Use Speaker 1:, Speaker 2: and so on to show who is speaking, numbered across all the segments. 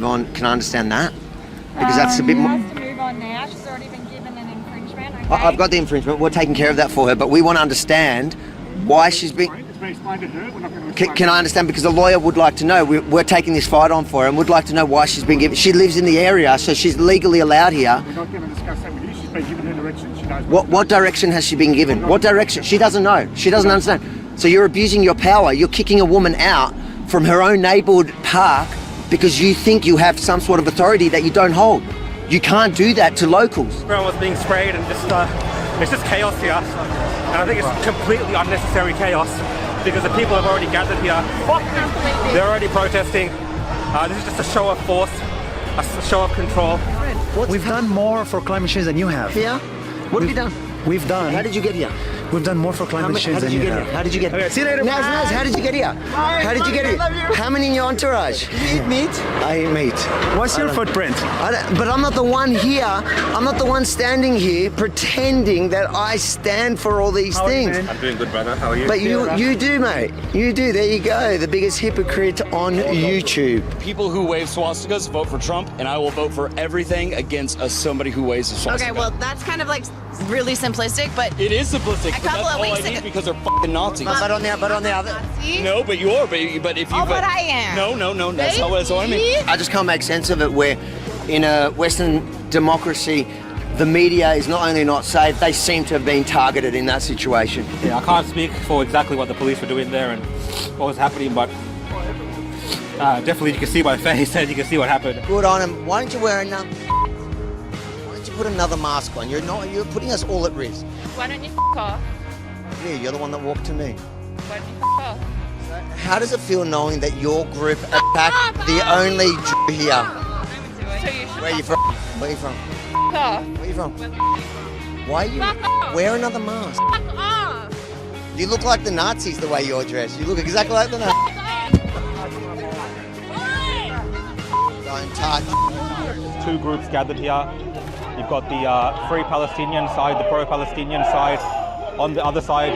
Speaker 1: move on, can I understand that? Because that's a bit more...
Speaker 2: She has to move on now. She's already been given an infringement, okay?
Speaker 1: I've got the infringement. We're taking care of that for her, but we want to understand why she's been...
Speaker 3: It's been explained to her. We're not going to
Speaker 1: Can I understand? Because the lawyer would like to know. We're taking this fight on for her and would like to know why she's been given... She lives in the area, so she's legally allowed here.
Speaker 3: We're not going to discuss that with you. She's been given her direction. She knows
Speaker 1: What direction has she been given? What direction? She doesn't know. She doesn't understand. So you're abusing your power. You're kicking a woman out from her own neighbourhood park because you think you have some sort of authority that you don't hold. You can't do that to locals.
Speaker 4: Everyone was being sprayed and it's just chaos here. And I think it's completely unnecessary chaos because the people have already gathered here. They're already protesting. This is just a show of force, a show of control.
Speaker 5: We've done more for climate change than you have.
Speaker 1: Here? What have you done?
Speaker 5: We've done.
Speaker 1: How did you get here?
Speaker 5: We've done more for climate change than you have.
Speaker 1: How did you get here?
Speaker 5: See you later.
Speaker 1: Naz, how did you get here? How did you get here? How many in your entourage?
Speaker 5: You eat meat?
Speaker 1: I eat meat.
Speaker 5: What's your footprint?
Speaker 1: But I'm not the one here. I'm not the one standing here pretending that I stand for all these things.
Speaker 4: I'm doing good, brother. How are you?
Speaker 1: But you do, mate. You do. There you go. The biggest hypocrite on YouTube.
Speaker 6: People who wave swastikas vote for Trump, and I will vote for everything against somebody who waves a swastika.
Speaker 7: Okay, well, that's kind of like really simplistic, but
Speaker 6: It is simplistic,
Speaker 7: A
Speaker 6: but
Speaker 7: couple
Speaker 6: that's
Speaker 7: of
Speaker 6: all I
Speaker 7: weeks
Speaker 6: need
Speaker 7: ago-
Speaker 6: because they're fucking Nazis.
Speaker 1: But on the other.
Speaker 7: Nazi?
Speaker 6: No, but you are. But if you.
Speaker 7: Oh, but I am.
Speaker 6: No. That's not what I mean.
Speaker 1: I just can't make sense of it where in a Western democracy, the media is not only not safe, they seem to have been targeted in that situation.
Speaker 4: Yeah, I can't speak for exactly what the police were doing there and what was happening, but definitely you can see my face and you can see what happened.
Speaker 1: Good on him. Why don't you wear another... Why don't you put another mask on? You're putting us all at risk.
Speaker 2: Why don't you f*** off?
Speaker 1: Yeah, you're the one that walked to me.
Speaker 2: Why don't you f*** off?
Speaker 1: How does it feel knowing that your group attacked the only Jew here?
Speaker 2: So you should
Speaker 1: Where are you from? Where are you from?
Speaker 2: f*** off.
Speaker 1: Where are you from? Why are you...
Speaker 2: Fuck off.
Speaker 1: Wear another mask.
Speaker 2: Fuck off.
Speaker 1: You look like the Nazis the way you're dressed. You look exactly like the Nazis. Don't touch.
Speaker 4: Two groups gathered here. You've got the Free Palestinian side, the pro-Palestinian side. On the other side,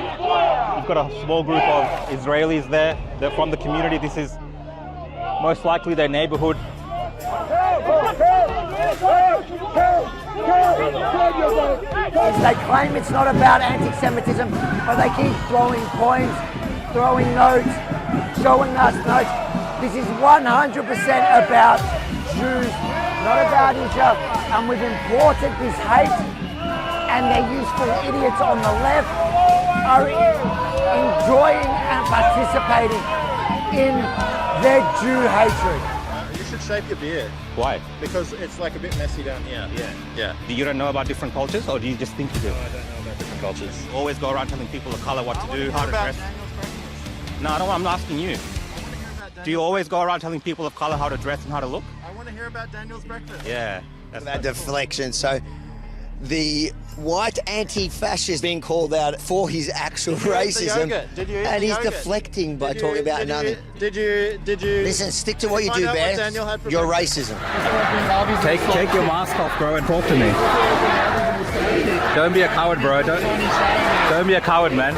Speaker 4: you've got a small group of Israelis there. They're from the community. This is most likely their neighborhood.
Speaker 8: They claim it's not about anti-Semitism, but they keep throwing coins, throwing notes, showing us notes. This is 100% about Jews, not about Israel. And we've imported this hate, and their useful idiots on the left are enjoying and participating in their Jew hatred.
Speaker 9: You should shave your beard
Speaker 4: Why?
Speaker 9: because it's like a bit messy down here. Yeah.
Speaker 4: Do you don't know about different cultures, or do you just think you do?
Speaker 9: I don't know about different cultures.
Speaker 4: Always go around telling people of color what to do, how to dress. No, I don't. I'm asking you. Do you always go around telling people of color how to dress and how to look?
Speaker 9: I want to hear about Daniel's breakfast.
Speaker 4: Yeah. That's
Speaker 1: That deflection. So the white anti-fascist being called out for his actual racism,
Speaker 9: Did you eat
Speaker 1: and
Speaker 9: the
Speaker 1: he's
Speaker 9: yogurt?
Speaker 1: deflecting by talking about nothing.
Speaker 9: Did you?
Speaker 1: Listen, stick to what you
Speaker 9: find
Speaker 1: do
Speaker 9: out what
Speaker 1: best.
Speaker 9: Daniel had for
Speaker 1: Your
Speaker 9: breakfast?
Speaker 1: racism.
Speaker 4: Take your mask off, bro, and talk to me. Don't be a coward, bro. Don't be a coward, man.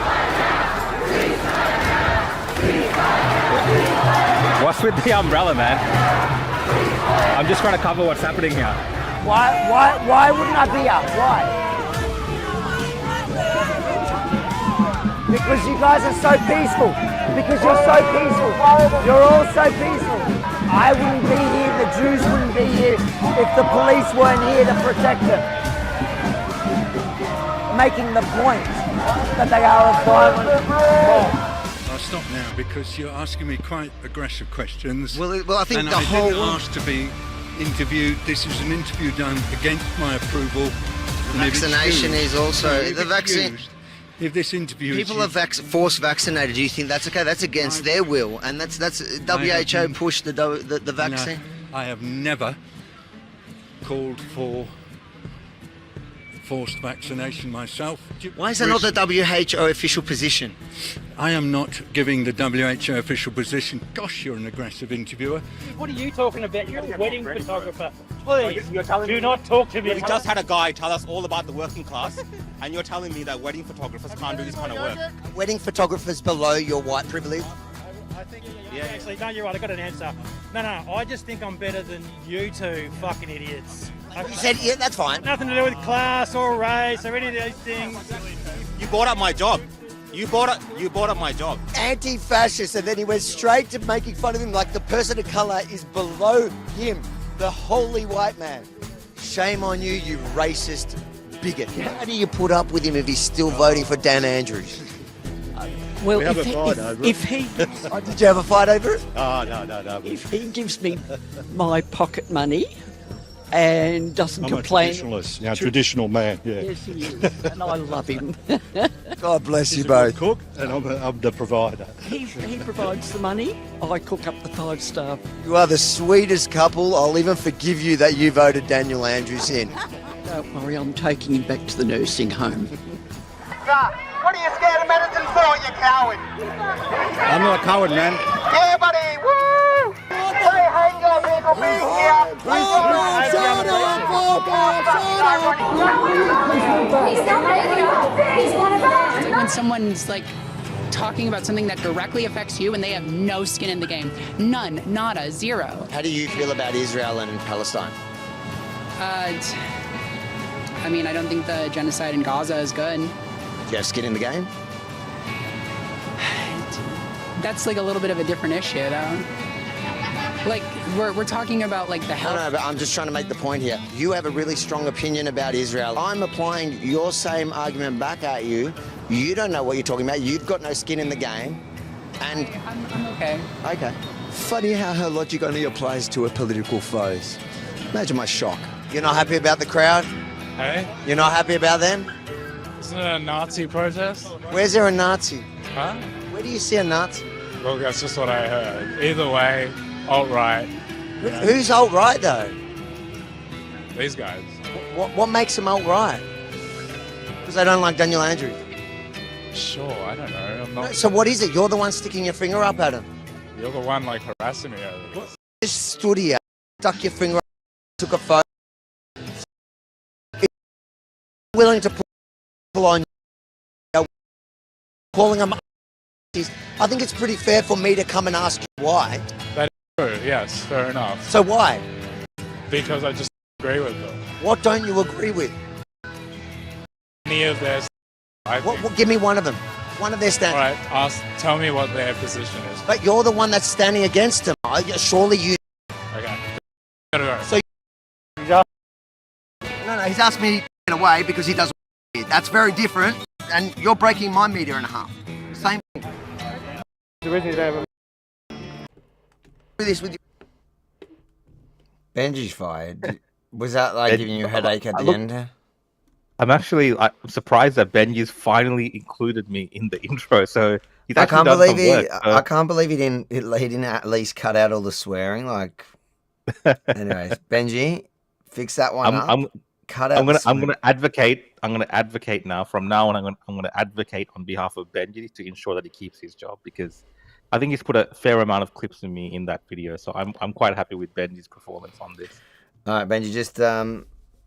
Speaker 4: What's with the umbrella, man? I'm just trying to cover what's happening here.
Speaker 8: Why wouldn't I be here? Why? Because you guys are so peaceful. Because you're so peaceful. You're all so peaceful. I wouldn't be here, the Jews wouldn't be here if the police weren't here to protect them. Making the point that they are a violent mob.
Speaker 10: I'll stop now because you're asking me quite aggressive questions.
Speaker 1: Well, I think
Speaker 10: and
Speaker 1: the
Speaker 10: I
Speaker 1: whole
Speaker 10: didn't ask to be interviewed. This is an interview done against my approval. And if
Speaker 1: vaccination
Speaker 10: excused-
Speaker 1: is also
Speaker 10: no, if
Speaker 1: the vaccine.
Speaker 10: excused, If this interview
Speaker 1: People
Speaker 10: is
Speaker 1: are forced vaccinated. Do you think that's okay? That's against their will, and that's WHO pushed the vaccine.
Speaker 10: I have never called for forced vaccination myself.
Speaker 1: Why is that not the WHO official position?
Speaker 10: I am not giving the WHO official position. Gosh, you're an aggressive interviewer.
Speaker 11: What are you talking about? You're a wedding photographer. Please, do not talk to me.
Speaker 4: We just had a guy tell us all about the working class, and you're telling me that wedding photographers can't do this kind of work.
Speaker 1: Wedding photographers below your white privilege.
Speaker 11: Yeah, actually, no, you're right. I got an answer. No, I just think I'm better than you two fucking idiots.
Speaker 1: You said, yeah, that's fine.
Speaker 11: Nothing to do with class or race or any of those things.
Speaker 9: You brought up my job. You brought up my job.
Speaker 1: Anti-fascist, and then he went straight to making fun of him like the person of colour is below him, the holy white man. Shame on you, you racist bigot. How do you put up with him if he's still voting for Dan Andrews?
Speaker 12: Well,
Speaker 9: We have a fight over it.
Speaker 12: if he
Speaker 1: Oh, did you have a fight over it?
Speaker 9: Oh, no.
Speaker 12: if he gives me my pocket money and doesn't
Speaker 10: I'm
Speaker 12: complain,
Speaker 10: a traditionalist, traditional man, yeah.
Speaker 12: yes, he is, and I love him.
Speaker 1: God bless you
Speaker 10: He's a good
Speaker 1: both.
Speaker 10: cook, and I'm the provider.
Speaker 12: He provides the money. I cook up the 5-star.
Speaker 1: You are the sweetest couple. I'll even forgive you that you voted Daniel Andrews in.
Speaker 12: Don't worry, I'm taking him back to the nursing home.
Speaker 8: What are you scared of medicine for, you coward?
Speaker 9: I'm not a coward, man.
Speaker 8: Yeah, buddy. Woo! Say hey, your people, be here.
Speaker 7: When someone's like talking about something that directly affects you and they have no skin in the game. None, nada, zero.
Speaker 1: How do you feel about Israel and Palestine?
Speaker 7: I mean, I don't think the genocide in Gaza is good.
Speaker 1: Do you have skin in the game?
Speaker 7: That's like a little bit of a different issue, though. Like, we're talking about like the health.
Speaker 1: No, but I'm just trying to make the point here. You have a really strong opinion about Israel. I'm applying your same argument back at you. You don't know what you're talking about. You've got no skin in the game. And
Speaker 7: I'm okay.
Speaker 1: okay. Funny how her logic only applies to her political foes. Imagine my shock. You're not happy about the crowd?
Speaker 13: Hey?
Speaker 1: You're not happy about them?
Speaker 13: Isn't it a Nazi protest?
Speaker 1: Where's there a Nazi?
Speaker 13: Huh?
Speaker 1: Where do you see a Nazi?
Speaker 13: Well, that's just what I heard. Either way, alt-right.
Speaker 1: Who's alt-right though?
Speaker 13: These guys.
Speaker 1: What makes them alt-right? Because they don't like Daniel Andrews.
Speaker 13: Sure, I don't know. I'm not.
Speaker 1: So what is it? You're the one sticking your finger up at him.
Speaker 13: You're the one like harassing me over this.
Speaker 1: Just stood here, stuck your finger up, took a photo. Willing to pull on you, calling them. I think it's pretty fair for me to come and ask you why.
Speaker 13: That is true, yes, fair enough.
Speaker 1: So why?
Speaker 13: Because I just agree with them.
Speaker 1: What don't you agree with?
Speaker 13: Any of their
Speaker 1: What, give me one of them. One of their stands.
Speaker 13: Alright, tell me what their position is.
Speaker 1: But you're the one that's standing against them. Surely you.
Speaker 13: Okay. Gotta go.
Speaker 1: So. No, he's asked me to get away because he doesn't. That's very different, and you're breaking my meter in half. Same thing. This with you. Benji's fired. Was that like giving you a headache at the end?
Speaker 14: I'm surprised that Benji's finally included me in the intro. So he's
Speaker 1: I
Speaker 14: actually
Speaker 1: can't
Speaker 14: done
Speaker 1: believe
Speaker 14: some work, so.
Speaker 1: I can't believe he didn't at least cut out all the swearing. Like, anyways, Benji, fix that one up. I'm
Speaker 14: gonna advocate now. From now on, I'm gonna advocate on behalf of Benji to ensure that he keeps his job, because I think he's put a fair amount of clips of me in that video. So I'm quite happy with Benji's performance on this.
Speaker 1: All right, Benji, just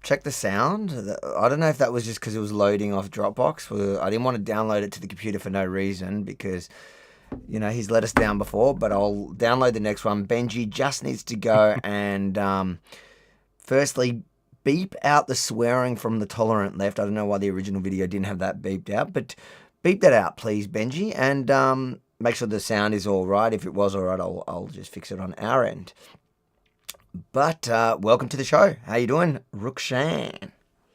Speaker 1: check the sound. I don't know if that was just because it was loading off Dropbox. I didn't want to download it to the computer for no reason because, he's let us down before, but I'll download the next one. Benji just needs to go and firstly beep out the swearing from the tolerant left. I don't know why the original video didn't have that beeped out, but beep that out, please, Benji, and make sure the sound is all right. If it was all right, I'll just fix it on our end. But welcome to the show. How you doing, Rukshan?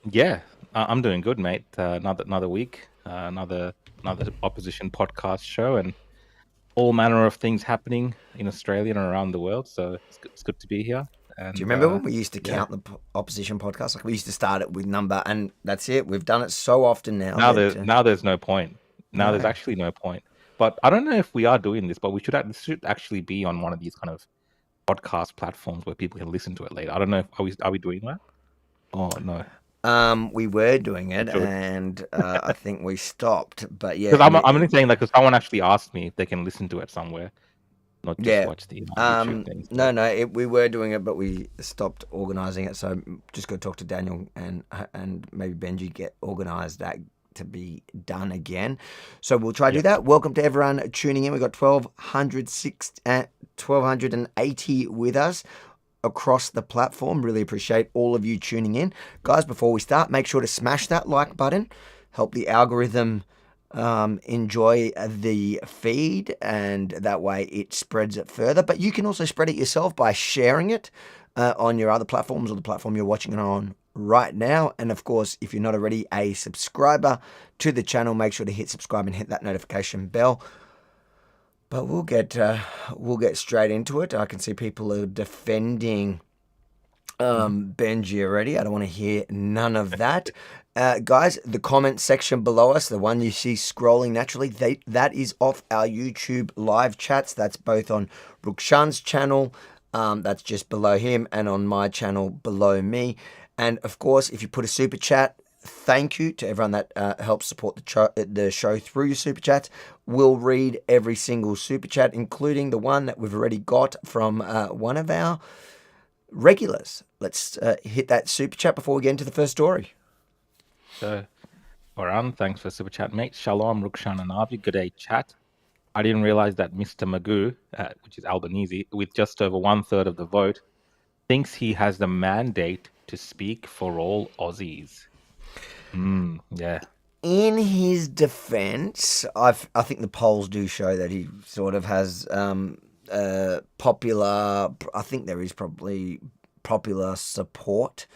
Speaker 14: Yeah, I'm doing good, mate. Another week, another opposition podcast show, and all manner of things happening in Australia and around the world. So it's good to be here. And,
Speaker 1: do you remember when we used to count the opposition podcast? Like we used to start it with number, and that's it. We've done it so often now.
Speaker 14: Now there's no point. Now there's actually no point. But I don't know if we are doing this, but we should actually be on one of these kind of podcast platforms where people can listen to it later. I don't know. Are we doing that? Oh no.
Speaker 1: We were doing it, and I think we stopped. But yeah,
Speaker 14: because I'm only saying that because someone actually asked me if they can listen to it somewhere, not just watch the YouTube things.
Speaker 1: No, we were doing it, but we stopped organising it. So just go talk to Daniel and maybe Benji get organised that
Speaker 8: to be done again. So we'll try to do that. Welcome to everyone tuning in. We've got 1,280 with us across the platform. Really appreciate all of you tuning in. Guys, before we start, make sure to smash that like button. Help the algorithm enjoy the feed, and that way it spreads it further. But you can also spread it yourself by sharing it on your other platforms or the platform you're watching it on right now. And of course, if you're not already a subscriber to the channel, make sure to hit subscribe and hit that notification bell. But we'll get straight into it. I can see people are defending Benji already. I don't want to hear none of that. Guys, the comment section below us, the one you see scrolling naturally, that is off our YouTube live chats. That's both on Rukshan's channel, that's just below him, and on my channel below me. And of course, if you put a super chat, thank you to everyone that helps support the show through your super chats. We'll read every single super chat, including the one that we've already got from one of our regulars. Let's hit that super chat before we get into the first story.
Speaker 14: So, Oran, thanks for super chat, mate. Shalom, Rukshan and Avi. Good day, chat. I didn't realize that Mr. Magoo, which is Albanese, with just over 1/3 of the vote, thinks he has the mandate to speak for all Aussies. Yeah.
Speaker 8: In his defense, I think the polls do show that he sort of has popular, I think there is probably popular support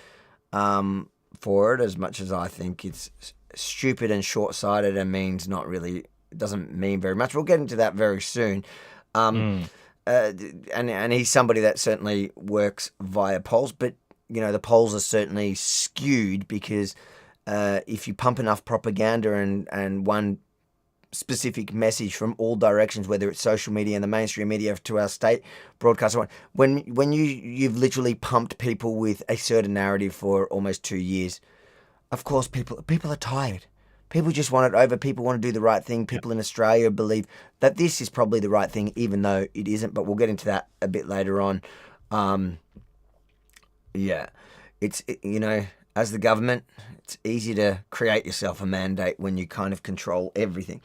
Speaker 8: for it, as much as I think it's stupid and short-sighted and means not really, it doesn't mean very much. We'll get into that very soon. And he's somebody that certainly works via polls, but you know, the polls are certainly skewed because if you pump enough propaganda and one specific message from all directions, whether it's social media and the mainstream media to our state broadcast, when you've literally pumped people with a certain narrative for almost 2 years, of course people are tired. People just want it over. People want to do the right thing. People in Australia believe that this is probably the right thing, even though it isn't. But we'll get into that a bit later on. You know, as the government, it's easy to create yourself a mandate when you kind of control everything.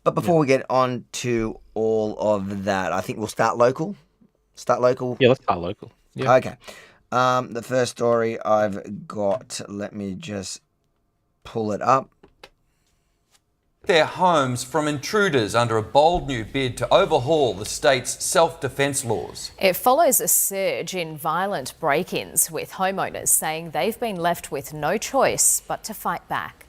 Speaker 8: But before we get on to all of that, I think we'll start local.
Speaker 14: Yeah, let's start local. Yeah.
Speaker 8: Okay. The first story I've got, let me just pull it up.
Speaker 15: Their homes from intruders under a bold new bid to overhaul the state's self-defence laws.
Speaker 16: It follows a surge in violent break-ins, with homeowners saying they've been left with no choice but to fight back.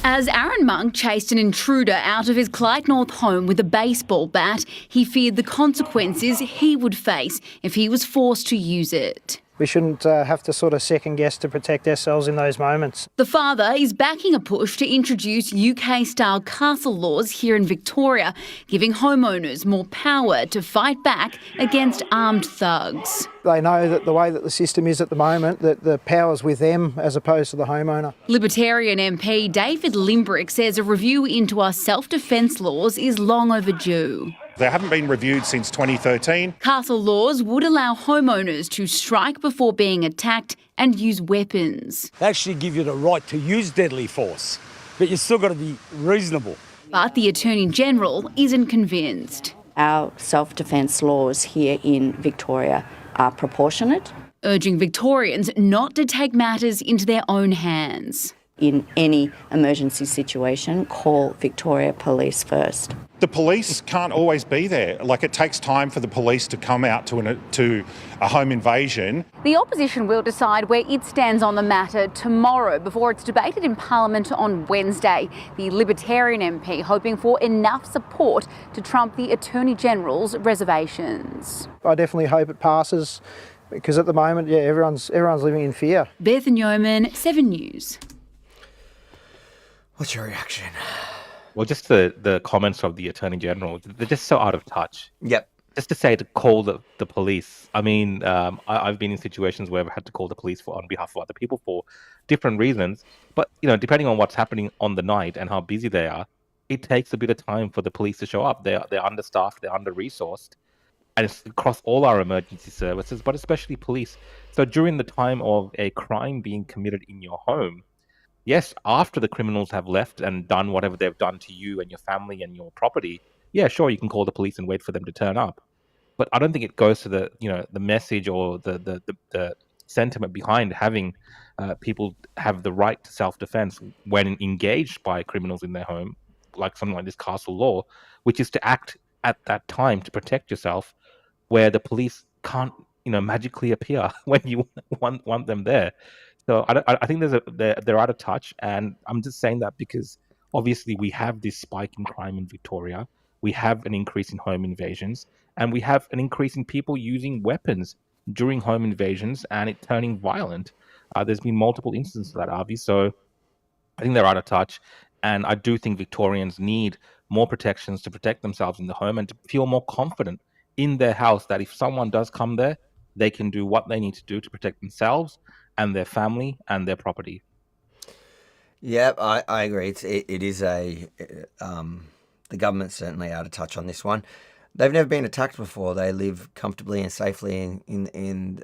Speaker 17: As Aaron Monk chased an intruder out of his Clyde North home with a baseball bat, he feared the consequences he would face if he was forced to use it.
Speaker 11: We shouldn't have to sort of second guess to protect ourselves in those moments.
Speaker 17: The father is backing a push to introduce UK-style castle laws here in Victoria, giving homeowners more power to fight back against armed thugs.
Speaker 11: They know that the way that the system is at the moment, that the power's with them as opposed to the homeowner.
Speaker 17: Libertarian MP David Limbrick says a review into our self-defence laws is long overdue.
Speaker 3: They haven't been reviewed since 2013.
Speaker 17: Castle laws would allow homeowners to strike before being attacked and use weapons.
Speaker 18: They actually give you the right to use deadly force, but you've still got to be reasonable.
Speaker 17: But the Attorney-General isn't convinced.
Speaker 19: Our self-defence laws here in Victoria are proportionate,
Speaker 17: urging Victorians not to take matters into their own hands.
Speaker 19: In any emergency situation, call Victoria Police first.
Speaker 3: The police can't always be there. Like, it takes time for the police to come out to a home invasion.
Speaker 17: The opposition will decide where it stands on the matter tomorrow before it's debated in Parliament on Wednesday. The Libertarian MP hoping for enough support to trump the Attorney-General's reservations.
Speaker 11: I definitely hope it passes because at the moment, everyone's living in fear.
Speaker 17: Beth Yeoman, 7 News.
Speaker 8: What's your reaction?
Speaker 14: Well, just the comments of the Attorney General, they're just so out of touch.
Speaker 8: Yep.
Speaker 14: Just to say to call the police. I mean, I've been in situations where I've had to call the police on behalf of other people for different reasons. But, you know, depending on what's happening on the night and how busy they are, it takes a bit of time for the police to show up. They're understaffed, they're under-resourced. And it's across all our emergency services, but especially police. So during the time of a crime being committed in your home, Yes, after the criminals have left and done whatever they've done to you and your family and your property, yeah, sure, you can call the police and wait for them to turn up. But I don't think it goes to the message or the sentiment behind having people have the right to self-defense when engaged by criminals in their home, like something like this castle law, which is to act at that time to protect yourself, where the police can't magically appear when you want them there. So I think they're out of touch, and I'm just saying that because obviously we have this spike in crime in Victoria, we have an increase in home invasions, and we have an increase in people using weapons during home invasions and it turning violent. There's been multiple instances of that, Avi. So I think they're out of touch, and I do think Victorians need more protections to protect themselves in the home and to feel more confident in their house that if someone does come there, they can do what they need to do to protect themselves and their family and their property.
Speaker 1: Yeah, I agree. It is the government's certainly out of touch on this one. They've never been attacked before. They live comfortably and safely in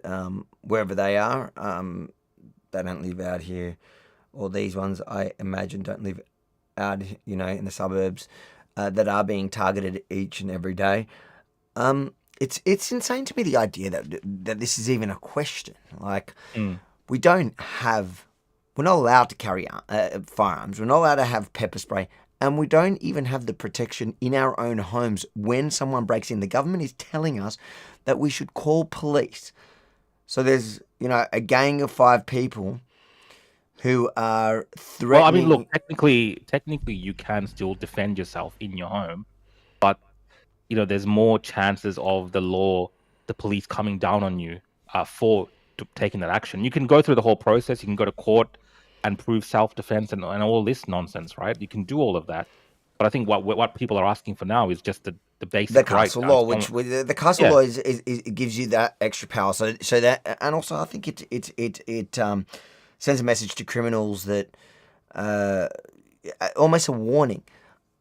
Speaker 1: wherever they are. They don't live out here, or these ones, I imagine, don't live out, in the suburbs that are being targeted each and every day. It's insane to me, the idea that this is even a question. Like, we're not allowed to carry firearms. We're not allowed to have pepper spray. And we don't even have the protection in our own homes when someone breaks in. The government is telling us that we should call police. So there's, a gang of 5 people who are threatening...
Speaker 14: Well, I mean, look, technically you can still defend yourself in your home, but, there's more chances of the police coming down on you for taking that action. You can go through the whole process. You can go to court and prove self-defense and all this nonsense, right? You can do all of that. But I think what people are asking for now is just the basic
Speaker 1: the castle law, the castle law is it gives you that extra power. So that, and also I think it sends a message to criminals that almost a warning,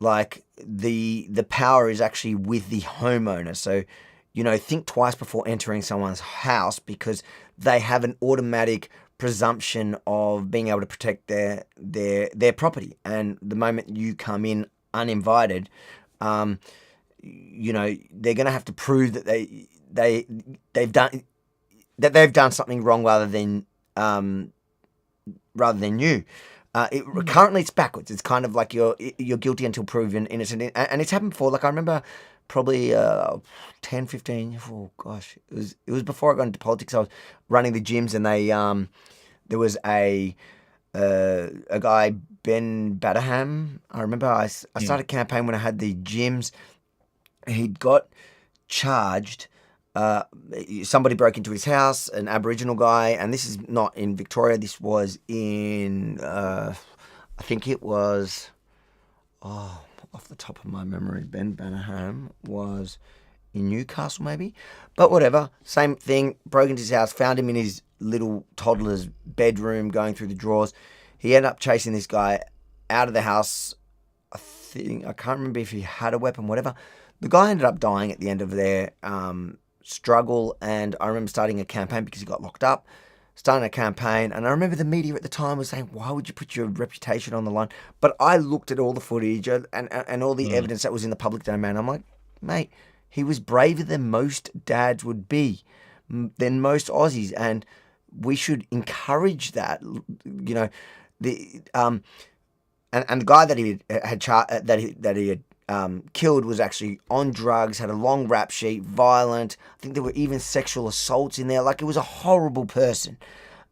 Speaker 1: like the power is actually with the homeowner. So think twice before entering someone's house, because they have an automatic presumption of being able to protect their property, and the moment you come in uninvited, they're going to have to prove that they've done something wrong rather than you. Currently it's backwards. It's kind of like you're guilty until proven innocent, and it's happened before. Like I remember probably 10, 15, oh gosh, it was before I got into politics. I was running the gyms, and there was a guy, Ben Badaham. I remember I started a campaign when I had the gyms. He'd got charged. Somebody broke into his house, an Aboriginal guy, and this is not in Victoria. This was in, I think it was, off the top of my memory, Ben Badaham was in Newcastle maybe. But whatever, same thing, broke into his house, found him in his little toddler's bedroom going through the drawers. He ended up chasing this guy out of the house. I can't remember if he had a weapon, whatever. The guy ended up dying at the end of their struggle, and I remember starting a campaign because he got locked up, starting a campaign, and I remember the media at the time was saying, why would you put your reputation on the line? But I looked at all the footage and all the evidence that was in the public domain. I'm like, mate, he was braver than most dads would be, than most Aussies, and we should encourage that. And the guy that he had killed was actually on drugs, had a long rap sheet, violent. I think there were even sexual assaults in there. Like, it was a horrible person.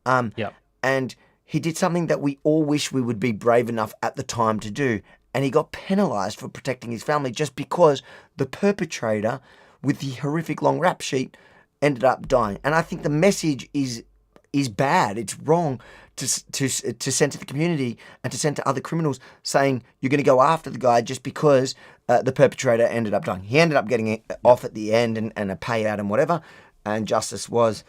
Speaker 1: And he did something that we all wish we would be brave enough at the time to do. And he got penalised for protecting his family just because the perpetrator with the horrific long rap sheet ended up dying. And I think the message is bad. It's wrong to send to the community and to send to other criminals, saying you're going to go after the guy just because the perpetrator ended up dying. He ended up getting off at the end and a payout and whatever, and justice was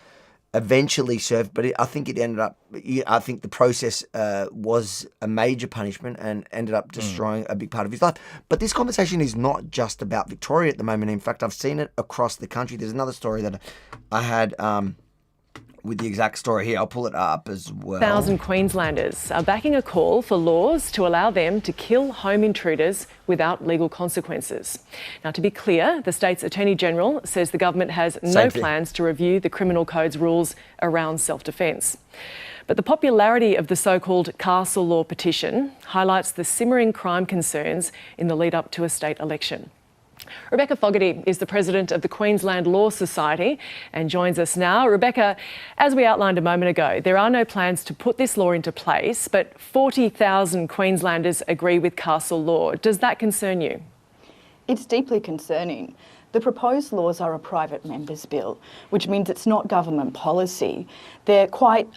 Speaker 1: eventually served. But I think the process was a major punishment and ended up destroying a big part of his life. But this conversation is not just about Victoria at the moment. In fact, I've seen it across the country. There's another story that I had with the exact story here. I'll pull it up as well.
Speaker 20: 1,000 Queenslanders are backing a call for laws to allow them to kill home intruders without legal consequences. Now, to be clear, the state's Attorney General says the government has no plans to review the Criminal Code's rules around self-defence. But the popularity of the so-called Castle Law petition highlights the simmering crime concerns in the lead-up to a state election. Rebecca Fogarty is the president of the Queensland Law Society and joins us now. Rebecca, as we outlined a moment ago, there are no plans to put this law into place, but 40,000 Queenslanders agree with Castle Law. Does that concern you?
Speaker 21: It's deeply concerning. The proposed laws are a private member's bill, which means it's not government policy. They're quite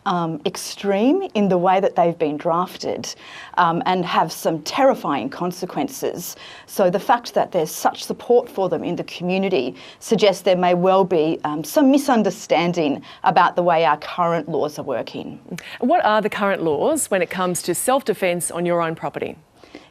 Speaker 21: extreme in the way that they've been drafted and have some terrifying consequences. So the fact that there's such support for them in the community suggests there may well be some misunderstanding about the way our current laws are working.
Speaker 20: What are the current laws when it comes to self-defence on your own property?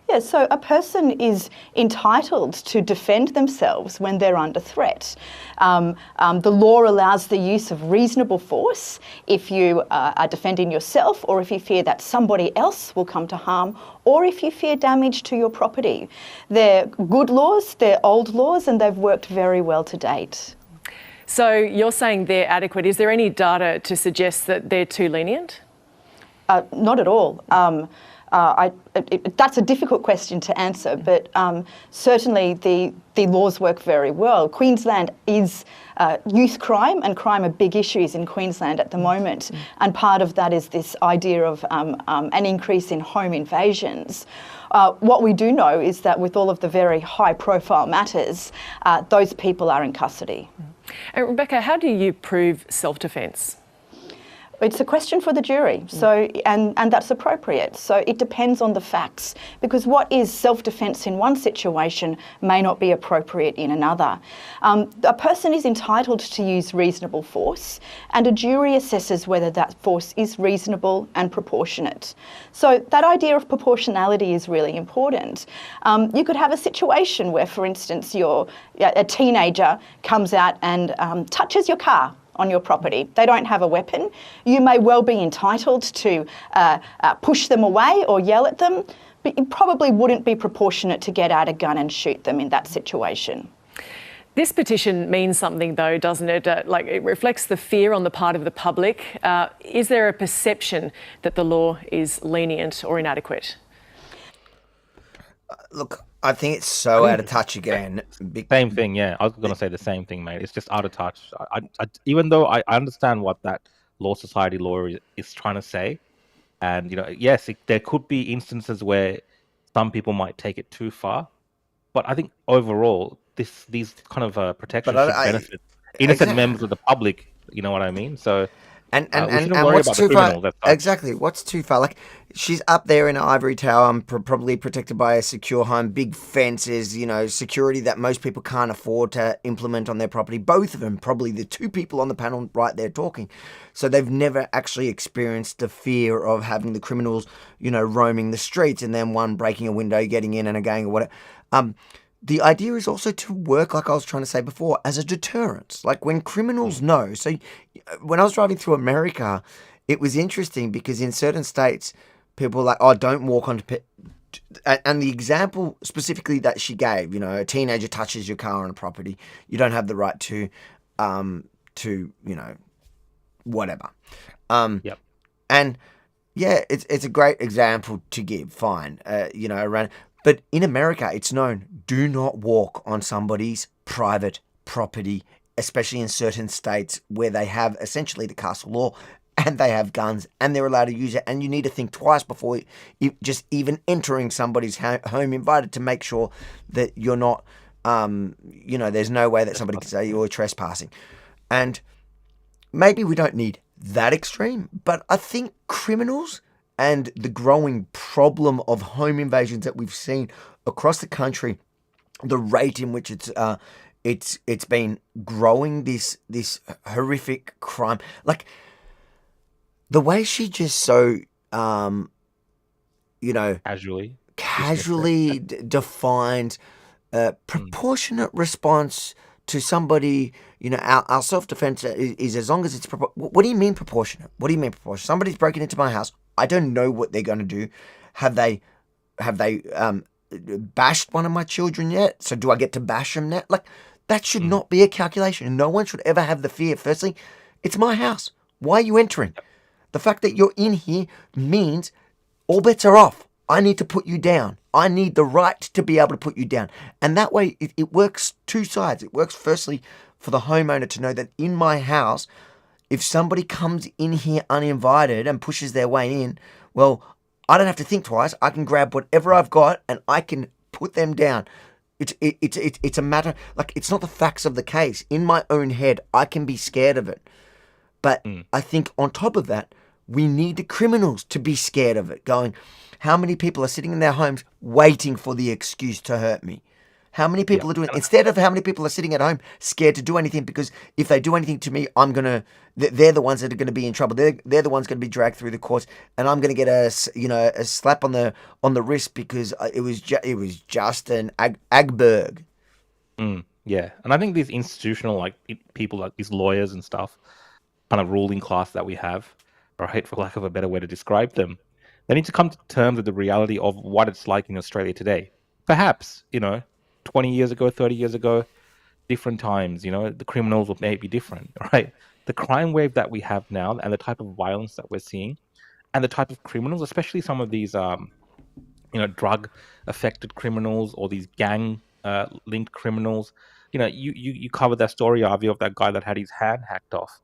Speaker 21: Yeah, so a person is entitled to defend themselves when they're under threat. The law allows the use of reasonable force if you are defending yourself, or if you fear that somebody else will come to harm, or if you fear damage to your property. They're good laws, they're old laws, and they've worked very well to date.
Speaker 20: So you're saying they're adequate. Is there any data to suggest that they're too lenient?
Speaker 21: Not at all. That's a difficult question to answer, but certainly the laws work very well. Queensland is youth crime and crime are big issues in Queensland at the moment, and part of that is this idea of an increase in home invasions. What we do know is that with all of the very high-profile matters, those people are in custody.
Speaker 20: Rebecca, how do you prove self-defence?
Speaker 21: It's a question for the jury, so and that's appropriate. So it depends on the facts, because what is self-defence in one situation may not be appropriate in another. A person is entitled to use reasonable force, and a jury assesses whether that force is reasonable and proportionate. So that idea of proportionality is really important. You could have a situation where, for instance, a teenager comes out and touches your car on your property. They don't have a weapon. You may well be entitled to push them away or yell at them, but you probably wouldn't be proportionate to get out a gun and shoot them in that situation.
Speaker 20: This petition means something, though, doesn't it? It reflects the fear on the part of the public. Is there a perception that the law is lenient or inadequate?
Speaker 1: Look, I think it's so out of touch again.
Speaker 14: Same thing, yeah. I was going to say the same thing, mate. It's just out of touch. Even though I understand what that Law Society law is trying to say, and yes, there could be instances where some people might take it too far, but I think overall, these kind of protections should benefit innocent members of the public. You know what I mean? So.
Speaker 1: And what's too far? Exactly. What's too far? Like, she's up there in an ivory tower, probably protected by a secure home, big fences, security that most people can't afford to implement on their property. Both of them, probably the two people on the panel right there talking. So they've never actually experienced the fear of having the criminals, roaming the streets and then one breaking a window, getting in and a gang or whatever. The idea is also to work, like I was trying to say before, as a deterrent. Like when criminals know. So when I was driving through America, it was interesting because in certain states, people were like, oh, don't walk onto... And the example specifically that she gave, a teenager touches your car on a property, you don't have the right to whatever.
Speaker 14: Yep.
Speaker 1: And yeah, it's a great example to give, fine, around... But in America, it's known, do not walk on somebody's private property, especially in certain states where they have essentially the castle law and they have guns and they're allowed to use it. And you need to think twice before you just even entering somebody's home invited to make sure that you're not, there's no way that somebody can say you're trespassing. And maybe we don't need that extreme, but I think criminals... and the growing problem of home invasions that we've seen across the country, the rate in which it's been growing, this horrific crime, like the way she just so casually defined proportionate response to somebody, our self-defense is as long as it's... What do you mean proportionate? What do you mean proportionate? Somebody's broken into my house. I don't know what they're going to do. Have they bashed one of my children yet? So do I get to bash them now? Like, that should not be a calculation. No one should ever have the fear. Firstly, it's my house. Why are you entering? The fact that you're in here means all bets are off. I need to put you down. I need the right to be able to put you down. And that way, it works two sides. It works firstly for the homeowner to know that in my house, if somebody comes in here uninvited and pushes their way in, well, I don't have to think twice. I can grab whatever I've got and I can put them down. It's a matter, like, it's not the facts of the case. In my own head, I can be scared of it. But I think on top of that, we need the criminals to be scared of it, going, how many people are sitting in their homes waiting for the excuse to hurt me? How many people are doing, instead of how many people are sitting at home scared to do anything, because if they do anything to me, they're the ones that are going to be in trouble. They're the ones going to be dragged through the courts, and I'm going to get a slap on the wrist because it was just an agberg.
Speaker 14: Yeah, and I think these institutional people like these lawyers and stuff, kind of ruling class that we have, right, for lack of a better way to describe them, they need to come to terms with the reality of what it's like in Australia today. Perhaps, 20 years ago, 30 years ago, different times, the criminals may be different, right? The crime wave that we have now and the type of violence that we're seeing and the type of criminals, especially some of these, drug-affected criminals or these gang-linked criminals, you covered that story, Avi, of that guy that had his hand hacked off.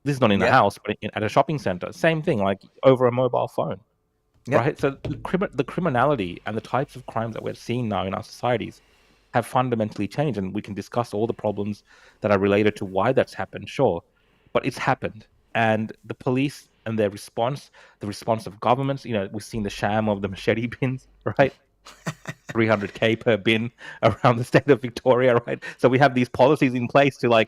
Speaker 14: This is not in the house, but at a shopping center. Same thing, like over a mobile phone. Right? So the criminality and the types of crimes that we're seeing now in our societies have fundamentally changed, and we can discuss all the problems that are related to why that's happened, sure. But it's happened. And the police and their response, the response of governments, we've seen the sham of the machete bins, right? 300K per bin around the state of Victoria, right? So we have these policies in place to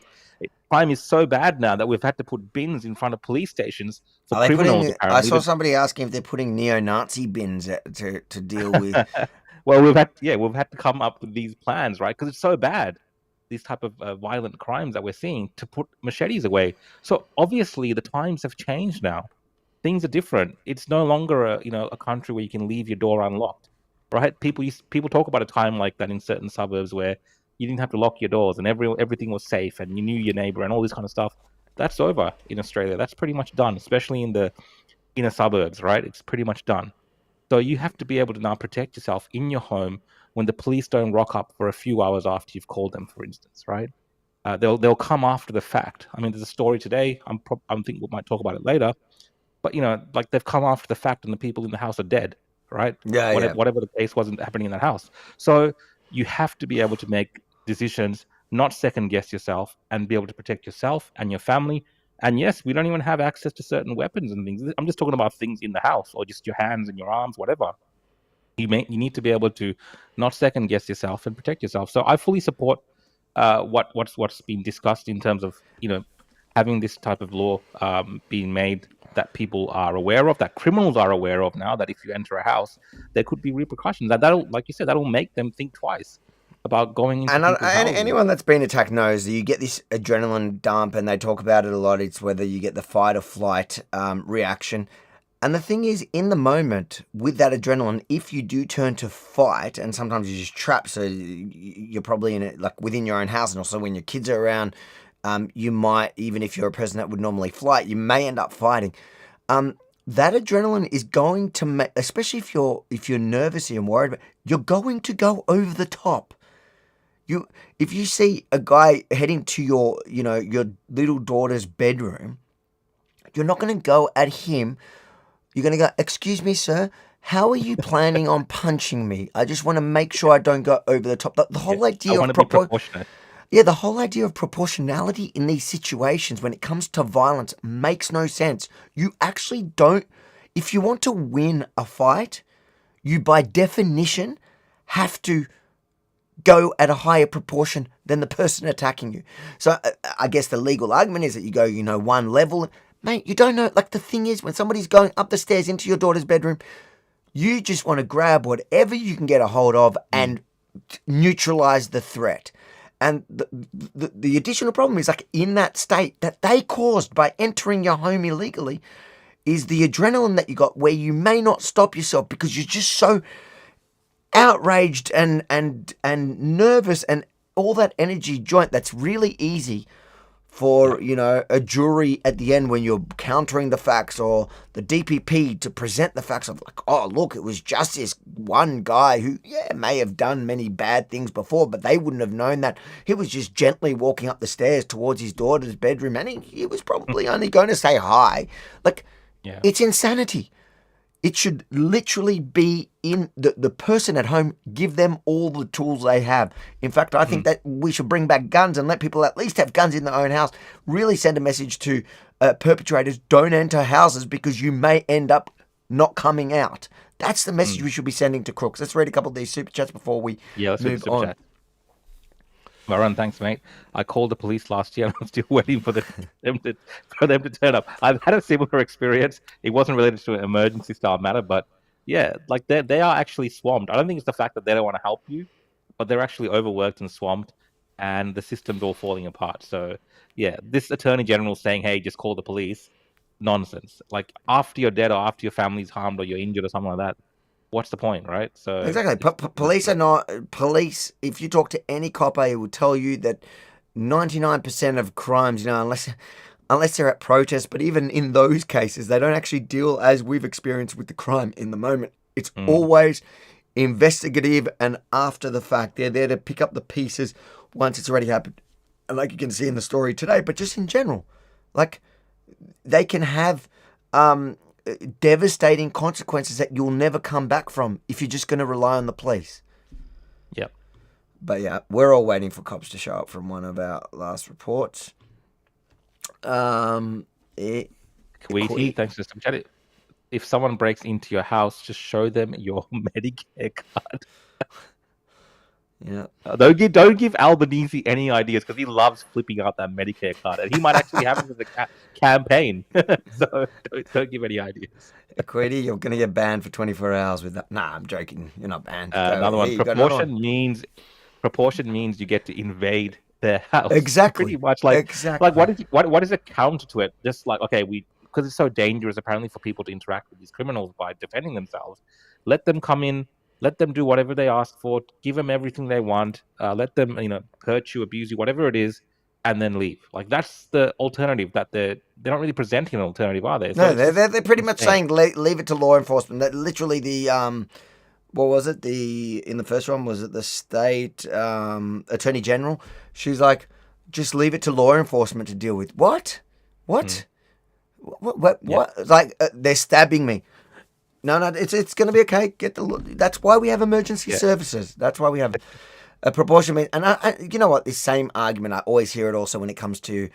Speaker 14: crime is so bad now that we've had to put bins in front of police stations for criminals.
Speaker 1: I saw somebody asking if they're putting neo-Nazi bins to deal with.
Speaker 14: Well, we've had to come up with these plans, right? Because it's so bad, these type of violent crimes that we're seeing, to put machetes away. So obviously the times have changed now. Things are different. It's no longer a country where you can leave your door unlocked, right? People talk about a time like that in certain suburbs where you didn't have to lock your doors and everything was safe and you knew your neighbor and all this kind of stuff. That's over in Australia. That's pretty much done, especially in the inner suburbs, right? It's pretty much done. So you have to be able to now protect yourself in your home when the police don't rock up for a few hours after you've called them, for instance, right? They'll come after the fact. I mean, there's a story today. I'm thinking we might talk about it later, but they've come after the fact and the people in the house are dead, right? Whatever the case wasn't happening in that house. So you have to be able to make decisions, not second guess yourself, and be able to protect yourself and your family. And yes, we don't even have access to certain weapons and things. I'm just talking about things in the house or just your hands and your arms, whatever. You need to be able to not second guess yourself and protect yourself. So I fully support what's been discussed in terms of having this type of law being made that people are aware of, that criminals are aware of now, that if you enter a house, there could be repercussions. That'll, like you said, that'll make them think twice about going into
Speaker 1: and anyone that's been attacked knows that you get this adrenaline dump, and they talk about it a lot. It's whether you get the fight or flight reaction. And the thing is, in the moment, with that adrenaline, if you do turn to fight, and sometimes you're just trapped, so you're probably in it, like within your own house, and also when your kids are around, you might, even if you're a person that would normally flight, you may end up fighting. That adrenaline is going to make, especially if you're nervous and worried, you're going to go over the top. If you see a guy heading to your little daughter's bedroom, you're not going to go at him. You're going to go, "Excuse me, sir, how are you planning on punching me? I just want to make sure I don't go over the top." The whole idea of
Speaker 14: proportionate.
Speaker 1: Yeah, the whole idea of proportionality in these situations when it comes to violence makes no sense. You actually don't. If you want to win a fight, you by definition have to go at a higher proportion than the person attacking you. So I guess the legal argument is that you go, one level. Mate, you don't know. Like, the thing is, when somebody's going up the stairs into your daughter's bedroom, you just want to grab whatever you can get a hold of and neutralize the threat. And the additional problem is, like, in that state that they caused by entering your home illegally is the adrenaline that you got, where you may not stop yourself because you're just so outraged and nervous and all that energy joint. That's really easy for, you know, a jury at the end when you're countering the facts, or the DPP to present the facts of, like, oh, look, it was just this one guy who, may have done many bad things before, but they wouldn't have known that. He was just gently walking up the stairs towards his daughter's bedroom, and he was probably only going to say hi. Like, it's insanity. It should literally be in the person at home, give them all the tools they have. In fact, I think that we should bring back guns and let people at least have guns in their own house. Really send a message to perpetrators, don't enter houses because you may end up not coming out. That's the message we should be sending to crooks. Let's read a couple of these super chats before we move on.
Speaker 14: Chat. Varun, thanks, mate. I called the police last year and I'm still waiting for them to turn up. I've had a similar experience. It wasn't related to an emergency style matter, but yeah, like they are actually swamped. I don't think it's the fact that they don't want to help you, but they're actually overworked and swamped, and the system's all falling apart. So yeah, this Attorney General saying, hey, just call the police, nonsense. Like, after you're dead or after your family's harmed or you're injured or something like that, what's the point, right? So
Speaker 1: exactly. Police are not police. If you talk to any copper, he will tell you that 99% of crimes, you know, unless they're at protests, but even in those cases, they don't actually deal as we've experienced with the crime in the moment. It's always investigative and after the fact. They're there to pick up the pieces once it's already happened. And like you can see in the story today, but just in general, like, they can have devastating consequences that you'll never come back from if you're just going to rely on the police.
Speaker 14: Yep.
Speaker 1: But yeah, we're all waiting for cops to show up from one of our last reports.
Speaker 14: Kweety, thanks for the chat. If someone breaks into your house, just show them your Medicare card.
Speaker 1: Yeah.
Speaker 14: Don't give Albanese any ideas, because he loves flipping out that Medicare card, and he might actually have it as a campaign. So don't give any ideas.
Speaker 1: Equity, you're going to get banned for 24 hours with that. Nah, I'm joking. You're not banned.
Speaker 14: Another one. Proportion means you get to invade their house.
Speaker 1: Exactly.
Speaker 14: Pretty much like
Speaker 1: exactly.
Speaker 14: Like what is a counter to it? Just like, okay, because it's so dangerous apparently for people to interact with these criminals by defending themselves. Let them come in. Let them do whatever they ask for. Give them everything they want. Let them, hurt you, abuse you, whatever it is, and then leave. Like, that's the alternative. That they're not really presenting an alternative, are they?
Speaker 1: So no, they're pretty much saying leave it to law enforcement. That literally the what was it? In the first one, was it the state attorney general? She's like, just leave it to law enforcement to deal with. What? What? What? Like, they're stabbing me. No, it's going to be okay. That's why we have emergency services. That's why we have a proportion. And you know what? This same argument, I always hear it also when it comes to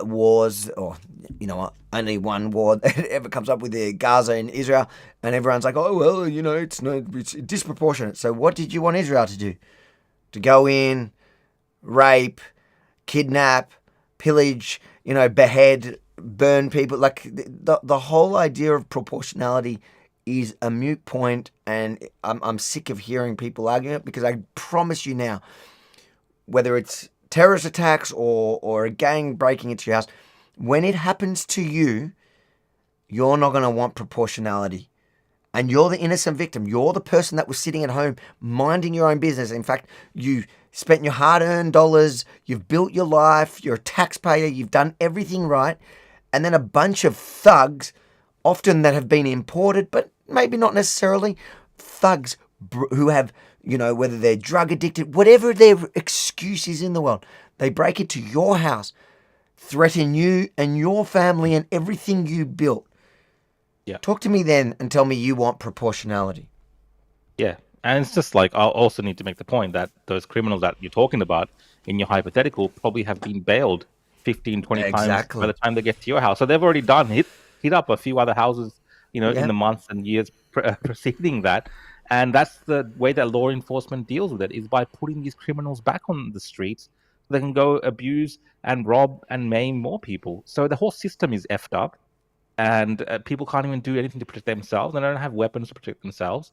Speaker 1: wars, or, you know what? Only one war that ever comes up with the Gaza and Israel, and everyone's like, oh well, it's disproportionate. So what did you want Israel to do? To go in, rape, kidnap, pillage, behead, burn people? Like, the whole idea of proportionality is a moot point, and I'm sick of hearing people arguing it, because I promise you now, whether it's terrorist attacks or a gang breaking into your house, when it happens to you, you're not going to want proportionality. And you're the innocent victim. You're the person that was sitting at home minding your own business. In fact, you spent your hard-earned dollars, you've built your life, you're a taxpayer, you've done everything right, and then a bunch of thugs, often that have been imported, but maybe not necessarily, thugs who have, whether they're drug addicted, whatever their excuse is in the world, they break into your house, threaten you and your family and everything you built.
Speaker 14: Yeah.
Speaker 1: Talk to me then and tell me you want proportionality.
Speaker 14: Yeah. And it's just like, I'll also need to make the point that those criminals that you're talking about in your hypothetical probably have been bailed 15, 20 times by the time they get to your house. So they've already hit up a few other houses, in the months and years preceding that. And that's the way that law enforcement deals with it, is by putting these criminals back on the streets so they can go abuse and rob and maim more people. So the whole system is effed up, and people can't even do anything to protect themselves. They don't have weapons to protect themselves.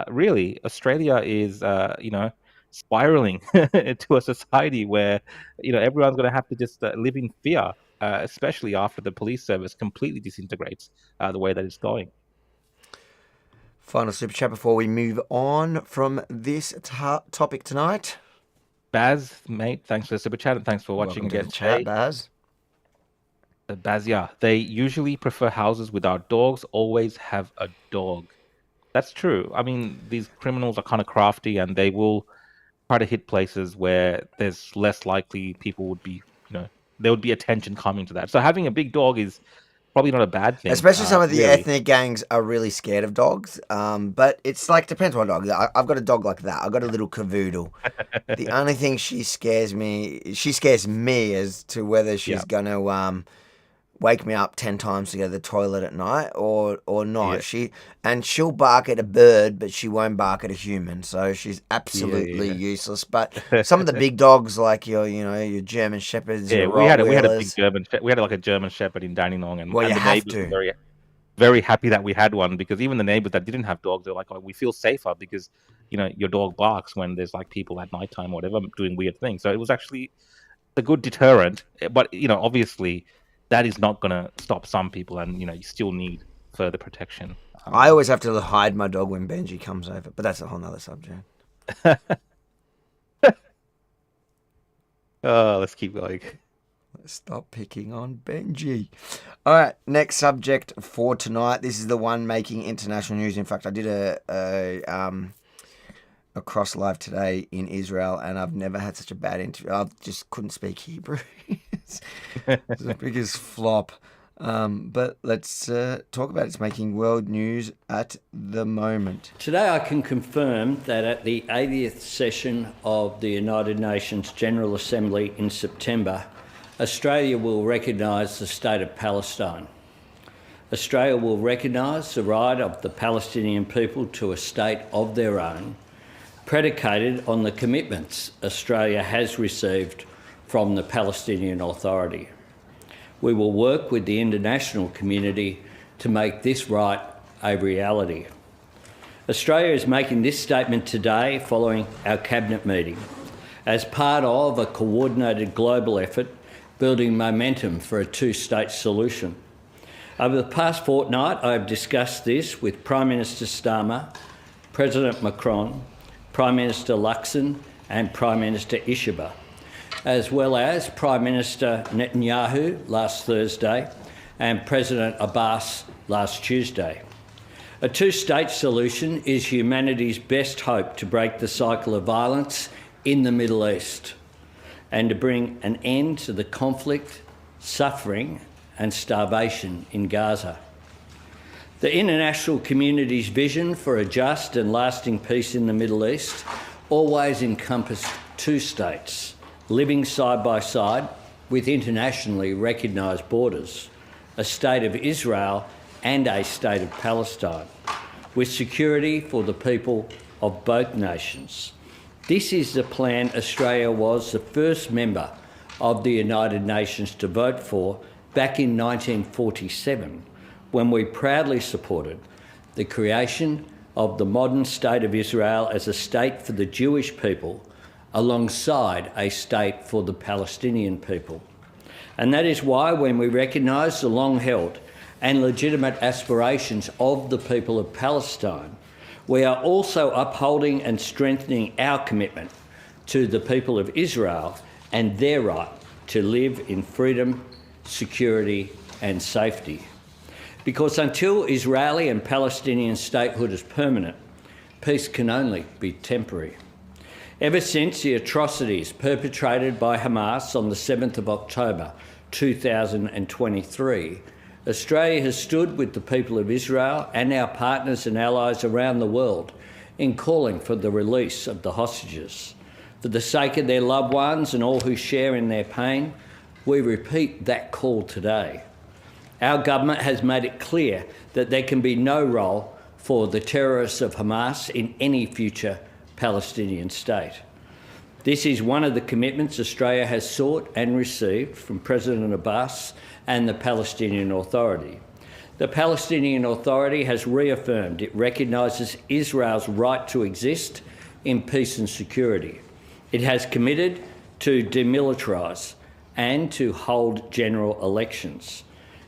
Speaker 14: Really, Australia is, spiraling into a society where, everyone's going to have to just live in fear, especially after the police service completely disintegrates the way that it's going.
Speaker 1: Final super chat before we move on from this topic tonight.
Speaker 14: Baz, mate, thanks for the super chat and thanks for watching
Speaker 1: Welcome to
Speaker 14: again
Speaker 1: the chat,
Speaker 14: today.
Speaker 1: Baz.
Speaker 14: Baz, yeah, they usually prefer houses without dogs, always have a dog. That's true. I mean, these criminals are kind of crafty and they will try to hit places where there's less likely people would be, there would be attention coming to that. So having a big dog is probably not a bad thing.
Speaker 1: Especially some of the
Speaker 14: really.
Speaker 1: ethnic gangs are really scared of dogs. But it's like, depends what dog. I've got a dog like that. I've got a little cavoodle. The only thing she scares me as to whether she's going to wake me up 10 times to go to the toilet at night or not.
Speaker 14: Yeah.
Speaker 1: She'll bark at a bird, but she won't bark at a human. So she's absolutely useless. But some of the big dogs, like your German Shepherds,
Speaker 14: Yeah,
Speaker 1: your
Speaker 14: we had a big
Speaker 1: Rottweilers,
Speaker 14: we had like a German Shepherd in Dandenong, and
Speaker 1: Well,
Speaker 14: and
Speaker 1: you
Speaker 14: the
Speaker 1: have
Speaker 14: neighbors
Speaker 1: to.
Speaker 14: were very, very happy that we had one, because even the neighbors that didn't have dogs, they're like, oh, we feel safer because your dog barks when there's like people at nighttime or whatever doing weird things. So it was actually a good deterrent. But obviously, that is not going to stop some people, and you still need further protection.
Speaker 1: I always have to hide my dog when Benji comes over, but that's a whole nother subject.
Speaker 14: Let's keep going.
Speaker 1: Let's stop picking on Benji. All right, next subject for tonight. This is the one making international news. In fact, I did a cross live today in Israel, and I've never had such a bad interview. I just couldn't speak Hebrew. It's the biggest flop. But let's talk about it. It's making world news at the moment.
Speaker 5: Today I can confirm that at the 80th session of the United Nations General Assembly in September, Australia will recognise the state of Palestine. Australia will recognise the right of the Palestinian people to a state of their own, predicated on the commitments Australia has received from the Palestinian Authority. We will work with the international community to make this right a reality. Australia is making this statement today following our Cabinet meeting as part of a coordinated global effort building momentum for a two-state solution. Over the past fortnight, I have discussed this with Prime Minister Starmer, President Macron, Prime Minister Luxon and Prime Minister Ishaba, as well as Prime Minister Netanyahu last Thursday and President Abbas last Tuesday. A two-state solution is humanity's best hope to break the cycle of violence in the Middle East and to bring an end to the conflict, suffering and starvation in Gaza. The international community's vision for a just and lasting peace in the Middle East always encompassed two states, living side by side with internationally recognised borders, a state of Israel and a state of Palestine, with security for the people of both nations. This is the plan Australia was the first member of the United Nations to vote for back in 1947, when we proudly supported the creation of the modern state of Israel as a state for the Jewish people alongside a state for the Palestinian people. And that is why, when we recognise the long-held and legitimate aspirations of the people of Palestine, we are also upholding and strengthening our commitment to the people of Israel and their right to live in freedom, security and safety. Because until Israeli and Palestinian statehood is permanent, peace can only be temporary. Ever since the atrocities perpetrated by Hamas on the 7th of October 2023, Australia has stood with the people of Israel and our partners and allies around the world in calling for the release of the hostages. For the sake of their loved ones and all who share in their pain, we repeat that call today. Our government has made it clear that there can be no role for the terrorists of Hamas in any future Palestinian state. This is one of the commitments Australia has sought and received from President Abbas and the Palestinian Authority. The Palestinian Authority has reaffirmed it recognises Israel's right to exist in peace and security. It has committed to demilitarise and to hold general elections.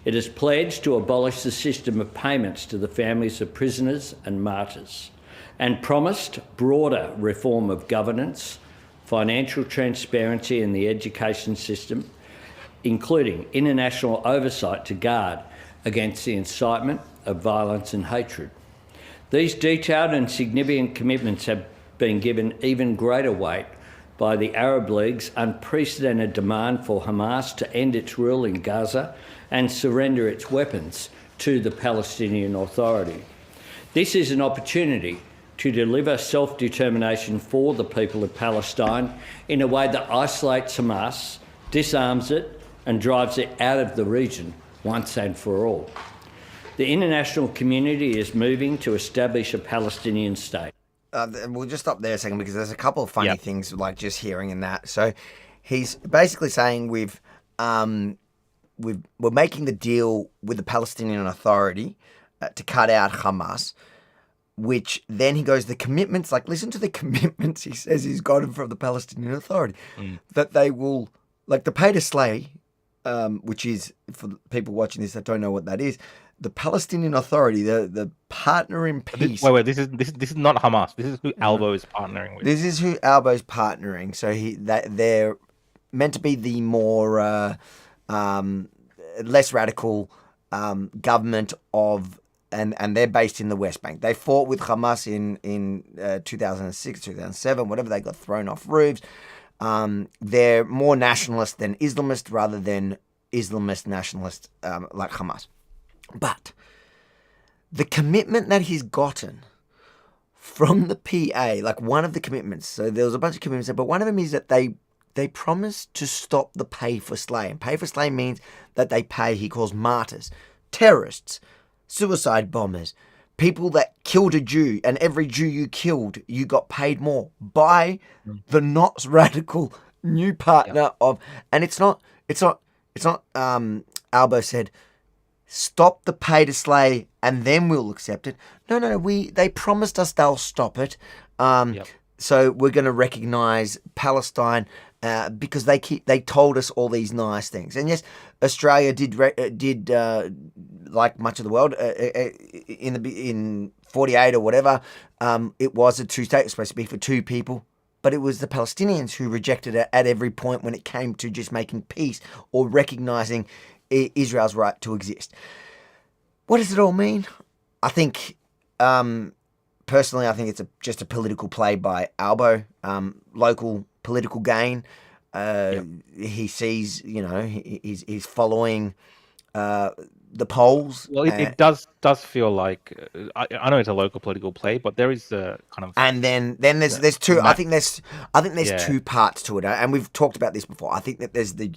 Speaker 5: It has pledged to abolish the system of payments to the families of prisoners and martyrs, and promised broader reform of governance, financial transparency in the education system, including international oversight to guard against the incitement of violence and hatred. These detailed and significant commitments have been given even greater weight by the Arab League's unprecedented demand for Hamas to end its rule in Gaza and surrender its weapons to the Palestinian Authority. This is an opportunity to deliver self-determination for the people of Palestine in a way that isolates Hamas, disarms it, and drives it out of the region once and for all. The international community is moving to establish a Palestinian state.
Speaker 1: We'll just stop there a second because there's a couple of funny things like just hearing in that. So he's basically saying we're making the deal with the Palestinian Authority to cut out Hamas, which then he goes, the commitments, like listen to the commitments he says he's gotten from the Palestinian Authority, that they will, like the pay to slay, which is, for people watching this that don't know what that is, the Palestinian Authority, the partner in peace.
Speaker 14: Wait, this is not Hamas. This is who Albo is partnering with.
Speaker 1: This is who Albo's partnering. So they're meant to be the more less radical government of, and they're based in the West Bank. They fought with Hamas in 2006, 2007, whatever. They got thrown off roofs. They're more nationalist than Islamist, rather than Islamist nationalist like Hamas. But the commitment that he's gotten from the PA, like one of the commitments, so there was a bunch of commitments, but one of them is that they promised to stop the pay for slay. And pay for slay means that they pay, he calls martyrs, terrorists, suicide bombers, people that killed a Jew, and every Jew you killed, you got paid more by the not radical new partner of, and it's not Albo said, stop the pay to slay and then we'll accept it. No, they promised us they'll stop it. So we're going to recognise Palestine because they told us all these nice things. And yes, Australia did like much of the world in 48 or whatever. It was a two-state. It was supposed to be for two people. But it was the Palestinians who rejected it at every point when it came to just making peace or recognising Israel's right to exist. What does it all mean? I think, personally, I think it's just a political play by Albo, local political gain. He sees, he's following the polls.
Speaker 14: Well, it does feel like I know it's a local political play, but there is a kind of,
Speaker 1: and then there's two. I think there's two parts to it, and we've talked about this before. I think that there's the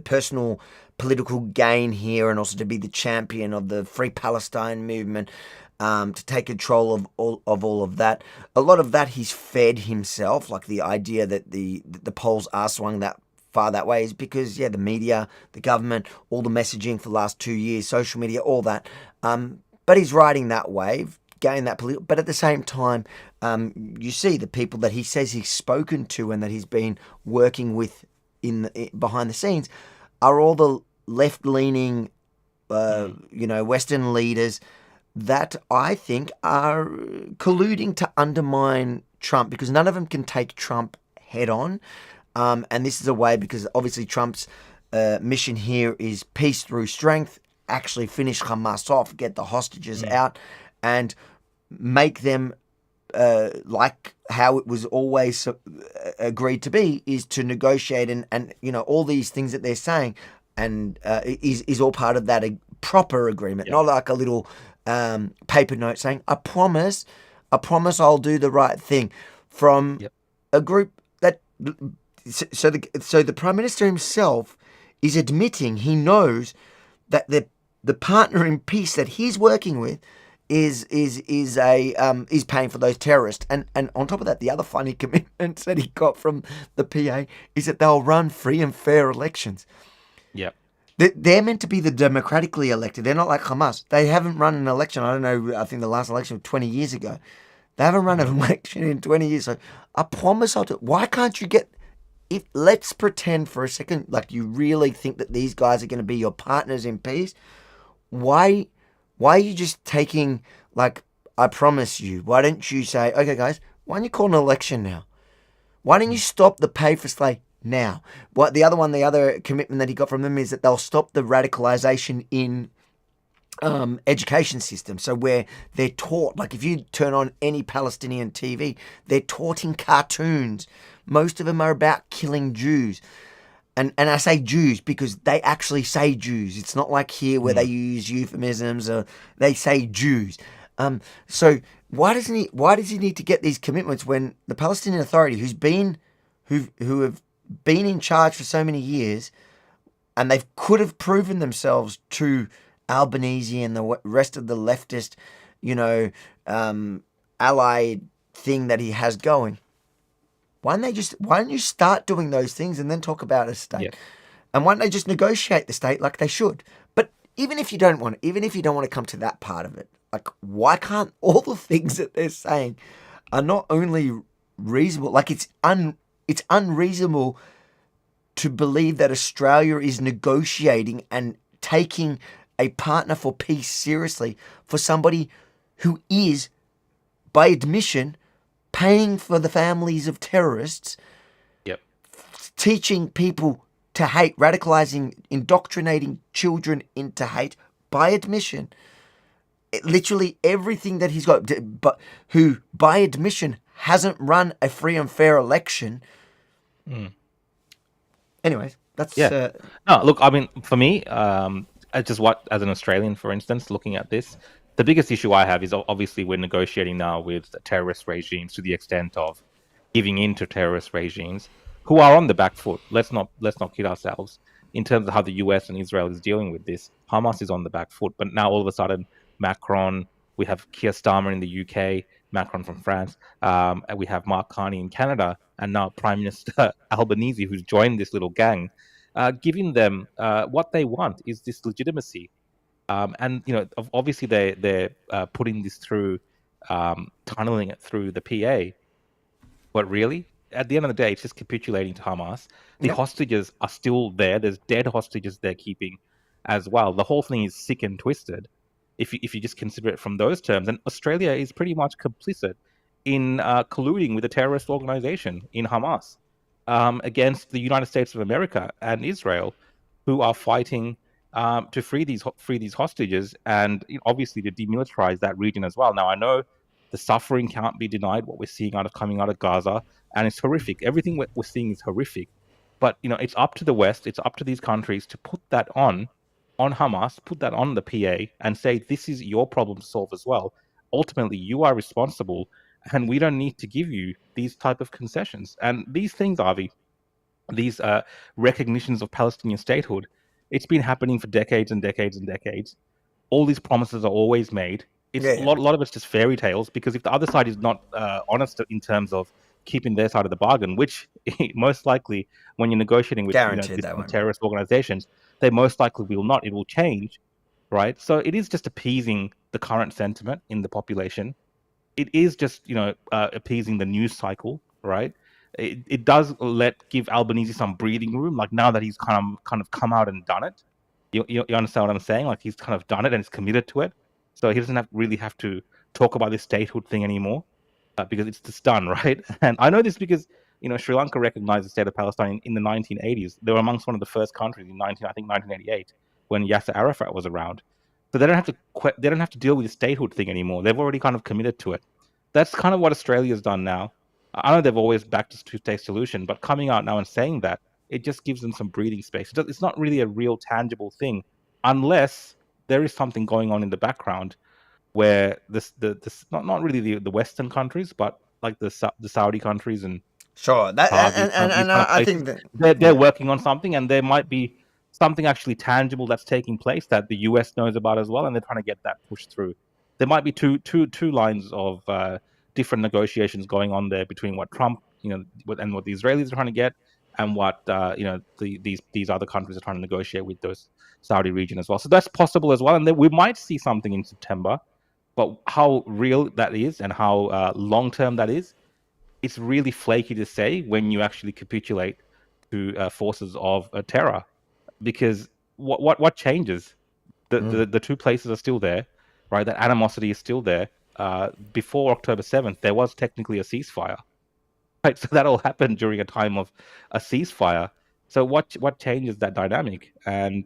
Speaker 1: personal political gain here, and also to be the champion of the Free Palestine movement, to take control of all of that. A lot of that he's fed himself, like the idea that the polls are swung that far that way is because, the media, the government, all the messaging for the last 2 years, social media, all that. But he's riding that wave, gain that political. But at the same time, you see the people that he says he's spoken to and that he's been working with behind the scenes are all the left-leaning, Western leaders that I think are colluding to undermine Trump, because none of them can take Trump head on. And this is a way, because obviously Trump's mission here is peace through strength, actually finish Hamas off, get the hostages out, and make them like how it was always agreed to be, is to negotiate and all these things that they're saying, and is all part of that proper agreement, not like a little paper note saying, I promise I'll do the right thing, from a group that... So the Prime Minister himself is admitting he knows that the partner in peace that he's working with is paying for those terrorists, and on top of that, the other funny commitments that he got from the PA is that they'll run free and fair elections. They're meant to be the democratically elected. They're not like Hamas. They haven't run an election. I don't know. I think the last election was 20 years ago. They haven't run an election in 20 years. So I promise I'll do it. Why can't you get... Let's pretend for a second like you really think that these guys are going to be your partners in peace. Why are you just taking, like, I promise you, why don't you say, okay, guys, why don't you call an election now? Why don't you stop the pay for slay now? The other commitment that he got from them is that they'll stop the radicalization in education system. So where they're taught, like if you turn on any Palestinian TV, they're taught in cartoons. Most of them are about killing Jews. And I say Jews because they actually say Jews. It's not like here where they use euphemisms or they say Jews. So why does he need to get these commitments when the Palestinian Authority, who have been in charge for so many years, and they could have proven themselves to Albanese and the rest of the leftist, allied thing that he has going? Why don't you start doing those things and then talk about a state? Yeah. And why don't they just negotiate the state like they should? But even if you don't want to come to that part of it, like, why can't all the things that they're saying are not only reasonable, like it's unreasonable to believe that Australia is negotiating and taking a partner for peace seriously for somebody who is, by admission, paying for the families of terrorists, teaching people to hate, radicalizing, indoctrinating children into hate, by admission. Literally everything that he's got, but who, by admission, hasn't run a free and fair election. Anyways, that's...
Speaker 14: No, look, I mean, for me, as an Australian, for instance, looking at this, the biggest issue I have is obviously we're negotiating now with terrorist regimes to the extent of giving in to terrorist regimes who are on the back foot. Let's not kid ourselves. In terms of how the US and Israel is dealing with this, Hamas is on the back foot. But now all of a sudden, Macron, we have Keir Starmer in the UK, Macron from France, and we have Mark Carney in Canada, and now Prime Minister Albanese, who's joined this little gang, giving them what they want is this legitimacy. And obviously they're putting this through, tunneling it through the PA. But really, at the end of the day, it's just capitulating to Hamas. The hostages are still there. There's dead hostages they're keeping as well. The whole thing is sick and twisted, if you just consider it from those terms. And Australia is pretty much complicit in colluding with a terrorist organization in Hamas against the United States of America and Israel, who are fighting to free these hostages and obviously to demilitarize that region as well. Now, I know the suffering can't be denied, what we're seeing coming out of Gaza, and it's horrific. Everything we're seeing is horrific. But it's up to the West, it's up to these countries to put that on Hamas, put that on the PA, and say this is your problem to solve as well. Ultimately, you are responsible, and we don't need to give you these type of concessions. And these things, Avi, these recognitions of Palestinian statehood, it's been happening for decades and decades and decades. All these promises are always made. A lot of it's just fairy tales, because if the other side is not honest in terms of keeping their side of the bargain, which most likely when you're negotiating with terrorist organizations, they most likely will not. It will change, right? So it is just appeasing the current sentiment in the population. It is just appeasing the news cycle, right? It does give Albanese some breathing room. Like, now that he's kind of come out and done it, you understand what I'm saying? Like, he's kind of done it and he's committed to it, so he doesn't really have to talk about this statehood thing anymore, because it's just done, right? And I know this because Sri Lanka recognized the state of Palestine in the 1980s. They were amongst one of the first countries in 1988 when Yasser Arafat was around. So they don't have to deal with the statehood thing anymore. They've already kind of committed to it. That's kind of what Australia's done now. I know they've always backed a two-state solution, but coming out now and saying that, it just gives them some breathing space. It's not really a real tangible thing, unless there is something going on in the background where this not really the Western countries, but like the Saudi countries and
Speaker 1: I think that
Speaker 14: they're working on something, and there might be something actually tangible that's taking place that the US knows about as well, and they're trying to get that pushed through. There might be two lines of different negotiations going on there between what Trump, and what the Israelis are trying to get, and what these other countries are trying to negotiate with those Saudi region as well. So that's possible as well, and we might see something in September. But how real that is and how long term that is, it's really flaky to say when you actually capitulate to forces of terror, because what changes? The two places are still there, right? That animosity is still there. Before October 7th, there was technically a ceasefire, right? So that all happened during a time of a ceasefire. So what changes that dynamic? And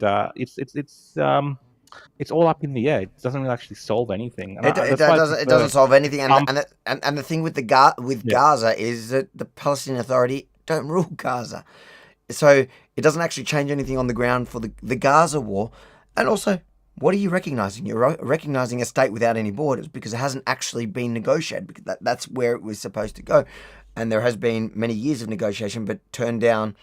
Speaker 14: it's all up in the air. It doesn't really actually solve anything. And
Speaker 1: It doesn't solve anything. And the thing with Gaza is that the Palestinian Authority don't rule Gaza, so it doesn't actually change anything on the ground for the Gaza war. And also, what are you recognizing? You're recognizing a state without any borders because it hasn't actually been negotiated, because that's where it was supposed to go. And there has been many years of negotiation, but turned down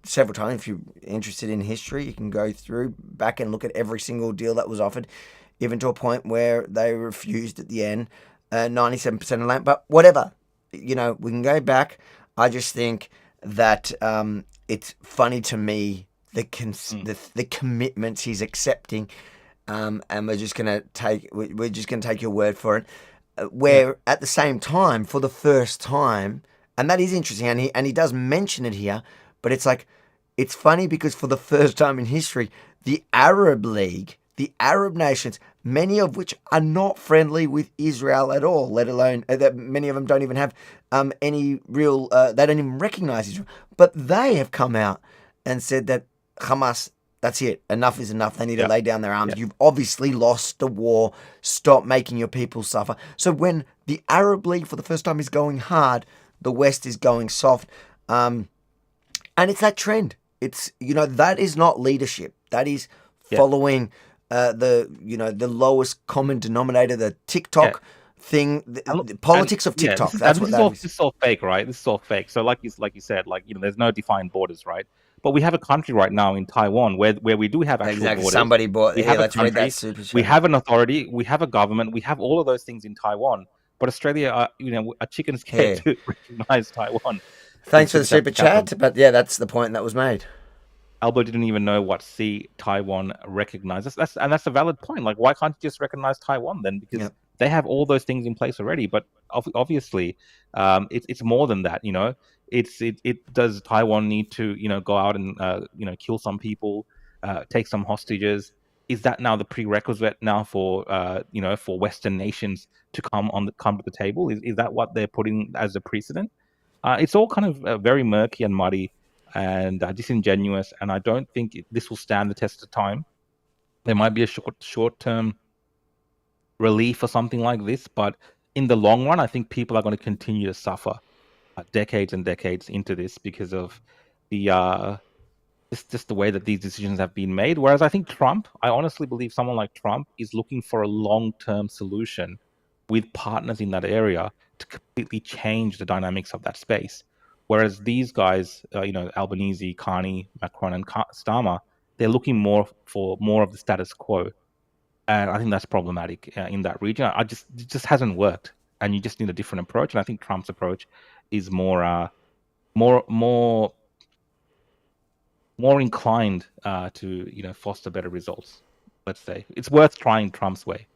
Speaker 1: several times. If you're interested in history, you can go through back and look at every single deal that was offered, even to a point where they refused at the end 97% of land. But whatever, we can go back. I just think that it's funny to me the commitments he's accepting, and we're just gonna take your word for it. Where at the same time, for the first time, and that is interesting, and he does mention it here, but it's like, it's funny because for the first time in history, the Arab League, the Arab nations, many of which are not friendly with Israel at all, let alone that many of them don't even have any real, they don't even recognize Israel, but they have come out and said that Hamas, that's it, enough is enough. They need to lay down their arms. You've obviously lost the war. Stop making your people suffer. So when the Arab League for the first time is going hard, the West is going soft. And it's that trend. It's, that is not leadership. That is following the lowest common denominator, the TikTok thing, the politics of TikTok. That's what that is.
Speaker 14: This is all fake, right? This is all fake. So like you said, there's no defined borders, right? But we have a country right now in Taiwan where we do have actual borders.
Speaker 1: Somebody bought.
Speaker 14: We have
Speaker 1: let's
Speaker 14: a country,
Speaker 1: read that super chat.
Speaker 14: we have an authority, we have a government, we have all of those things in Taiwan. But Australia, a chicken's scared to recognize Taiwan.
Speaker 1: Thanks for the super chat. But that's the point that was made.
Speaker 14: Albo didn't even know what Taiwan recognizes. That's a valid point. Like, why can't you just recognize Taiwan then? Because they have all those things in place already. But obviously, it's more than that. Does Taiwan need to go out and kill some people, take some hostages? Is that now the prerequisite now for for Western nations to come to the table? Is that what they're putting as a precedent? It's all kind of very murky and muddy and disingenuous, and I don't think this will stand the test of time. There might be a short-term relief or something like this, but in the long run, I think people are going to continue to suffer decades and decades into this because of the just the way that these decisions have been made. Whereas I think I honestly believe someone like Trump is looking for a long-term solution with partners in that area to completely change the dynamics of that space. Whereas these guys, Albanese, Carney, Macron, and Starmer, they're looking more for more of the status quo. And I think that's problematic in that region. It just hasn't worked. And you just need a different approach. And I think Trump's approach is more inclined to foster better results. Let's say it's worth trying Trump's way.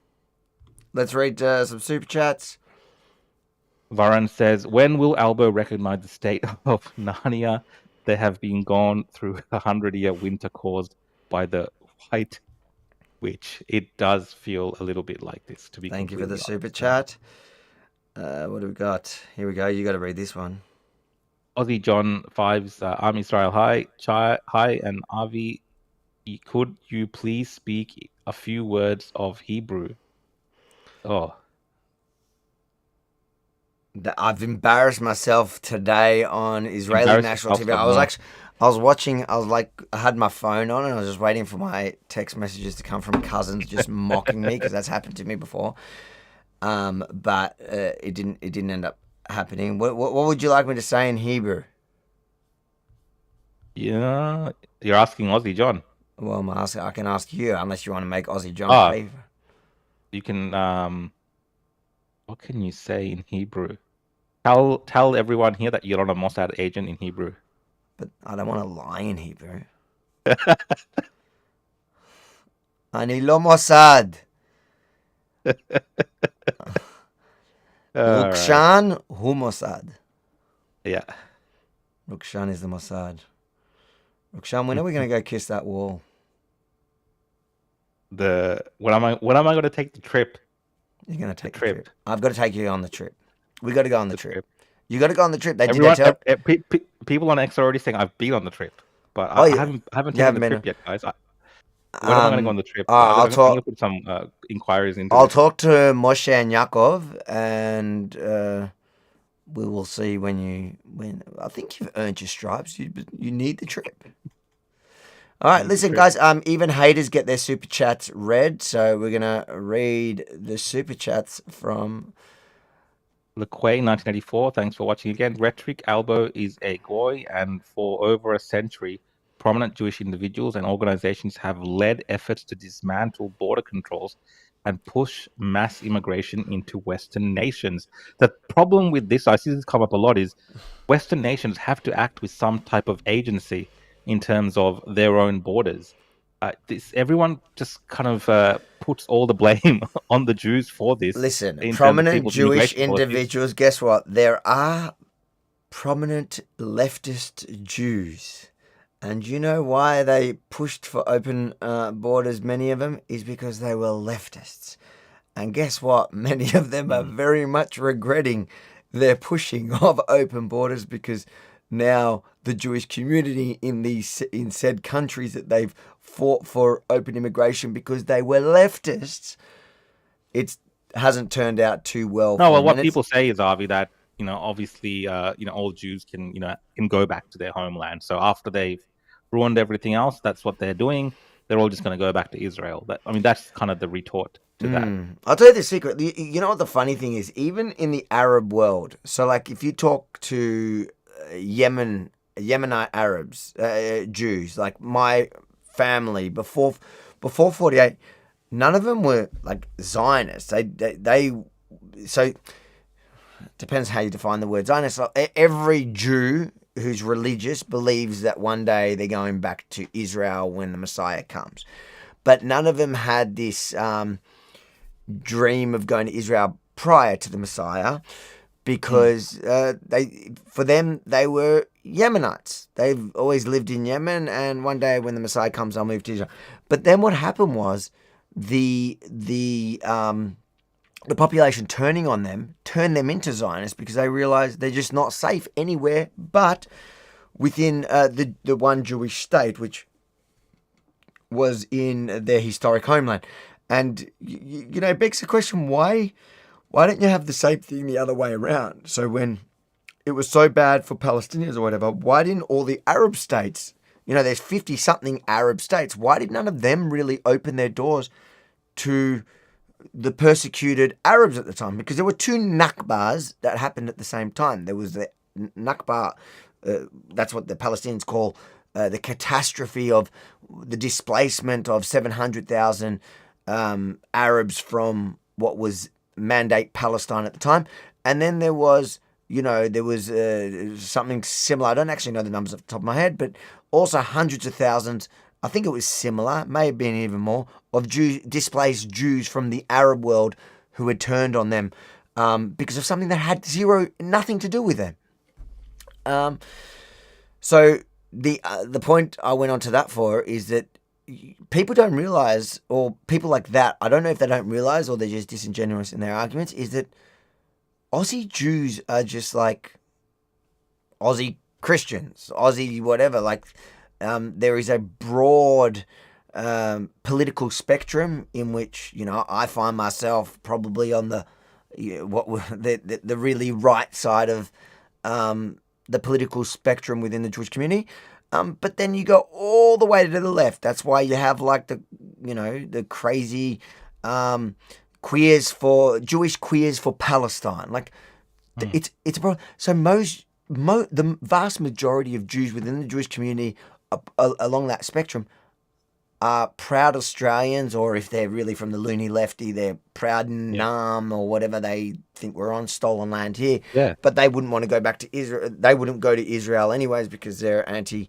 Speaker 1: Let's read some super chats.
Speaker 14: Varun says, "When will Albo recognize the state of Narnia? They have been gone through a 100-year winter caused by the White Witch." It does feel a little bit like this. To be
Speaker 1: thank you for the super chat. What do we got? Here we go. You got to read this one.
Speaker 14: Aussie John Fives, Arm Israel, hi, and Avi, could you please speak a few words of Hebrew? Oh,
Speaker 1: I've embarrassed myself today on Israeli national TV. I had my phone on and I was just waiting for my text messages to come from cousins just mocking me because that's happened to me before. But it didn't end up happening. What would you like me to say in Hebrew?
Speaker 14: Yeah, you're asking Aussie John.
Speaker 1: Well, I can ask you unless you want to make Aussie John a favor.
Speaker 14: You can. What can you say in Hebrew? Tell everyone here that you're not a Mossad agent in Hebrew.
Speaker 1: But I don't want to lie in Hebrew. Ani lo Mossad.
Speaker 6: Rukshan hu Mossad.
Speaker 14: Yeah.
Speaker 6: Rukshan is the Mossad. Rukshan, when are we going to go kiss that wall?
Speaker 14: When am I going to take the trip?
Speaker 6: You're going to take the trip. I've got to take you on the trip. We got to go on the trip. You got to go on the trip. They did that too.
Speaker 14: People on X are already saying I've been on the trip, but I haven't taken the trip yet, guys. When am I going to go on the trip?
Speaker 6: I'll
Speaker 14: I'm going to put some inquiries into
Speaker 6: I'll
Speaker 14: this.
Speaker 6: talk to Moshe and Yaakov, and we will see when I think you've earned your stripes. You need the trip. All right, listen, guys. Even haters get their super chats read, so we're gonna read the super chats from
Speaker 14: LeQuay, 1984. Thanks for watching again. Rhetoric Albo is a goy, and for over a century, prominent Jewish individuals and organizations have led efforts to dismantle border controls and push mass immigration into Western nations. The problem with this, I see this come up a lot, is Western nations have to act with some type of agency in terms of their own borders. Everyone just kind of puts all the blame on the Jews for this.
Speaker 6: Listen, prominent Jewish individuals, guess what? There are prominent leftist Jews. And you know why they pushed for open borders, many of them, is because they were leftists. And guess what? Many of them are very much regretting their pushing of open borders, because now the Jewish community in said countries that they've fought for open immigration because they were leftists, it hasn't turned out too well.
Speaker 14: No, well, what people say is, Avi, that obviously, all Jews can go back to their homeland. So after they've ruined everything else, that's what they're doing. They're all just going to go back to Israel. That's kind of the retort to that.
Speaker 6: I'll tell you the secret. You know what the funny thing is? Even in the Arab world, so like if you talk to Yemenite Arabs, Jews, like my family before 48, none of them were like Zionists. They so it depends how you define the word Zionist. Every Jew who's religious believes that one day they're going back to Israel when the Messiah comes. But none of them had this dream of going to Israel prior to the Messiah, because for them, they were Yemenites. They've always lived in Yemen, and one day when the Messiah comes, they'll move to Israel. But then what happened was the population turning on them turned them into Zionists, because they realized they're just not safe anywhere but within the one Jewish state, which was in their historic homeland. And, it begs the question, why don't you have the same thing the other way around? So when it was so bad for Palestinians or whatever, why didn't all the Arab states, there's 50-something Arab states, why did none of them really open their doors to the persecuted Arabs at the time? Because there were two Nakbas that happened at the same time. There was the Nakba, that's what the Palestinians call the catastrophe of the displacement of 700,000 Arabs from what was Mandate Palestine at the time. And then there was, something similar. I don't actually know the numbers off the top of my head, but also hundreds of thousands, I think it was similar, may have been even more, of displaced Jews from the Arab world who had turned on them because of something that had nothing to do with them. So the point I went on to that for is that people don't realize, or people like that, I don't know if they don't realize or they're just disingenuous in their arguments, is that Aussie Jews are just like Aussie Christians, Aussie whatever. Like there is a broad political spectrum in which, I find myself probably on the really right side of the political spectrum within the Jewish community. But then you go all the way to the left. That's why you have like the crazy Jewish queers for Palestine. Like it's a problem. So the vast majority of Jews within the Jewish community along that spectrum are proud Australians, or if they're really from the loony lefty, they're proud Nam or whatever they think we're on stolen land here.
Speaker 14: Yeah.
Speaker 6: But they wouldn't want to go back to Israel. They wouldn't go to Israel anyways because they're anti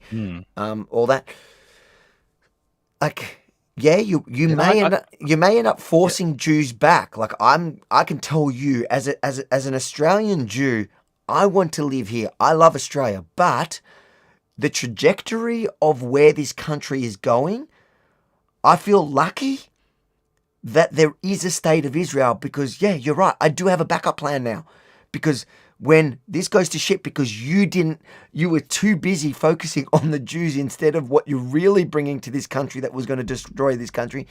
Speaker 6: all that. Like, Yeah, you may end up forcing Jews back. Like I can tell you as an Australian Jew, I want to live here. I love Australia, but the trajectory of where this country is going, I feel lucky that there is a state of Israel because, yeah, you're right. I do have a backup plan now because when this goes to shit because you were too busy focusing on the Jews instead of what you're really bringing to this country that was going to destroy this country,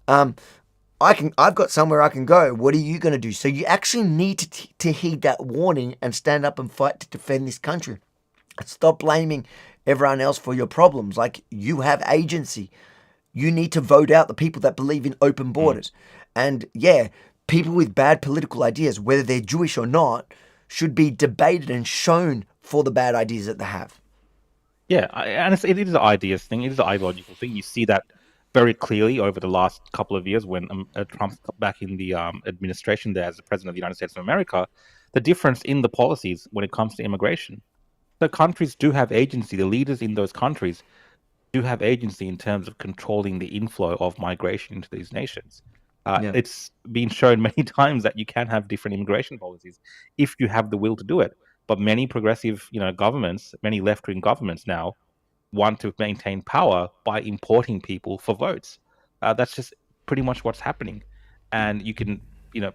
Speaker 6: I've got somewhere I can go. What are you going to do? So you actually need to heed that warning and stand up and fight to defend this country. Stop blaming everyone else for your problems. Like, you have agency. You need to vote out the people that believe in open borders. And yeah, people with bad political ideas, whether they're Jewish or not, should be debated and shown for the bad ideas that they have.
Speaker 14: Yeah, and it is an ideas thing. It is an ideological thing. You see that very clearly over the last couple of years when Trump's back in the administration there as the President of the United States of America, the difference in the policies when it comes to immigration. The countries do have agency. The leaders in those countries do have agency in terms of controlling the inflow of migration into these nations. It's been shown many times that you can have different immigration policies if you have the will to do it. But many progressive, governments, many left-wing governments now want to maintain power by importing people for votes. That's just pretty much what's happening. And you can,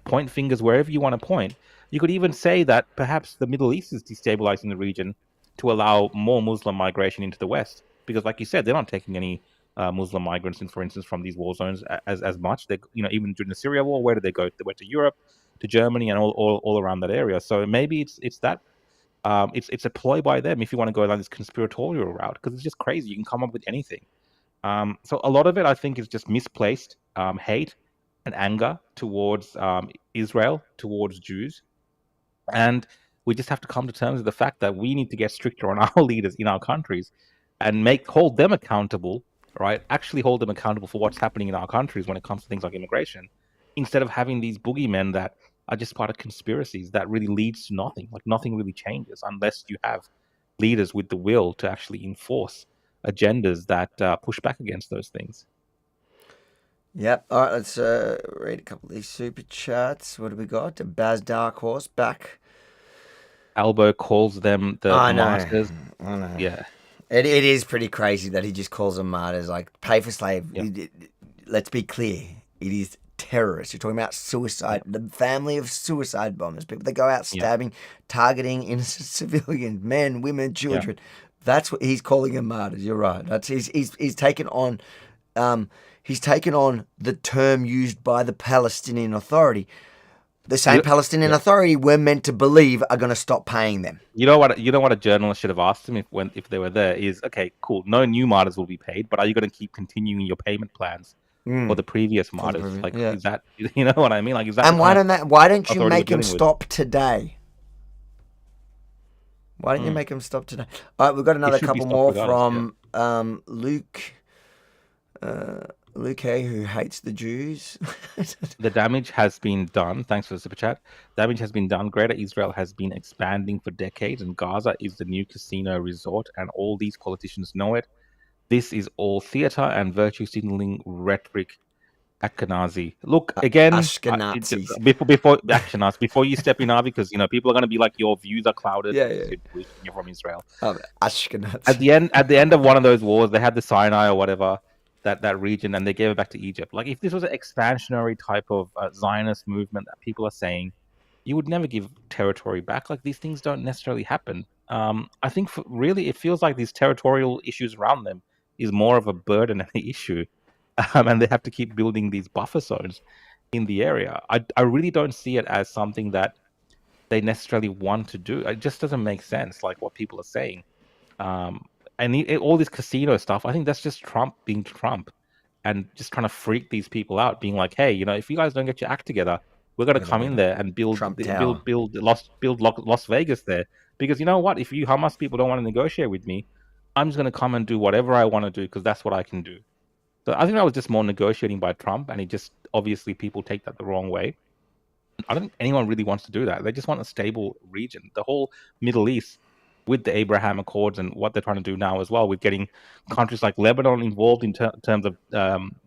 Speaker 14: point fingers wherever you want to point. You could even say that perhaps the Middle East is destabilizing the region to allow more Muslim migration into the West. Because like you said, they're not taking any Muslim migrants in, for instance, from these war zones as much. They, even during the Syria war, where did they go? They went to Europe, to Germany, and all around that area. So maybe it's that. It's a ploy by them if you want to go down this conspiratorial route, because it's just crazy. You can come up with anything. So a lot of it, I think, is just misplaced hate and anger towards Israel, towards Jews. And we just have to come to terms with the fact that we need to get stricter on our leaders in our countries and hold them accountable, right? Actually hold them accountable for what's happening in our countries when it comes to things like immigration, instead of having these boogeymen that are just part of conspiracies that really leads to nothing. Like, nothing really changes unless you have leaders with the will to actually enforce agendas that push back against those things.
Speaker 6: Yep. All right, let's read a couple of these super chats. What do we got? Baz Dark Horse back.
Speaker 14: Albo calls them the martyrs.
Speaker 6: I know.
Speaker 14: Yeah.
Speaker 6: It is pretty crazy that he just calls them martyrs. Like, pay for slave. Yeah. Let's be clear. It is terrorists. You're talking about suicide, the family of suicide bombers, people that go out stabbing, targeting innocent civilians, men, women, children. Yeah. That's what he's calling them martyrs. You're right. That's he's taken on the term used by the Palestinian Authority. The same Palestinian Authority we're meant to believe are going to stop paying them.
Speaker 14: You know what a journalist should have asked them if they were there is, okay, cool, no new martyrs will be paid, but are you going to keep continuing your payment plans for the previous martyrs? Is that, you know what I mean? Like, is that?
Speaker 6: And why don't you make them stop today? Why don't you make them stop today? All right, we've got another couple more from Luke. Luke A, who hates the Jews.
Speaker 14: The damage has been done. Thanks for the super chat. Damage has been done. Greater Israel has been expanding for decades, and Gaza is the new casino resort, and all these politicians know it. This is all theater and virtue signaling rhetoric. Ashkenazi. Look, again,
Speaker 6: Ashkenazis.
Speaker 14: Before you step in, Avi, because people are going to be like, your views are clouded. You're from Israel.
Speaker 6: Ashkenazi.
Speaker 14: At the end of one of those wars, they had the Sinai or whatever, that region, and they gave it back to Egypt. Like, if this was an expansionary type of Zionist movement that people are saying, you would never give territory back. Like, these things don't necessarily happen. I think really it feels like these territorial issues around them is more of a burden than an issue. And they have to keep building these buffer zones in the area. I really don't see it as something that they necessarily want to do. It just doesn't make sense, like what people are saying. And all this casino stuff, I think that's just Trump being Trump and just trying to freak these people out, being like, hey, if you guys don't get your act together, we're going to come in there and build Las Vegas there. Because you know what? If you Hamas people don't want to negotiate with me, I'm just going to come and do whatever I want to do because that's what I can do. So I think that was just more negotiating by Trump, and obviously people take that the wrong way. I don't think anyone really wants to do that. They just want a stable region. The whole Middle East with the Abraham Accords and what they're trying to do now as well, with getting countries like Lebanon involved in terms of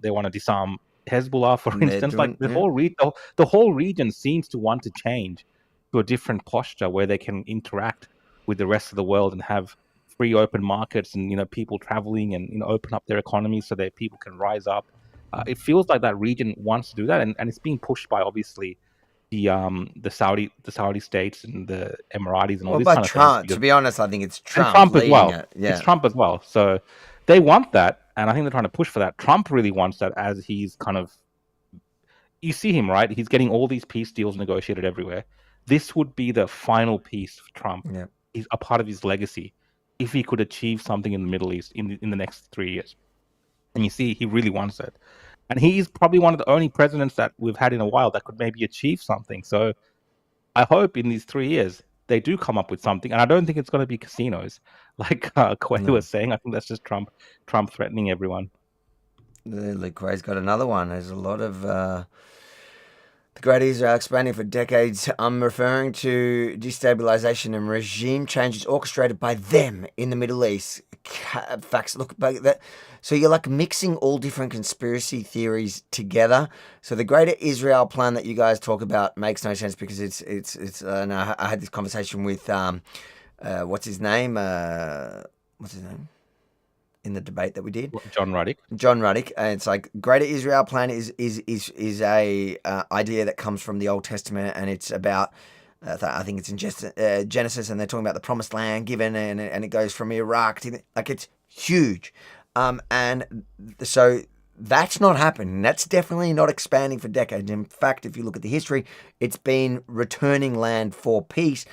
Speaker 14: they want to disarm Hezbollah, for instance. Like the whole region seems to want to change to a different posture where they can interact with the rest of the world and have free open markets and people traveling and open up their economies so that people can rise up. It feels like that region wants to do that, and it's being pushed by obviously the Saudi states and the Emiratis and all this kind of
Speaker 6: Trump.
Speaker 14: things.
Speaker 6: To be honest, I think it's Trump.
Speaker 14: And Trump as well.
Speaker 6: Yeah.
Speaker 14: It's Trump as well. So they want that, and I think they're trying to push for that. Trump really wants that, as he's kind of, you see him, right? He's getting all these peace deals negotiated everywhere. This would be the final piece for Trump.
Speaker 6: Yeah.
Speaker 14: He's a part of his legacy if he could achieve something in the Middle East in the next 3 years. And you see, he really wants it. And he's probably one of the only presidents that we've had in a while that could maybe achieve something. So I hope in these 3 years they do come up with something. And I don't think it's going to be casinos, like Quay was saying. I think that's just Trump threatening everyone.
Speaker 6: Luke Quay's got another one. There's a lot of the Great Israel expanding for decades. I'm referring to destabilization and regime changes orchestrated by them in the Middle East. Facts. Look back at that. So you're like mixing all different conspiracy theories together. So the Greater Israel plan that you guys talk about makes no sense because it's. And I had this conversation with what's his name? In the debate that we did,
Speaker 14: John Ruddick.
Speaker 6: And it's like Greater Israel plan is a idea that comes from the Old Testament, and it's about I think it's in Genesis, and they're talking about the Promised Land given, and it goes from Iraq to like it's huge, and so that's not happening. That's definitely not expanding for decades. In fact, if you look at the history, it's been returning land for peace.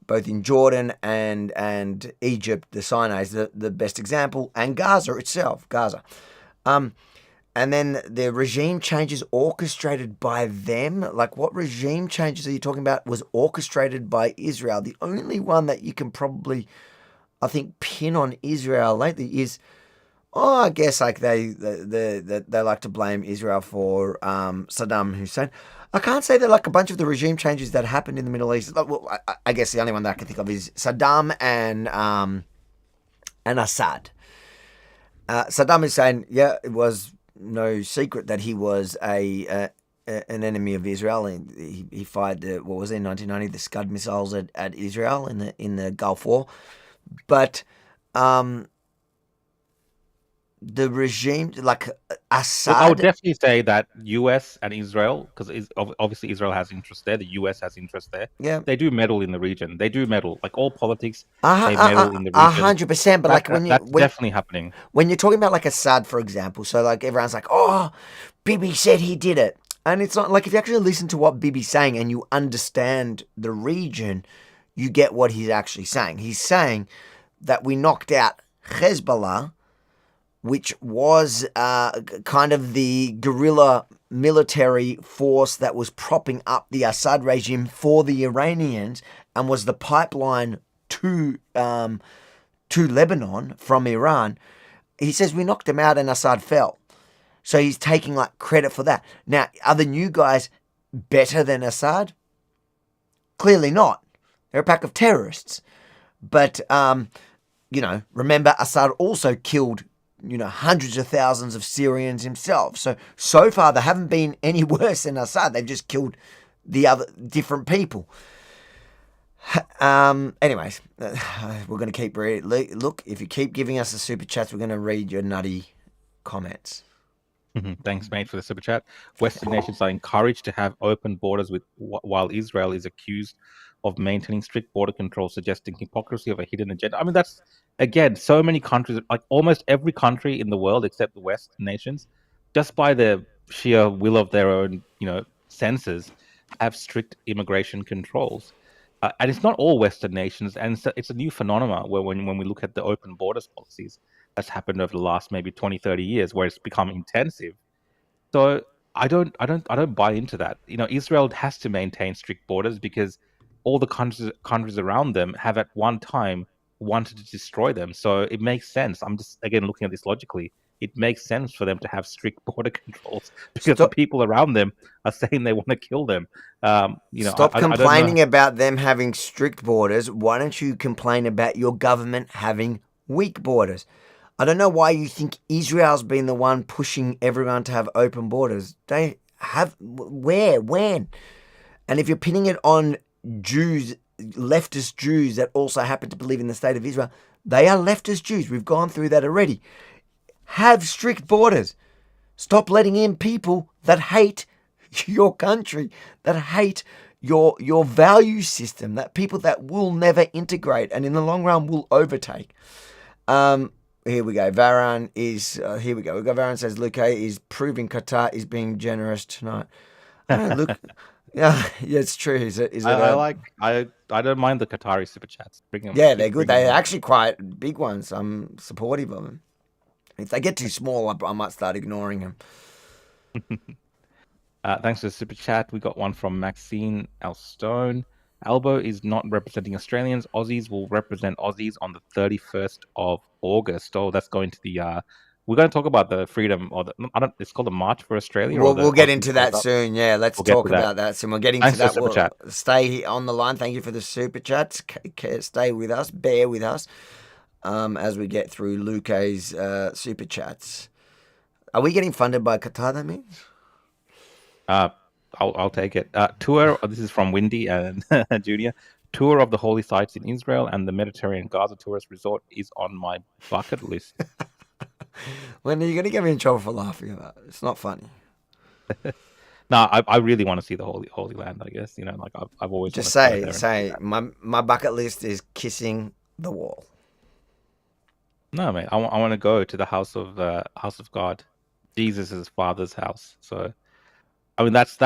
Speaker 6: Both in Jordan and Egypt, the Sinai is the best example, and Gaza itself, and then the regime changes orchestrated by them. Like, what regime changes are you talking about was orchestrated by Israel? The only one that you can probably, I think, pin on Israel lately is, I guess like they like to blame Israel for Saddam Hussein. I can't say that like a bunch of the regime changes that happened in the Middle East. Well, I guess the only one that I can think of is Saddam and Assad. Saddam Hussein, it was no secret that he was an enemy of Israel. He fired in 1990 the Scud missiles at Israel in the Gulf War, but the regime, like Assad...
Speaker 14: Well, I would definitely say that US and Israel, because obviously Israel has interest there, the US has interest there.
Speaker 6: Yeah.
Speaker 14: They do meddle in the region. They do meddle. Like all politics, they meddle in the region.
Speaker 6: 100%, but like
Speaker 14: that's definitely happening.
Speaker 6: When you're talking about like Assad, for example, so like everyone's like, Bibi said he did it. And it's not like if you actually listen to what Bibi's saying and you understand the region, you get what he's actually saying. He's saying that we knocked out Hezbollah, which was kind of the guerrilla military force that was propping up the Assad regime for the Iranians and was the pipeline to Lebanon from Iran. He says we knocked them out and Assad fell. So he's taking like credit for that. Now, are the new guys better than Assad? Clearly not. They're a pack of terrorists. But, remember Assad also killed hundreds of thousands of Syrians himself. So far, they haven't been any worse than Assad. They've just killed the other different people. Anyways, we're going to keep reading. Look, if you keep giving us the super chats, we're going to read your nutty comments.
Speaker 14: Thanks, mate, for the super chat. Western nations are encouraged to have open borders while Israel is accused of maintaining strict border control, suggesting hypocrisy of a hidden agenda. I mean, that's, again, so many countries, like almost every country in the world except the Western nations, just by the sheer will of their own, senses, have strict immigration controls. And it's not all Western nations, and it's a new phenomenon where when we look at the open borders policies that's happened over the last maybe 20, 30 years, where it's become intensive. So I don't buy into that. Israel has to maintain strict borders because all the countries around them have at one time wanted to destroy them. So it makes sense. I'm just, again, looking at this logically. it makes sense for them to have strict border controls because the people around them are saying they want to kill them.
Speaker 6: Stop complaining about them having strict borders. Why don't you complain about your government having weak borders? I don't know why you think Israel's been the one pushing everyone to have open borders. They have where, when? And if you're pinning it on Jews, leftist Jews that also happen to believe in the state of Israel, they are leftist Jews. We've gone through that already. Have strict borders. Stop letting in people that hate your country, that hate your value system, that people that will never integrate and in the long run will overtake. Here we go. Varan is, here we go. Varan says, Luke is proving Qatar is being generous tonight. Look, yeah, it's true. Is it?
Speaker 14: I don't mind the Qatari super chats. Bring them.
Speaker 6: Yeah, they're good. They're actually quite big ones. I'm supportive of them. If they get too small, I might start ignoring them.
Speaker 14: Thanks for the super chat. We got one from Maxine Elstone. Albo is not representing Australians. Aussies will represent Aussies on the 31st of August. Oh, that's going to the... we're going to talk about the freedom, or it's called the March for Australia.
Speaker 6: We'll get into that soon. Yeah, let's talk about that soon. We're getting to that.
Speaker 14: Super chat.
Speaker 6: Stay on the line. Thank you for the super chats. Stay with us. Bear with us as we get through Luke's super chats. Are we getting funded by Qatar, that means?
Speaker 14: I'll take it. Tour. This is from Windy and Junior. Tour of the holy sites in Israel and the Mediterranean Gaza tourist resort is on my bucket list.
Speaker 6: When are you going to get me in trouble for laughing at that? It's not funny.
Speaker 14: No, I really want to see the holy land. I guess I've always
Speaker 6: just say my bucket list is kissing the wall.
Speaker 14: No, mate. I want to go to the house of God, Jesus' father's house. So. I mean, that's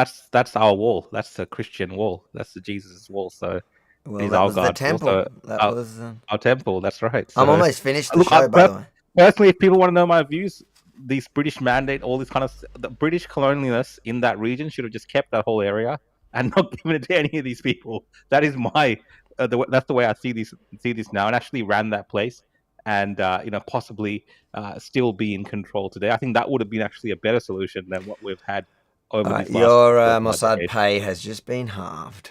Speaker 14: our wall. That's the Christian wall. That's the Jesus wall. So he's our God.
Speaker 6: The temple.
Speaker 14: Also,
Speaker 6: that was
Speaker 14: our temple. That's right. So,
Speaker 6: I'm almost finished the show, by the way.
Speaker 14: Personally, if people want to know my views, these British mandate, all this kind of the British colonialists in that region should have just kept that whole area and not given it to any of these people. That is my. That's the way I see this now, and actually ran that place, and possibly still be in control today. I think that would have been actually a better solution than what we've had.
Speaker 6: Your Mossad pay has just been halved.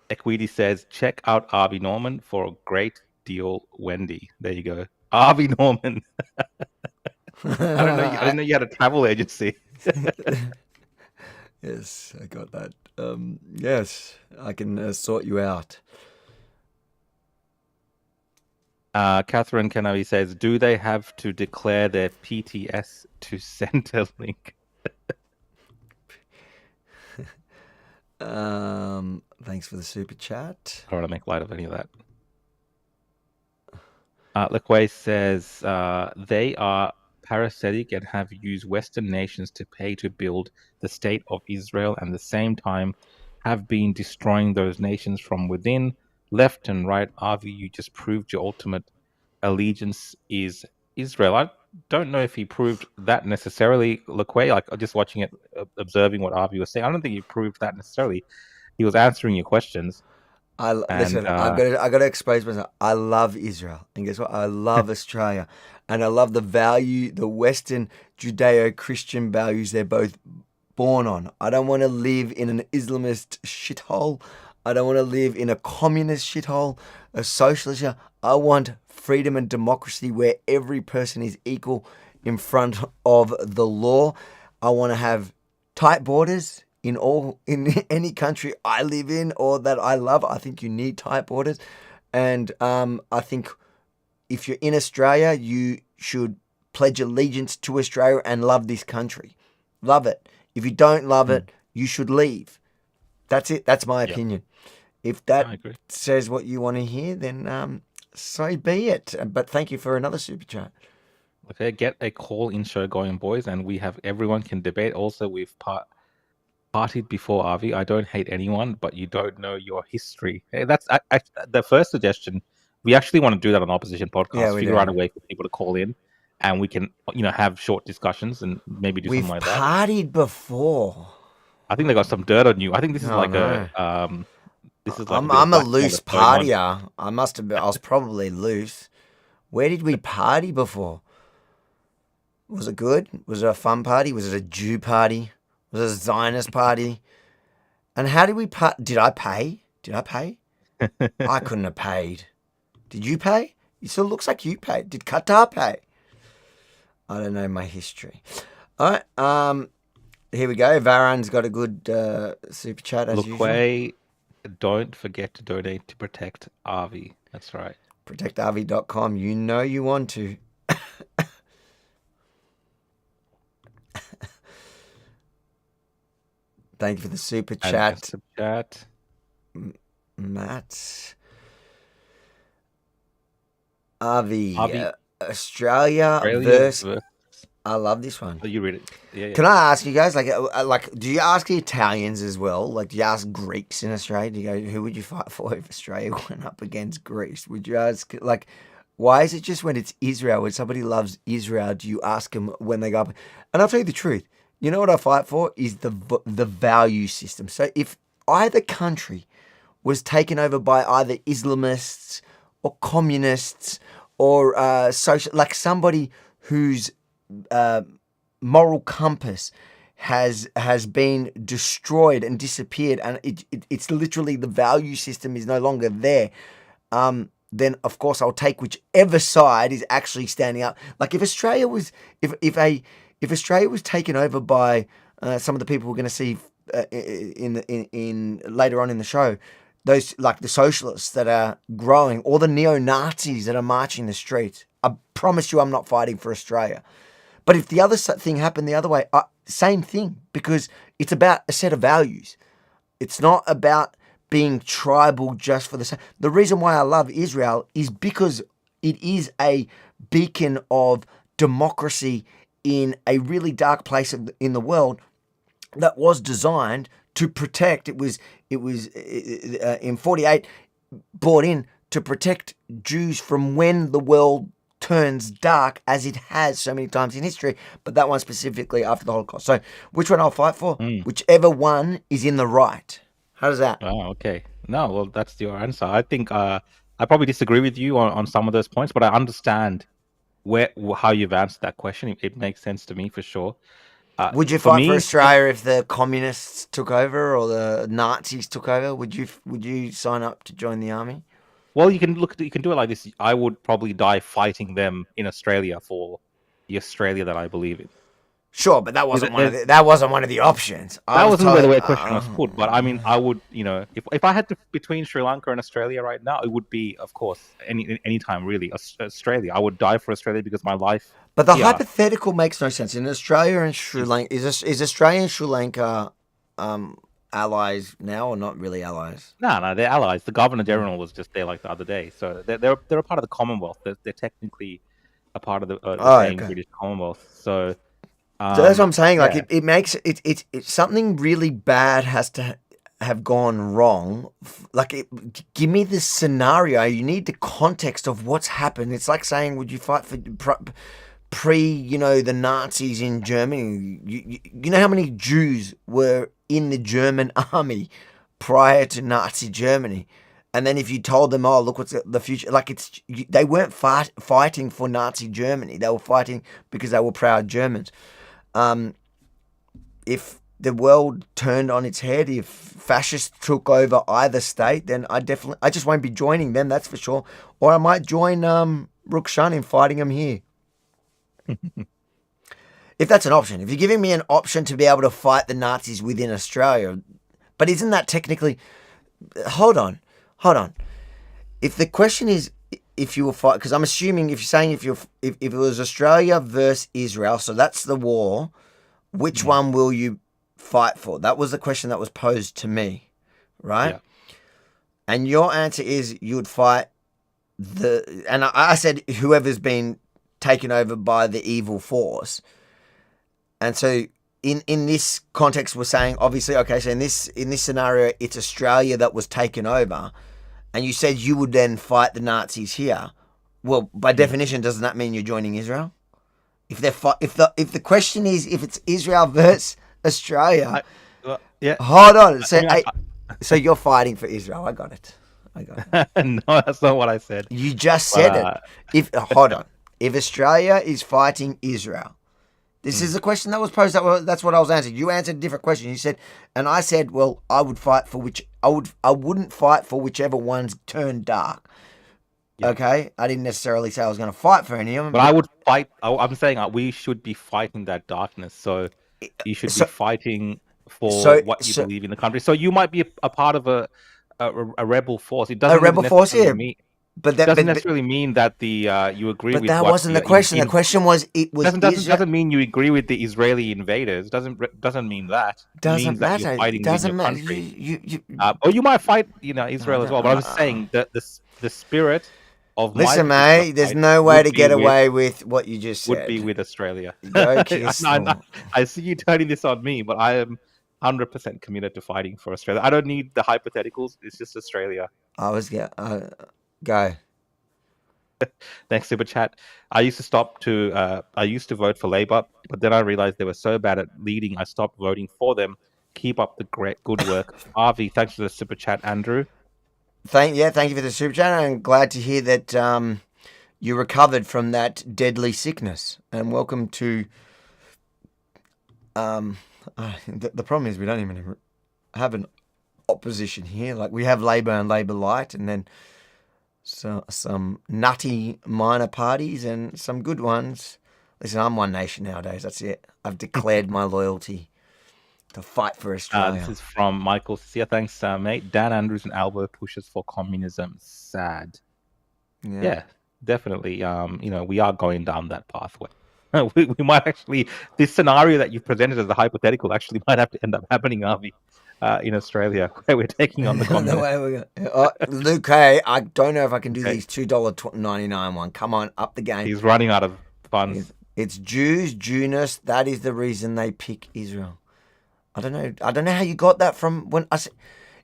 Speaker 14: Equity says, check out Harvey Norman for a great deal, Wendy. There you go. Harvey Norman. I didn't know you had a travel agency.
Speaker 6: Yes, I got that. Yes, I can sort you out.
Speaker 14: Catherine Kanavi says, do they have to declare their PTS to Centrelink?
Speaker 6: Thanks for the super chat.
Speaker 14: I don't want to make light of any of that. Lequay says they are parasitic and have used Western nations to pay to build the state of Israel, and at the same time have been destroying those nations from within. Left and right, Avi, you just proved your ultimate allegiance is Israel. I don't know if he proved that necessarily, Lequay. Like just watching it, observing what Avi was saying, I don't think he proved that necessarily. He was answering your questions.
Speaker 6: Listen, I got to expose myself. I love Israel, and guess what? I love Australia, and I love the value, the Western Judeo-Christian values they're both born on. I don't want to live in an Islamist shithole. I don't want to live in a communist shithole, a socialist shithole. I want freedom and democracy where every person is equal in front of the law. I want to have tight borders in any country I live in or that I love. I think you need tight borders. And I think if you're in Australia, you should pledge allegiance to Australia and love this country. Love it. If you don't love it, you should leave. That's it. That's my opinion. If that says what you want to hear, then so be it. But thank you for another super chat.
Speaker 14: Okay, get a call-in show going, boys, and we have everyone can debate. Also, we've partied before, Avi. I don't hate anyone, but you don't know your history. Hey, that's the first suggestion. We actually want to do that on Opposition Podcast.
Speaker 6: Yeah,
Speaker 14: figure out a way for people to call in, and we can, have short discussions and maybe do something like that.
Speaker 6: We've partied before.
Speaker 14: I think they got some dirt on you. I think this is
Speaker 6: I'm a loose partier. I was probably loose. Where did we party before? Was it good? Was it a fun party? Was it a Jew party? Was it a Zionist party? And how did we did I pay? I couldn't have paid. Did you pay? It still looks like you paid. Did Qatar pay? I don't know my history. All right. Here we go. Varan's got a good super chat as usual.
Speaker 14: Look, don't forget to donate to Protect Avi. That's right.
Speaker 6: ProtectAvi.com. You know you want to. Thank you for the super chat. Matt. Avi. Australia versus... I love this one.
Speaker 14: Oh, you read it. Yeah.
Speaker 6: Can I ask you guys, do you ask the Italians as well? Like, do you ask Greeks in Australia? Do you go, who would you fight for if Australia went up against Greece? Would you ask, like, why is it just when it's Israel, when somebody loves Israel, do you ask them when they go up? And I'll tell you the truth. You know what I fight for is the value system. So if either country was taken over by either Islamists or communists or social, like somebody whose moral compass has been destroyed and disappeared, and it's literally the value system is no longer there, then of course I'll take whichever side is actually standing up. Like if Australia was if Australia was taken over by some of the people we're going to see in later on in the show, those like the socialists that are growing, or the neo-Nazis that are marching the streets, I promise you I'm not fighting for Australia. But if the other thing happened the other way, same thing, because it's about a set of values. It's not about being tribal just for the same. The reason why I love Israel is because it is a beacon of democracy in a really dark place in the world that was designed to protect. It was in 48 brought in to protect Jews from when the world turns dark, as it has so many times in history, but that one specifically after the Holocaust. So which one I'll fight for? Whichever one is in the right. How does that?
Speaker 14: Oh, okay. No, well, that's your answer. I think I probably disagree with you on some of those points, but I understand how you've answered that question. It makes sense to me for sure.
Speaker 6: Would you fight for Australia if the communists took over or the Nazis took over? Would you sign up to join the army?
Speaker 14: Well, you can do it like this. I would probably die fighting them in Australia for the Australia that I believe in.
Speaker 6: Sure, but that wasn't one of the options.
Speaker 14: That wasn't the way the question was put. But I mean, I would, if I had to between Sri Lanka and Australia right now, it would be, of course, any time really Australia. I would die for Australia because my life.
Speaker 6: But the hypothetical makes no sense. In Australia and Sri Lanka, is Australia and Sri Lanka allies now or not really allies?
Speaker 14: No, they're allies. The Governor General was just there like the other day, so they're a part of the Commonwealth. They're technically a part of the same British Commonwealth. So
Speaker 6: that's what I'm saying. Like it makes it something really bad has to have gone wrong. Like give me the scenario. You need the context of what's happened. It's like saying, would you fight for the Nazis in Germany? You know how many Jews were in the German army prior to Nazi Germany? And then if you told them, oh, look, what's the future? Like they weren't fighting for Nazi Germany. They were fighting because they were proud Germans. If the world turned on its head, if fascists took over either state, then I just won't be joining them, that's for sure. Or I might join Rukshan in fighting them here. If that's an option. If you're giving me an option to be able to fight the Nazis within Australia, but isn't that technically... Hold on. If the question is if you were fight, because I'm assuming if you're saying if it was Australia versus Israel, so that's the war, which one will you fight for? That was the question that was posed to me, right? Yeah. And your answer is you would fight and I said whoever's been taken over by the evil force. And so in this context, we're saying obviously, okay, so in this scenario, it's Australia that was taken over, and you said you would then fight the Nazis here. Well, by definition, doesn't that mean you're joining Israel? If the question is if it's Israel versus Australia,
Speaker 14: yeah.
Speaker 6: Hold on. So you're fighting for Israel. I got it.
Speaker 14: No, that's not what I said.
Speaker 6: You just said it. Hold on. If Australia is fighting Israel, This is the question that was posed. That's what I was answering. You answered a different question. You said, and I said, well, I wouldn't fight for whichever ones turned dark. Yeah. Okay, I didn't necessarily say I was going to fight for any of them.
Speaker 14: But I would fight. I'm saying we should be fighting that darkness. So you should be fighting for what you believe in the country. So you might be a part of a rebel force. It doesn't mean, but that doesn't necessarily mean that you agree with.
Speaker 6: But that wasn't the question. The question was
Speaker 14: doesn't mean you agree with the Israeli invaders. Doesn't mean that.
Speaker 6: Doesn't matter.
Speaker 14: You're fighting
Speaker 6: doesn't
Speaker 14: matter.
Speaker 6: You
Speaker 14: or you might fight Israel as well. But I'm saying that the spirit of
Speaker 6: listen, mate. There's no way to get away with what you just said.
Speaker 14: Would be with Australia.
Speaker 6: I
Speaker 14: see you turning this on me, but I am 100% committed to fighting for Australia. I don't need the hypotheticals. It's just Australia.
Speaker 6: Go.
Speaker 14: Thanks, Super Chat. I used to vote for Labour, but then I realised they were so bad at leading, I stopped voting for them. Keep up the good work. Harvey, thanks for the Super Chat, Andrew.
Speaker 6: Thank you for the Super Chat. I'm glad to hear that you recovered from that deadly sickness. And welcome to... the problem is we don't even have an opposition here. Like, we have Labour and Labour Light, and then some nutty minor parties and some good ones. Listen, I'm One Nation nowadays. That's it. I've declared my loyalty to fight for Australia.
Speaker 14: This is from Michael. Yeah, thanks, mate. Dan Andrews and Albo pushes for communism. Sad. Yeah, definitely. We are going down that pathway. We might actually, this scenario that you've presented as a hypothetical actually might have to end up happening, Harvey, in Australia, where we're taking on the communists.
Speaker 6: Luke, hey, I don't know if I can do these $2.99 one. Come on, up the game.
Speaker 14: He's running out of funds.
Speaker 6: It's Jews, Jewness. That is the reason they pick Israel. I don't know how you got that from when I said,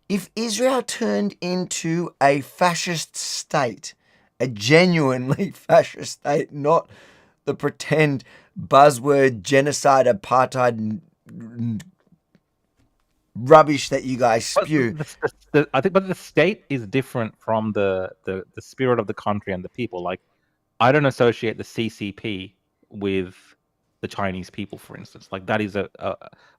Speaker 6: if Israel turned into a fascist state, a genuinely fascist state, not the pretend buzzword genocide, apartheid rubbish that you guys spew.
Speaker 14: I think, but the state is different from the spirit of the country and the people. Like, I don't associate the CCP with the Chinese people, for instance. Like, that is a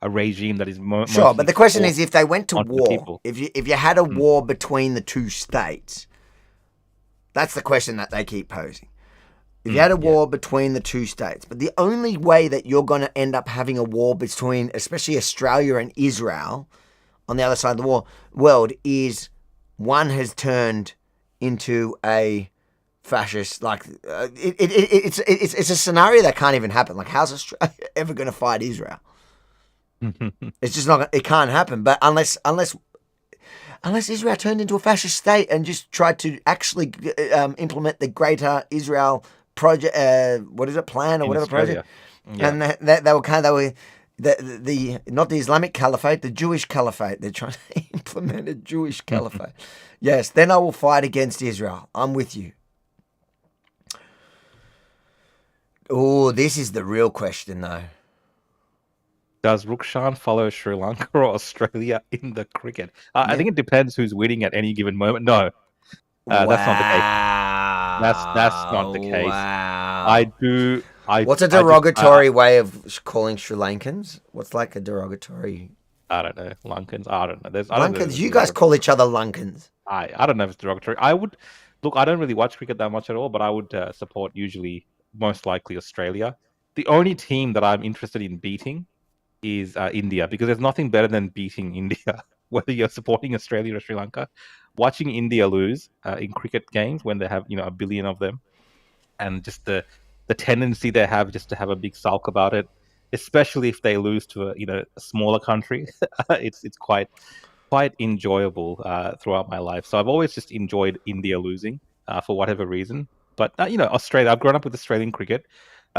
Speaker 14: regime that is
Speaker 6: sure. But the question is, if they went to war, if you had a war between the two states, that's the question that they keep posing. If you had a war between the two states, but the only way that you're going to end up having a war between, especially Australia and Israel, on the other side of the world, is one has turned into a fascist. Like it's a scenario that can't even happen. Like, how's Australia ever going to fight Israel? It's just not. It can't happen. But unless Israel turned into a fascist state and just tried to actually implement the Greater Israel project, plan or whatever project, and they were the not the Islamic Caliphate, the Jewish Caliphate. They're trying to implement a Jewish Caliphate. Yes, then I will fight against Israel. I'm with you. Oh, this is the real question, though.
Speaker 14: Does Rukshan follow Sri Lanka or Australia in the cricket? I think it depends who's winning at any given moment. No, that's not the case. That's not the case.
Speaker 6: Wow. What's a derogatory way of calling Sri Lankans? What's like a derogatory?
Speaker 14: I don't know. Lankans. I don't know.
Speaker 6: Lankans. You guys call each other Lankans.
Speaker 14: I don't know if it's derogatory. I would look. I don't really watch cricket that much at all, but I would support usually, most likely, Australia. The only team that I'm interested in beating is India, because there's nothing better than beating India, whether you're supporting Australia or Sri Lanka. Watching India lose in cricket games when they have a billion of them, and just the tendency they have just to have a big sulk about it, especially if they lose to a smaller country, it's quite enjoyable throughout my life. So I've always just enjoyed India losing for whatever reason. But Australia, I've grown up with Australian cricket.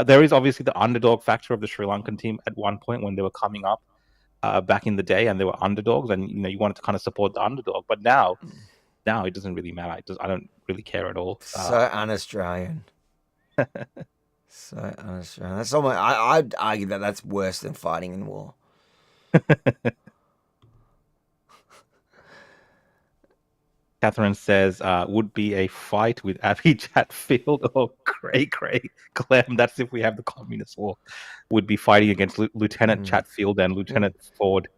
Speaker 14: There is obviously the underdog factor of the Sri Lankan team at one point when they were coming up back in the day, and they were underdogs, and you wanted to kind of support the underdog. But now it doesn't really matter. I don't really care at all.
Speaker 6: So un-Australian. So un-Australian. That's almost, I'd argue that that's worse than fighting in war.
Speaker 14: Catherine says, would be a fight with Abby Chatfield or Cray Clem. That's if we have the communist war. Would be fighting against Lieutenant Chatfield and Lieutenant Ford.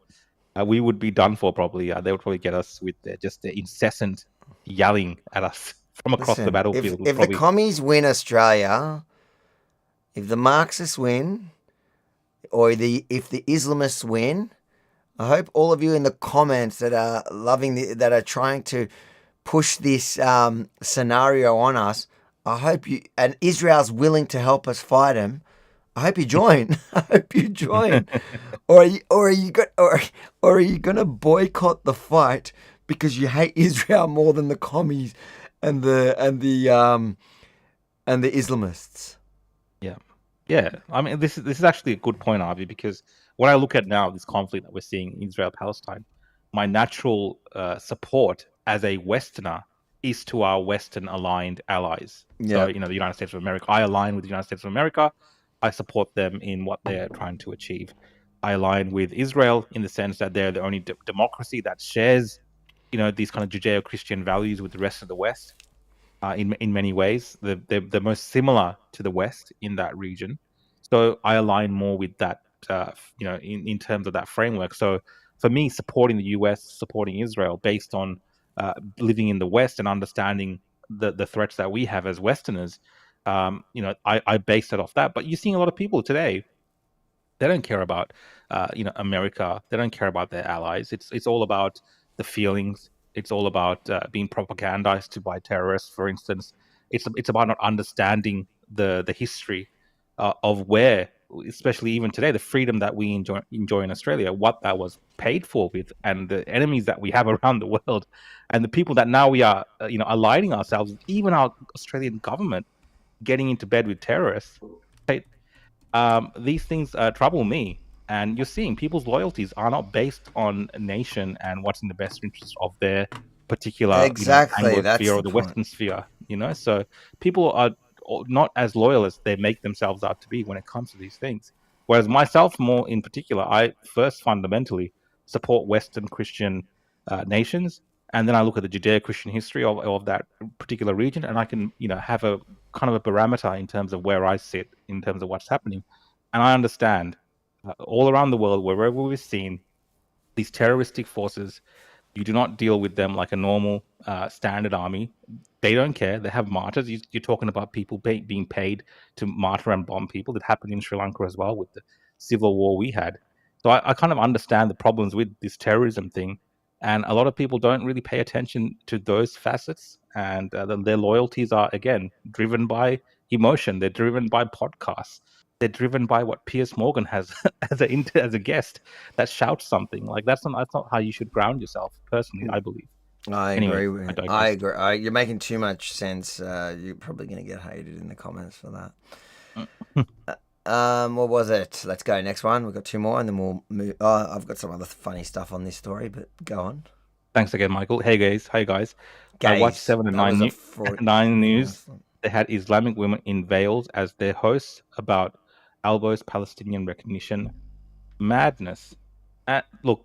Speaker 14: We would be done for probably. They would probably get us with just the incessant yelling at us from across the battlefield.
Speaker 6: If the commies win Australia, if the Marxists win, or if the Islamists win, I hope all of you in the comments that are that are trying to push this scenario on us, I hope you, and Israel's willing to help us fight them. I hope you join. I hope you join. or are you going to boycott the fight because you hate Israel more than the commies and the Islamists?
Speaker 14: Yeah. I mean, this is actually a good point, Avi, because when I look at now this conflict that we're seeing in Israel-Palestine, my natural support as a Westerner is to our Western-aligned allies. So, the United States of America. I align with the United States of America. I support them in what they're trying to achieve. I align with Israel in the sense that they're the only democracy that shares, these kind of Judeo-Christian values with the rest of the West. In many ways, they're most similar to the West in that region. So I align more with that, in terms of that framework. So for me, supporting the US, supporting Israel based on living in the West and understanding the threats that we have as Westerners, I base it off that. But you're seeing a lot of people today, they don't care about, America. They don't care about their allies. It's all about the feelings. It's all about being propagandized by terrorists, for instance. It's about not understanding the history of where, especially even today, the freedom that we enjoy in Australia, what that was paid for with, and the enemies that we have around the world, and the people that now we are, aligning ourselves, even our Australian government, getting into bed with terrorists. Right? These things trouble me. And you're seeing people's loyalties are not based on a nation and what's in the best interest of their particular Anglo sphere or the Western sphere. So people are not as loyal as they make themselves out to be when it comes to these things. Whereas myself, more in particular, I first fundamentally support Western Christian nations, and then I look at the Judeo-Christian history of that particular region, and I can have a kind of a barometer in terms of where I sit in terms of what's happening, and I understand. All around the world, wherever we've seen these terroristic forces, you do not deal with them like a normal standard army. They don't care. They have martyrs. You're talking about people being paid to martyr and bomb people. It happened in Sri Lanka as well with the civil war we had. So I kind of understand the problems with this terrorism thing. And a lot of people don't really pay attention to those facets. And their loyalties are, again, driven by emotion. They're driven by podcasts. They're driven by what Piers Morgan has as a guest that shouts something. Like that's not how you should ground yourself. Personally, I believe.
Speaker 6: I agree. You're making too much sense. You're probably going to get hated in the comments for that. What was it? Let's go next one. We've got two more, and then we'll move. I've got some other funny stuff on this story, but go on.
Speaker 14: Thanks again, Michael. Hey guys. I watched 7 and 9 News. They had Islamic women in veils as their hosts about Albo's Palestinian recognition madness. Look,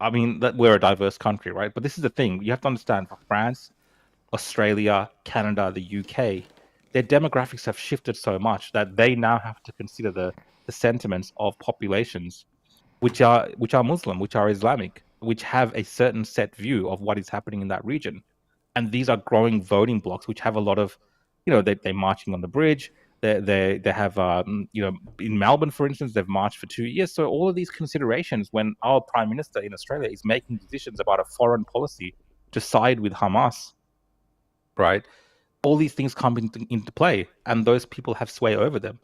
Speaker 14: I mean, we're a diverse country, right? But this is the thing. You have to understand, for France, Australia, Canada, the UK, their demographics have shifted so much that they now have to consider the sentiments of populations which are Muslim, which are Islamic, which have a certain set view of what is happening in that region. And these are growing voting blocks which have a lot of, they're marching on the bridge. They have, in Melbourne, for instance, they've marched for 2 years. So all of these considerations, when our Prime Minister in Australia is making decisions about a foreign policy to side with Hamas, right? All these things come into play, and those people have sway over them.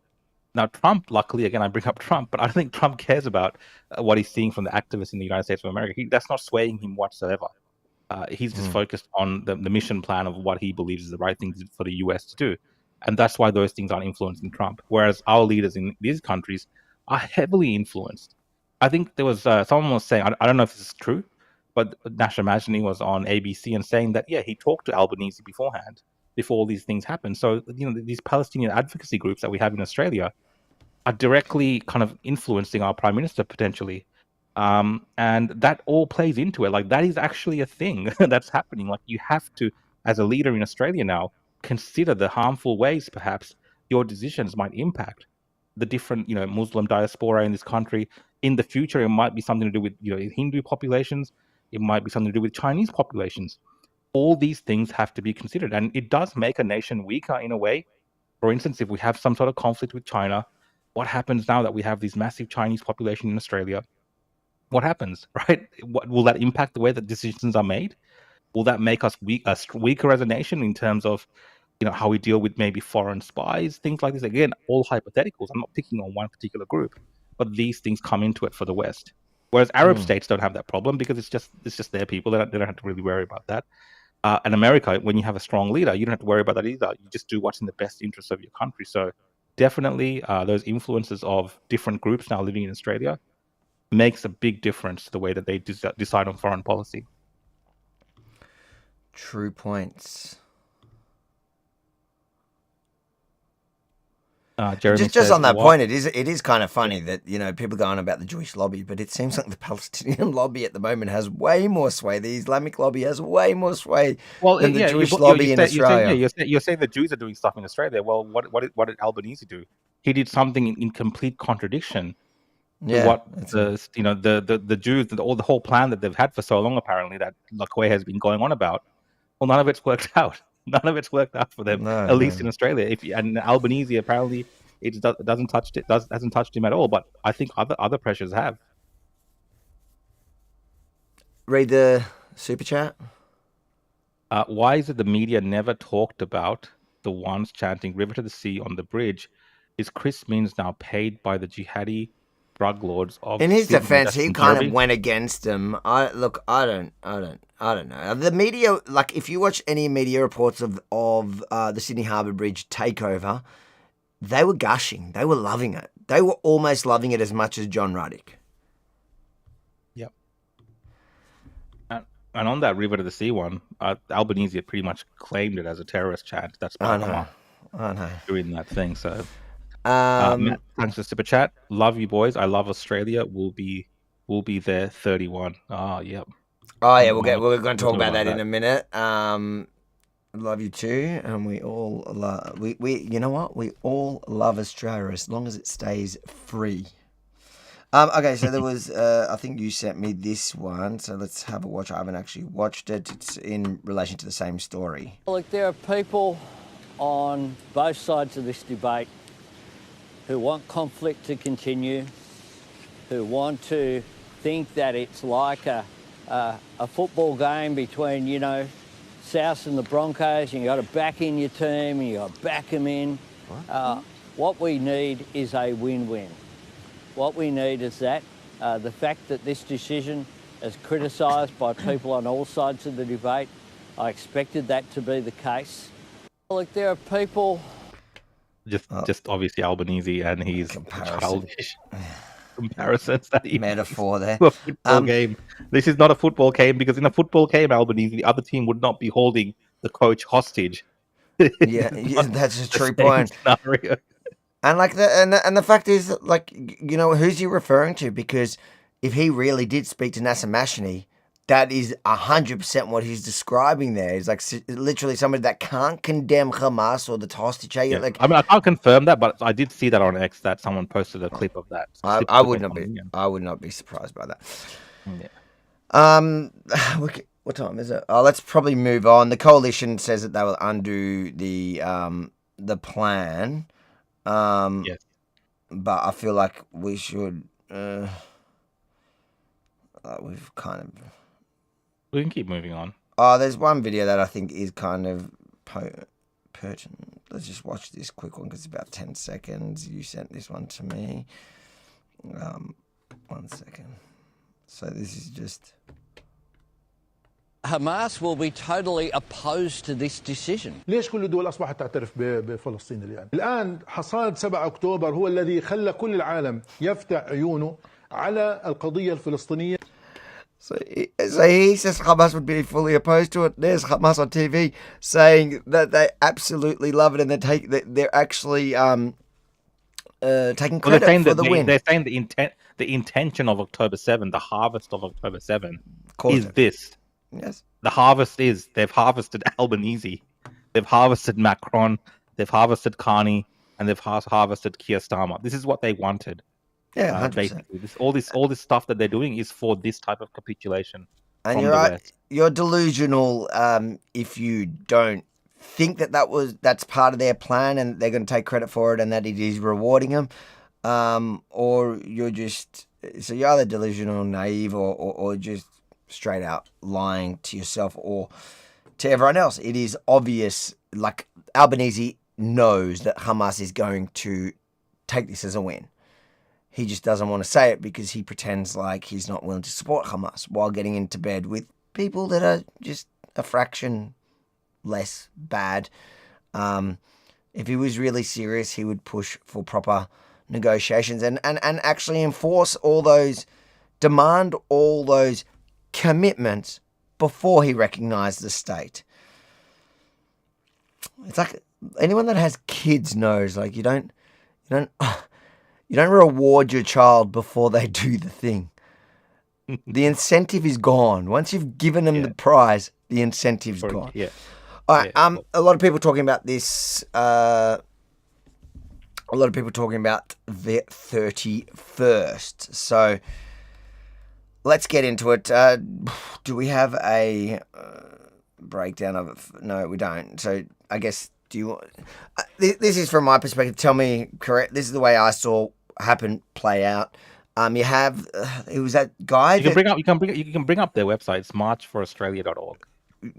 Speaker 14: Now, Trump, luckily, again, I bring up Trump, but I don't think Trump cares about what he's seeing from the activists in the United States of America. That's not swaying him whatsoever. He's just focused on the mission plan of what he believes is the right thing for the US to do. And that's why those things aren't influencing Trump. Whereas our leaders in these countries are heavily influenced. I think there was someone was saying, I don't know if this is true, but Nash Imagini was on ABC and saying that, he talked to Albanese beforehand, before all these things happened. So, these Palestinian advocacy groups that we have in Australia are directly kind of influencing our Prime Minister potentially. And that all plays into it. Like, that is actually a thing that's happening. Like, you have to, as a leader in Australia now, consider the harmful ways perhaps your decisions might impact the different, Muslim diaspora in this country. In the future, it might be something to do with, Hindu populations. It might be something to do with Chinese populations. All these things have to be considered. And it does make a nation weaker in a way. For instance, if we have some sort of conflict with China, what happens now that we have this massive Chinese population in Australia? What happens, right? Will that impact the way that decisions are made? Will that make us weaker as a nation in terms of, how we deal with maybe foreign spies, things like this? Again, all hypotheticals. I'm not picking on one particular group, but these things come into it for the West. Whereas Arab states don't have that problem because it's just their people. They don't have to really worry about that. And America, when you have a strong leader, you don't have to worry about that either. You just do what's in the best interest of your country. So definitely those influences of different groups now living in Australia makes a big difference to the way that they decide on foreign policy.
Speaker 6: True points. Just on that point, it is kind of funny that people go on about the Jewish lobby, but it seems like the Palestinian lobby at the moment has way more sway. The Islamic lobby has way more sway than the Jewish lobby in Australia.
Speaker 14: You're saying the Jews are doing stuff in Australia. Well, what did Albanese do? He did something in complete contradiction to what the Jews, the whole plan that they've had for so long, apparently, that Lakwe has been going on about. Well, none of it's worked out. None of it's worked out for them, at least in Australia. And Albanese, apparently, hasn't touched him at all. But I think other pressures have.
Speaker 6: Read the super chat.
Speaker 14: Why is it the media never talked about the ones chanting "River to the Sea" on the bridge? Is Chris Minns now paid by the jihadi drug lords of?
Speaker 6: In his defense, he kind of went against them. I don't know. The media, like, if you watch any media reports of the Sydney Harbour Bridge takeover, they were gushing. They were loving it. They were almost loving it as much as John Ruddick.
Speaker 14: Yep. And on that River to the Sea one, Albanese had pretty much claimed it as a terrorist chant. That's
Speaker 6: I know.
Speaker 14: Doing that thing. So, Matt, thanks for super chat. Love you boys. I love Australia. We'll be there 31. Oh, yep.
Speaker 6: Oh yeah, we're going to talk about that in a minute. Love you too, and we all love we you know what? We all love Australia as long as it stays free. Okay, so there was I think you sent me this one, so let's have a watch. I haven't actually watched it. It's in relation to the same story.
Speaker 5: Look, there are people on both sides of this debate who want conflict to continue, who want to think that it's like a football game between, South and the Broncos, and you got to back in your team and you got to back them in. What we need is a win-win. What we need is that the fact that this decision is criticised by people on all sides of the debate, I expected that to be the case. Look, there are people...
Speaker 14: Just obviously Albanese and his childish comparisons that he
Speaker 6: metaphor there.
Speaker 14: A football game. This is not a football game because in a football game, Albanese, the other team would not be holding the coach hostage.
Speaker 6: Yeah, that's a true point.
Speaker 14: Scenario.
Speaker 6: And the fact is, who's he referring to? Because if he really did speak to Nasser Mashni, that is 100% what he's describing there. He's like literally somebody that can't condemn Hamas or the hostage.
Speaker 14: Yeah. I can't confirm that, but I did see that on X that someone posted a clip of that.
Speaker 6: I would not be surprised by that.
Speaker 14: Yeah.
Speaker 6: What time is it? Oh, let's probably move on. The coalition says that they will undo the plan.
Speaker 14: Yes.
Speaker 6: But I feel like we should. We've kind of.
Speaker 14: We can keep moving on.
Speaker 6: Oh, there's one video that I think is kind of pertinent. Let's just watch this quick one because it's about 10 seconds. You sent this one to me. 1 second. So this is just...
Speaker 5: Hamas will be totally opposed to this decision.
Speaker 2: ليش كل الدول أصبحت تعترف بفلسطين الآن حصاد 7 أكتوبر هو الذي خلى كل العالم يفتح عيونه على القضية الفلسطينية.
Speaker 6: So he says Hamas would be fully opposed to it. There's Hamas on TV saying that they absolutely love it and they're actually taking
Speaker 14: Well, they're
Speaker 6: credit
Speaker 14: saying
Speaker 6: for
Speaker 14: that
Speaker 6: the win.
Speaker 14: they're saying the intention of October 7, the harvest of October 7,
Speaker 6: Caused
Speaker 14: is
Speaker 6: it.
Speaker 14: this.
Speaker 6: Yes.
Speaker 14: The harvest is they've harvested Albanese, they've harvested Macron, they've harvested Carney, and they've harvested Keir Starmer. This is what they wanted.
Speaker 6: Yeah, 100%.
Speaker 14: Basically, all this stuff that they're doing is for this type of capitulation.
Speaker 6: And
Speaker 14: from
Speaker 6: you're
Speaker 14: the
Speaker 6: right.
Speaker 14: West.
Speaker 6: You're delusional if you don't think that's part of their plan and they're going to take credit for it and that it is rewarding them, or you're you're either delusional, naive, or just straight out lying to yourself or to everyone else. It is obvious. Like Albanese knows that Hamas is going to take this as a win. He just doesn't want to say it because he pretends like he's not willing to support Hamas while getting into bed with people that are just a fraction less bad. If he was really serious, he would push for proper negotiations and actually demand all those commitments before he recognized the state. It's like anyone that has kids knows, like you don't reward your child before they do the thing. The incentive is gone. Once you've given them the prize, the incentive's gone.
Speaker 14: Yeah.
Speaker 6: All right. A lot of people talking about this. A lot of people talking about the 31st. So let's get into it. Do we have a breakdown of it? No, we don't. So I guess, do you want... this is from my perspective. Tell me correct. This is the way I saw play out. You have it was that guy.
Speaker 14: You can bring up their website. It's marchforaustralia.org.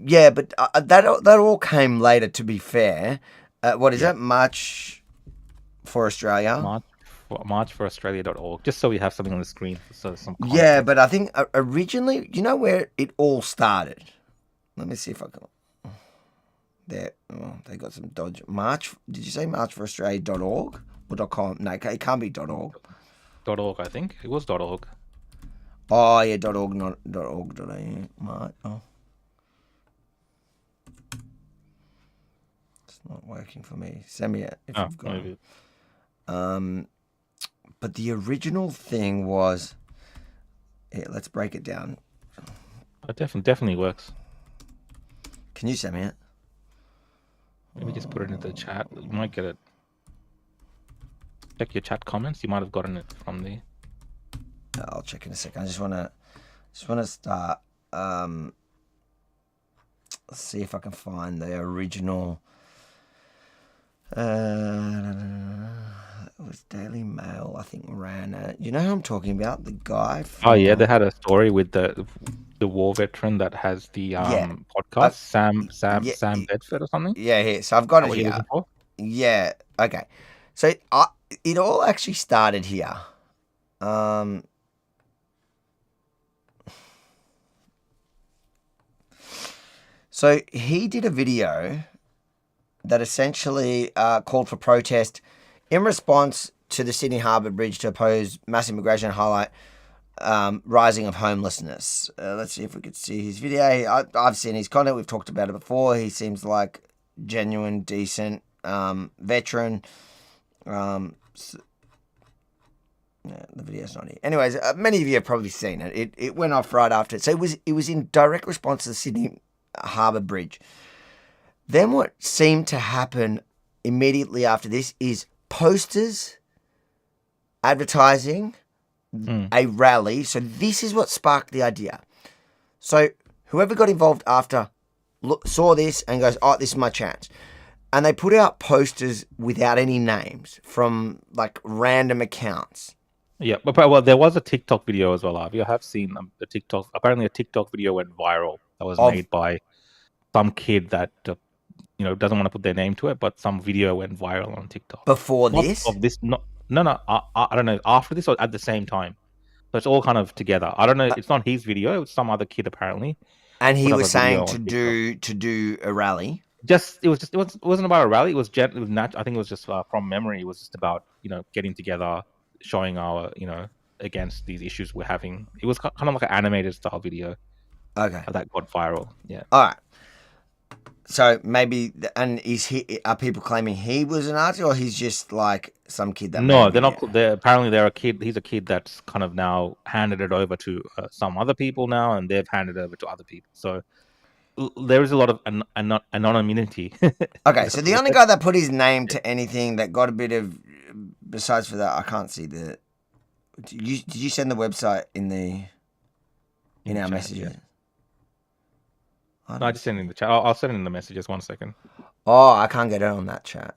Speaker 6: Yeah, but that all came later. To be fair, what is that? March for Australia.
Speaker 14: Marchforaustralia.org. Just so we have something on the screen. So some. Context.
Speaker 6: Yeah, but I think originally, you know where it all started. Let me see if I can. There, they got some dodge. March. Did you say marchforaustralia.org or .com? No, it can't be .org.
Speaker 14: .org, I think it was .org.
Speaker 6: Oh yeah, .org, not .org.au. Right. Oh. It's not working for me. Send me it if you've got
Speaker 14: maybe.
Speaker 6: it. But the original thing was. Yeah, let's break it down.
Speaker 14: It definitely works.
Speaker 6: Can you send me it?
Speaker 14: Let me just put it into the chat. You might get it. Check your chat comments. You might have gotten it from the.
Speaker 6: I'll check in a second. I just want to start. Let's see if I can find the original. It was Daily Mail, I think, ran it. You know who I'm talking about? The guy.
Speaker 14: Oh yeah, they had a story with the war veteran that has the podcast, Sam Bedford or something.
Speaker 6: Yeah, here. So I've got it here. Yeah. Okay. So it all actually started here. So he did a video that essentially called for protest in response to the Sydney Harbour Bridge to oppose mass immigration and highlight rising of homelessness. Let's see if we could see his video. I've seen his content. We've talked about it before. He seems like genuine, decent veteran. Yeah, the video's not here. Anyways, many of you have probably seen it. It went off right after it. So it was in direct response to the Sydney Harbour Bridge. Then what seemed to happen immediately after this is posters advertising a rally. So this is what sparked the idea. So whoever got involved after saw this and goes, oh, this is my chance. And they put out posters without any names from like random accounts.
Speaker 14: Yeah, but well, there was a TikTok video as well. I have seen a TikTok. Apparently, a TikTok video went viral that was made by some kid that doesn't want to put their name to it, but some video went viral on TikTok
Speaker 6: before
Speaker 14: not
Speaker 6: this.
Speaker 14: Of this, no. I don't know. After this or at the same time, so it's all kind of together. I don't know. It's not his video. It was some other kid apparently.
Speaker 6: And he was saying to do a rally.
Speaker 14: It wasn't about a rally. It was I think it was just from memory. It was just about getting together, showing our against these issues we're having. It was kind of like an animated style video.
Speaker 6: Okay.
Speaker 14: That got viral. Yeah.
Speaker 6: All right. So maybe, and are people claiming he was a Nazi, or he's just like some kid that?
Speaker 14: No, they're not. Apparently, they're a kid. He's a kid that's kind of now handed it over to some other people now, and they've handed it over to other people. So there is a lot of anonymity.
Speaker 6: Okay, so the only guy that put his name to anything that got a bit of, besides for that, I can't see the. Did you send the website in our messages?
Speaker 14: Yeah. No, I just sent it in the chat. I'll send it in the messages. 1 second.
Speaker 6: Oh, I can't get it on that chat.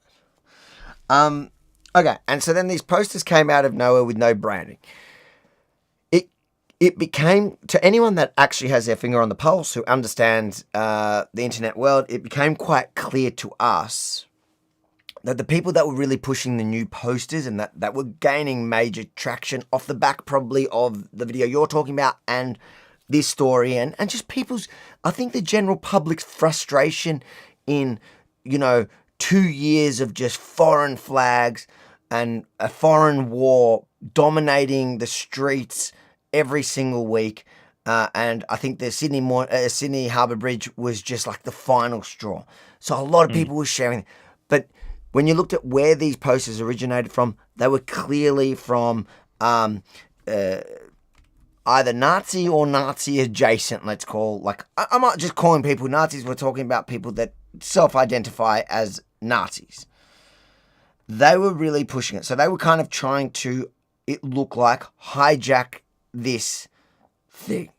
Speaker 6: Okay, and so then these posters came out of nowhere with no branding. It became, to anyone that actually has their finger on the pulse, who understands the internet world, it became quite clear to us that the people that were really pushing the new posters and that were gaining major traction off the back probably of the video you're talking about and this story and just people's, I think the general public's frustration in, 2 years of just foreign flags and a foreign war dominating the streets every single week. And I think the Sydney Harbour Bridge was just like the final straw. So a lot of people were sharing. But when you looked at where these posters originated from, they were clearly from either Nazi or Nazi adjacent, let's call. Like, I'm not just calling people Nazis, we're talking about people that self-identify as Nazis. They were really pushing it. So they were kind of trying to, it looked like, hijack this thing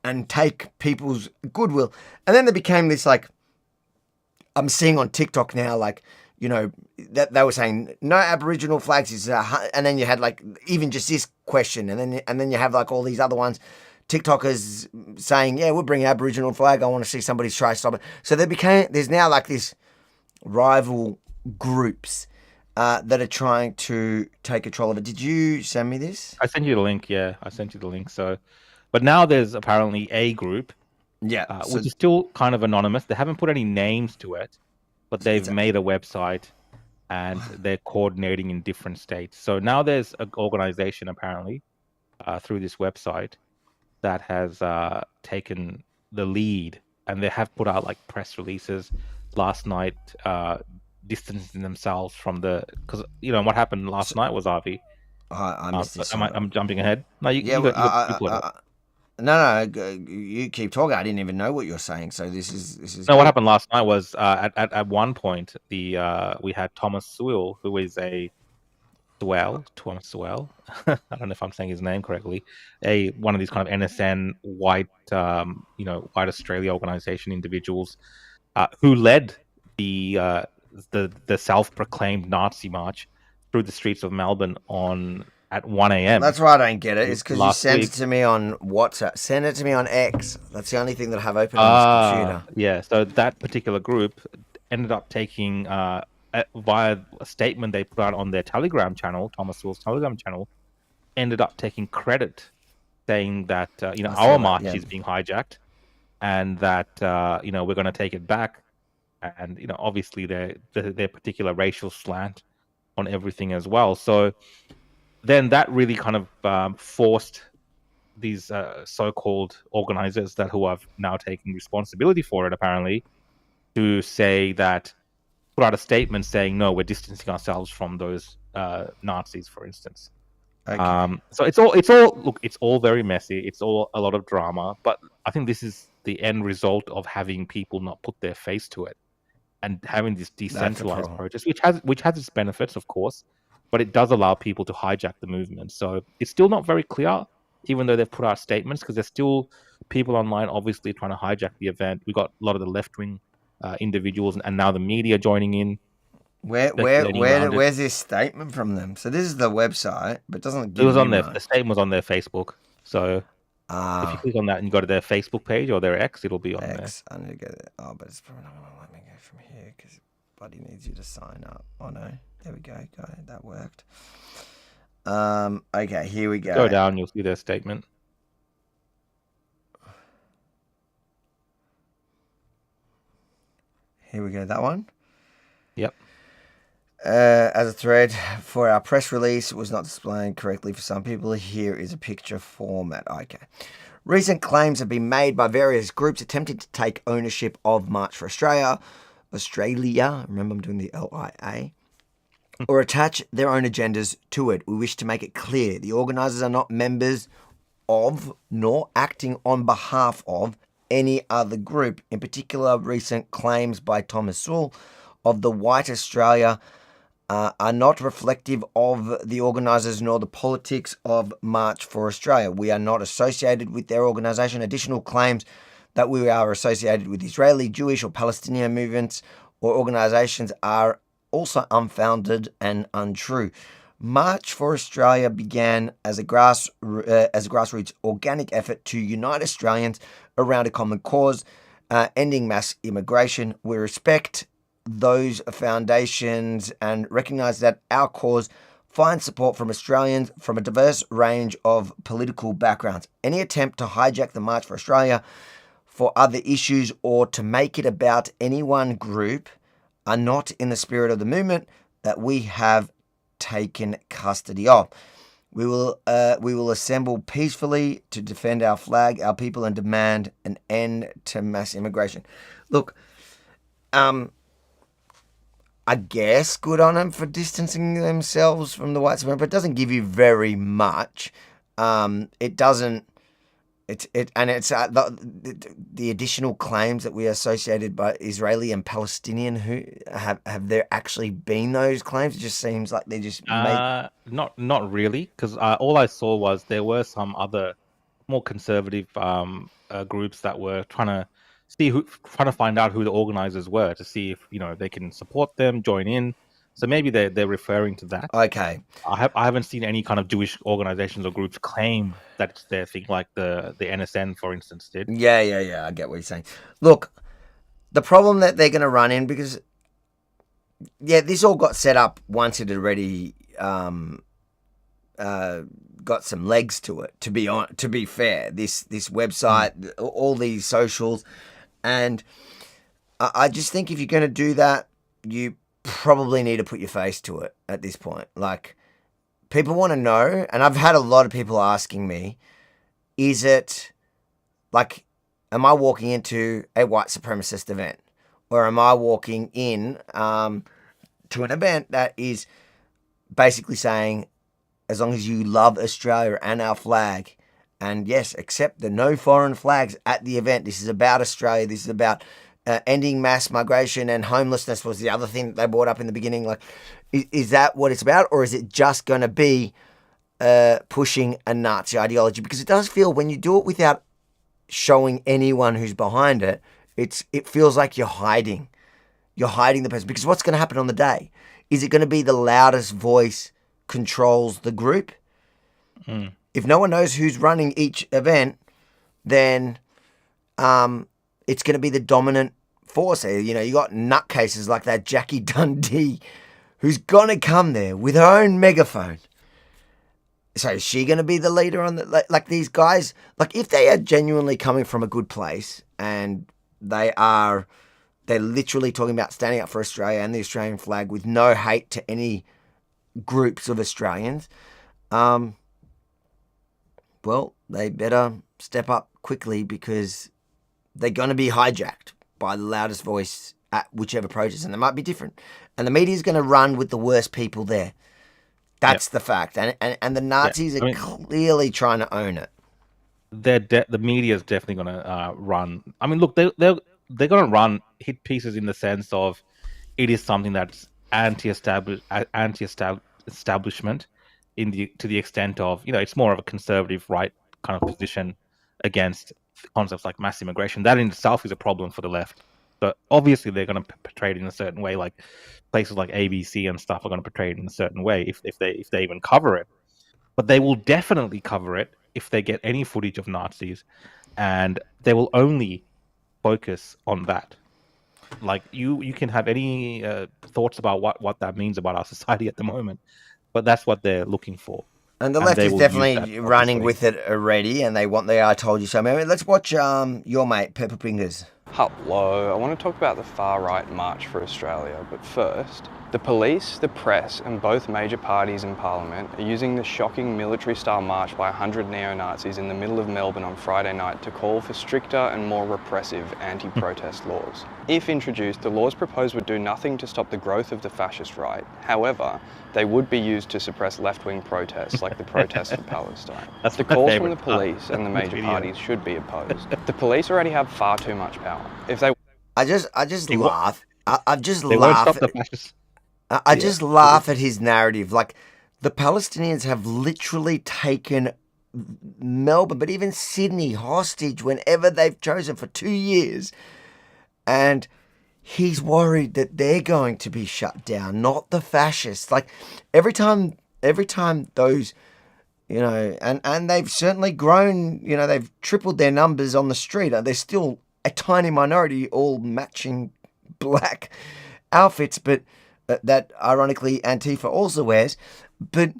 Speaker 6: and take people's goodwill. And then there became this, like, I'm seeing on TikTok now, like, that they were saying no Aboriginal flags is, and then you had like even just this question, and then you have like all these other ones, TikTokers saying, yeah, we'll bring Aboriginal flag. I want to see somebody try to stop it. So there's now like this rival groups that are trying to take control of it. Did you send me this?
Speaker 14: I sent you the link. Yeah, I sent you the link. So, but now there's apparently a group, which is still kind of anonymous. They haven't put any names to it. But they've made a website and they're coordinating in different states. So now there's an organization apparently through this website that has taken the lead, and they have put out like press releases last night, distancing themselves from because what happened last night was Avi.
Speaker 6: I missed this.
Speaker 14: I'm jumping ahead. No, you put it.
Speaker 6: No, you keep talking. I didn't even know what you're saying. So this is.
Speaker 14: No, what happened last night was at one point we had Thomas Sewell, who is Thomas Sewell. I don't know if I'm saying his name correctly. One of these kind of NSN white Australia organization individuals who led the self-proclaimed Nazi march through the streets of Melbourne at 1 a.m.
Speaker 6: That's why I don't get it. It's because you sent it to me on WhatsApp. Send it to me on X. That's the only thing that I have open on this computer.
Speaker 14: Yeah, so that particular group ended up taking, via a statement they put out on their Telegram channel, Thomas Sewell's Telegram channel, ended up taking credit, saying that, our march is being hijacked and that, we're going to take it back. And, obviously their particular racial slant on everything as well. So then that really kind of forced these so-called organizers who are now taking responsibility for it, apparently, to say that, put out a statement saying, no, we're distancing ourselves from those Nazis, for instance.
Speaker 6: Okay.
Speaker 14: So it's all very messy. It's all a lot of drama, but I think this is the end result of having people not put their face to it and having this decentralized protest, which has its benefits, of course. But it does allow people to hijack the movement. So it's still not very clear, even though they've put out statements, because there's still people online obviously trying to hijack the event. We got a lot of the left-wing individuals and now the media joining in.
Speaker 6: Where's this statement from them? So this is the website, but it doesn't give
Speaker 14: the statement was on their Facebook. So if you click on that and you go to their Facebook page or their X, it'll be on there.
Speaker 6: I need to get it. Oh, but it's probably not going to let me go from here because buddy needs you to sign up. Oh no. There we go. That worked. Okay, here we go.
Speaker 14: Go down, you'll see their statement.
Speaker 6: Here we go. That one?
Speaker 14: Yep.
Speaker 6: As a thread for our press release, it was not displaying correctly for some people. Here is a picture format. Okay. Recent claims have been made by various groups attempting to take ownership of March for Australia, remember I'm doing the LIA, or attach their own agendas to it. We wish to make it clear the organisers are not members of nor acting on behalf of any other group. In particular, recent claims by Thomas Sewell of the White Australia are not reflective of the organisers nor the politics of March for Australia. We are not associated with their organisation. Additional claims that we are associated with Israeli, Jewish or Palestinian movements or organisations are also unfounded and untrue. March for Australia began as a grassroots organic effort to unite Australians around a common cause, ending mass immigration. We respect those foundations and recognise that our cause finds support from Australians from a diverse range of political backgrounds. Any attempt to hijack the March for Australia for other issues or to make it about any one group are not in the spirit of the movement that we have taken custody of. We will assemble peacefully to defend our flag, our people, and demand an end to mass immigration. Look, I guess good on them for distancing themselves from the white supremacy, but it doesn't give you very much. It doesn't. It's the additional claims that we are associated by Israeli and Palestinian. Who have there actually been those claims? It just seems like they just
Speaker 14: not really, because all I saw was there were some other more conservative groups that were trying to find out who the organizers were to see if they can support them, join in. So maybe they're referring to that.
Speaker 6: Okay.
Speaker 14: I haven't seen any kind of Jewish organizations or groups claim that it's their thing, like the NSN, for instance, did.
Speaker 6: Yeah. I get what you're saying. Look, the problem that they're going to run in, because this all got set up once it had already got some legs to it. To be fair, this website, all these socials, and I just think if you're going to do that, you probably need to put your face to it at this point. Like, people want to know, and I've had a lot of people asking me, is it like, am I walking into a white supremacist event, or am I walking in to an event that is basically saying, as long as you love Australia and our flag, and yes, accept the no foreign flags at the event. This is about Australia. This is about ending mass migration, and homelessness was the other thing that they brought up in the beginning. Like, is that what it's about, or is it just going to be pushing a Nazi ideology? Because it does feel, when you do it without showing anyone who's behind it, it feels like you're hiding the person. Because what's going to happen on the day? Is it going to be the loudest voice controls the group? If no one knows who's running each event, then it's going to be the dominant force. You got nutcases like that Jackie Dundee, who's going to come there with her own megaphone. So is she going to be the leader on the, like these guys? Like, if they are genuinely coming from a good place and they're literally talking about standing up for Australia and the Australian flag with no hate to any groups of Australians, well, they better step up quickly, because they're going to be hijacked by the loudest voice at whichever protest, and they might be different. And the media is going to run with the worst people there. That's the fact. And the Nazis are clearly trying to own it.
Speaker 14: The media is definitely going to run. I mean, look, they're going to run hit pieces in the sense of it is something that's anti-establishment to the extent of, it's more of a conservative right kind of position against concepts like mass immigration. That in itself is a problem for the left. But obviously they're going to portray it in a certain way, like places like ABC and stuff are going to portray it in a certain way if they even cover it. But they will definitely cover it if they get any footage of Nazis, and they will only focus on that. Like, you can have any thoughts about what that means about our society at the moment, but that's what they're looking for.
Speaker 6: And the left is definitely running with it already, and they want the I told you so. Let's watch your mate, Pepper Fingers.
Speaker 4: Hello, I want to talk about the far-right March for Australia, but first, The police, the press and both major parties in Parliament are using the shocking military-style march by 100 neo-Nazis in the middle of Melbourne on Friday night to call for stricter and more repressive anti-protest laws. If introduced, the laws proposed would do nothing to stop the growth of the fascist right. However, they would be used to suppress left-wing protests like the protests for Palestine. The calls from the police and the major parties should be opposed. The police already have far too much power. If they...
Speaker 6: I just laugh. I just
Speaker 14: They won't
Speaker 6: laugh.
Speaker 14: stop the fascists.
Speaker 6: I just laugh at his narrative. Like, the Palestinians have literally taken Melbourne, but even Sydney, hostage whenever they've chosen for 2 years. And he's worried that they're going to be shut down, not the fascists. Like, every time those, you know, and they've certainly grown, you know, they've tripled their numbers on the street. They're still a tiny minority, all matching black outfits, but that ironically Antifa also wears. But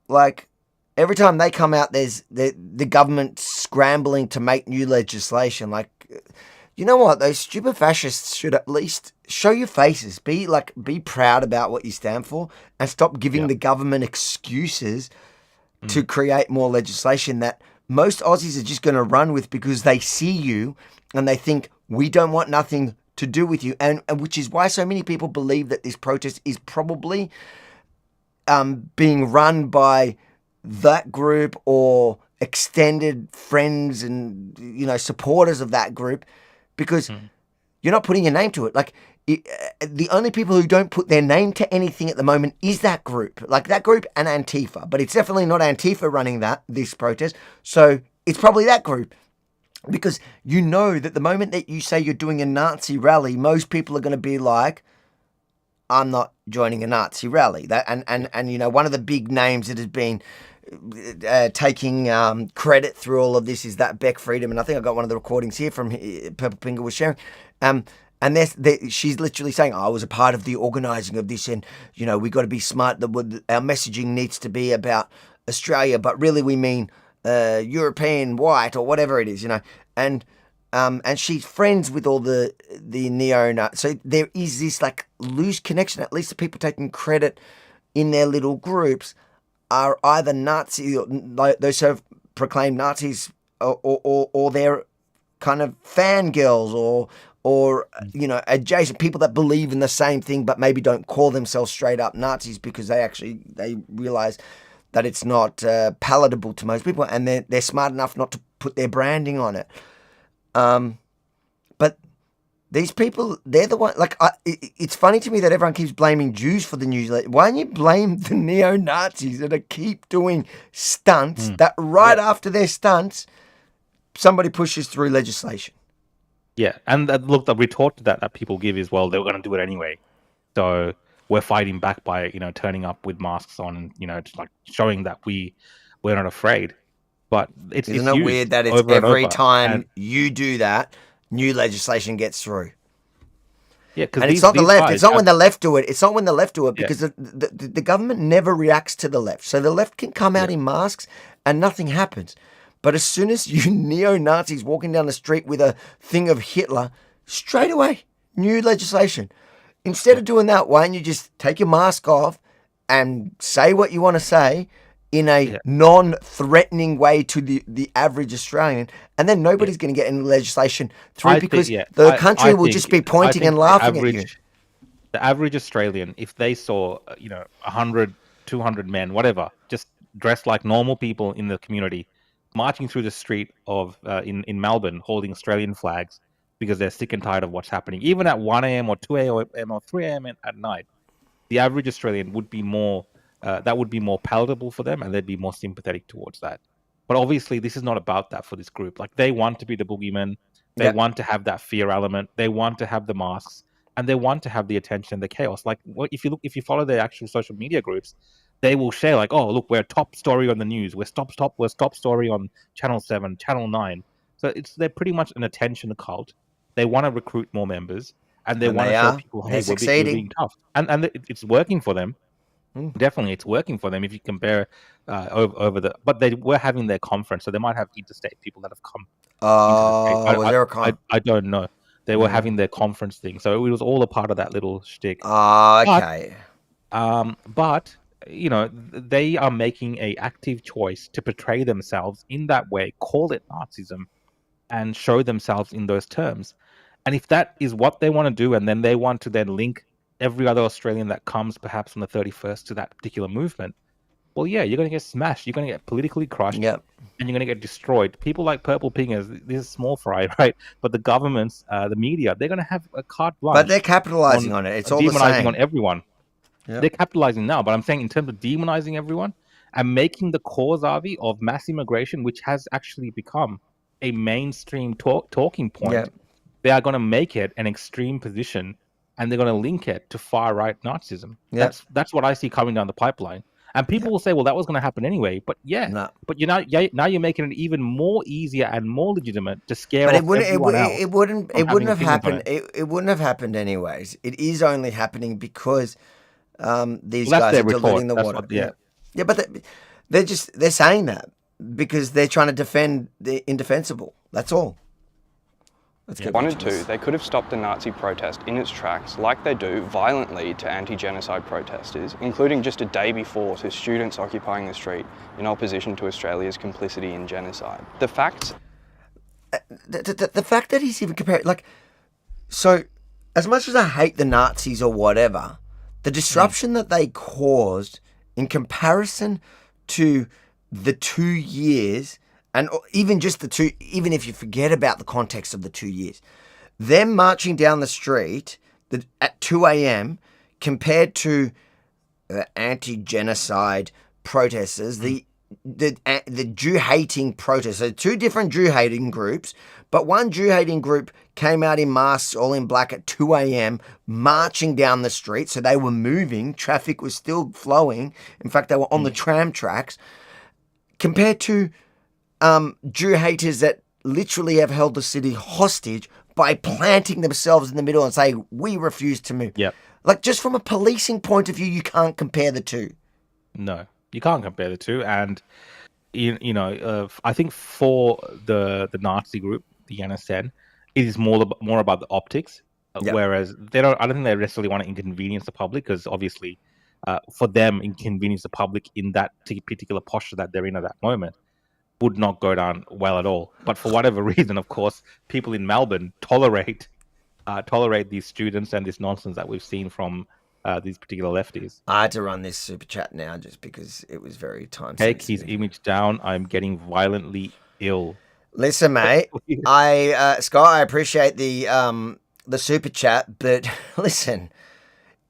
Speaker 6: like, every time they come out, there's the government scrambling to make new legislation. Like, you know what? Those stupid fascists should at least show your faces. Be proud about what you stand for, and stop giving the government excuses to create more legislation that most Aussies are just going to run with because they see you and they think we don't want nothing to do with you, and which is why so many people believe that this protest is probably being run by that group or extended friends and, you know, supporters of that group, because you're not putting your name to it. Like, the only people who don't put their name to anything at the moment is that group, like that group and Antifa. But it's definitely not Antifa running this protest, so it's probably that group. Because you know that the moment that you say you're doing a Nazi rally, most people are going to be like, I'm not joining a Nazi rally. That and you know, one of the big names that has been taking credit through all of this is that Beck Freedom, and I think I got one of the recordings here from Purple Pinga was sharing. And she's literally saying, I was a part of the organising of this, and, you know, we got to be smart. Our messaging needs to be about Australia, but really we mean European white or whatever it is, you know, and she's friends with all the neo-Nazis. So there is this like loose connection. At least the people taking credit in their little groups are either Nazi, or those who have proclaimed Nazis, or they're kind of fangirls, or you know, adjacent people that believe in the same thing but maybe don't call themselves straight up Nazis because they realize that it's not palatable to most people, and they're smart enough not to put their branding on it. But these people, they're the one. Like, it's funny to me that everyone keeps blaming Jews for the news. Like, why don't you blame the neo-Nazis that keep doing stunts that after their stunts, somebody pushes through legislation?
Speaker 14: Yeah, and look, the retort to that people give is, well, they were going to do it anyway. So we're fighting back by, you know, turning up with masks on, you know, just like showing that we're not afraid. But
Speaker 6: isn't it weird that it's every time you do that, new legislation gets through?
Speaker 14: Yeah,
Speaker 6: and it's not the left. It's not when the left do it. It's not when the left do it, because the government never reacts to the left. So the left can come out in masks and nothing happens. But as soon as you neo-Nazis walking down the street with a thing of Hitler, straight away, new legislation. Instead of doing that, why don't you just take your mask off and say what you want to say in a non-threatening way to the average Australian, and then nobody's going to get any legislation through, because the country will just be pointing and laughing at you.
Speaker 14: The average Australian, if they saw, you know, 100, 200 men, whatever, just dressed like normal people in the community, marching through the street of in Melbourne, holding Australian flags because they're sick and tired of what's happening, even at 1 a.m. or 2 a.m. or 3 a.m. at night, the average Australian would be more, that would be more palatable for them, and they'd be more sympathetic towards that. But obviously, this is not about that for this group. Like, they want to be the boogeyman. They want to have that fear element. They want to have the masks, and they want to have the attention, the chaos. Like, if you follow their actual social media groups, they will share like, oh, look, we're top story on the news. We're top story on Channel 7, Channel 9. So they're pretty much an attention cult. They want to recruit more members, and they want to show people, hey, we're being tough. And it's working for them. Definitely, it's working for them if you compare over the. But they were having their conference, so they might have interstate people that have come.
Speaker 6: Oh, was there a
Speaker 14: I don't know. They were having their conference thing, so it was all a part of that little shtick.
Speaker 6: Oh, okay.
Speaker 14: But you know, they are making a active choice to portray themselves in that way, call it Nazism, and show themselves in those terms. And if that is what they want to do, and then they want to then link every other Australian that comes perhaps on the 31st to that particular movement, well, yeah, you're going to get smashed. You're going to get politically crushed.
Speaker 6: Yep.
Speaker 14: And you're going to get destroyed. People like Purple Pingers, this is small fry, right? But the governments, the media, they're going to have a carte blanche.
Speaker 6: But they're capitalizing on it. It's all the same.
Speaker 14: Demonizing on everyone.
Speaker 6: Yep.
Speaker 14: They're capitalizing now, but I'm saying in terms of demonizing everyone and making the cause, Avi, of mass immigration, which has actually become a mainstream talking point,
Speaker 6: Yep.
Speaker 14: they are going to make it an extreme position, and they're going to link it to far-right Nazism.
Speaker 6: Yep.
Speaker 14: That's what I see coming down the pipeline. And people will say, well, that was going to happen anyway. But yeah, but now you're making it even more easier and more legitimate to scare off everyone else.
Speaker 6: It wouldn't have happened. It wouldn't have happened anyways. It is only happening because these guys are diluting the water. Yeah, but they're saying that because they're trying to defend the indefensible. That's all.
Speaker 4: If they wanted to, they could have stopped the Nazi protest in its tracks, like they do violently to anti-genocide protesters, including just a day before to students occupying the street in opposition to Australia's complicity in genocide. The facts...
Speaker 6: The fact that he's even comparing... So, as much as I hate the Nazis or whatever, the disruption that they caused in comparison to the 2 years... And even just even if you forget about the context of the 2 years, them marching down the street at 2 a.m. compared to the anti-genocide protesters, the Jew-hating protesters, so two different Jew-hating groups, but one Jew-hating group came out in masks, all in black, at 2 a.m., marching down the street, so they were moving, traffic was still flowing, in fact, they were on the tram tracks, compared to Jew haters that literally have held the city hostage by planting themselves in the middle and saying, we refuse to move.
Speaker 14: Yep.
Speaker 6: Just from a policing point of view, you can't compare the two.
Speaker 14: No, you can't compare the two. And, I think for the Nazi group, the NSN, it is more about the optics.
Speaker 6: Yep.
Speaker 14: Whereas I don't think they necessarily want to inconvenience the public, because obviously for them, inconvenience the public in that particular posture that they're in at that moment would not go down well at all. But for whatever reason, of course, people in Melbourne tolerate these students and this nonsense that we've seen from these particular lefties.
Speaker 6: I had to run this super chat now just because it was very time
Speaker 14: Take
Speaker 6: sensitive.
Speaker 14: his image down. I'm getting violently ill.
Speaker 6: Listen, mate, Scott, I appreciate the super chat, but listen,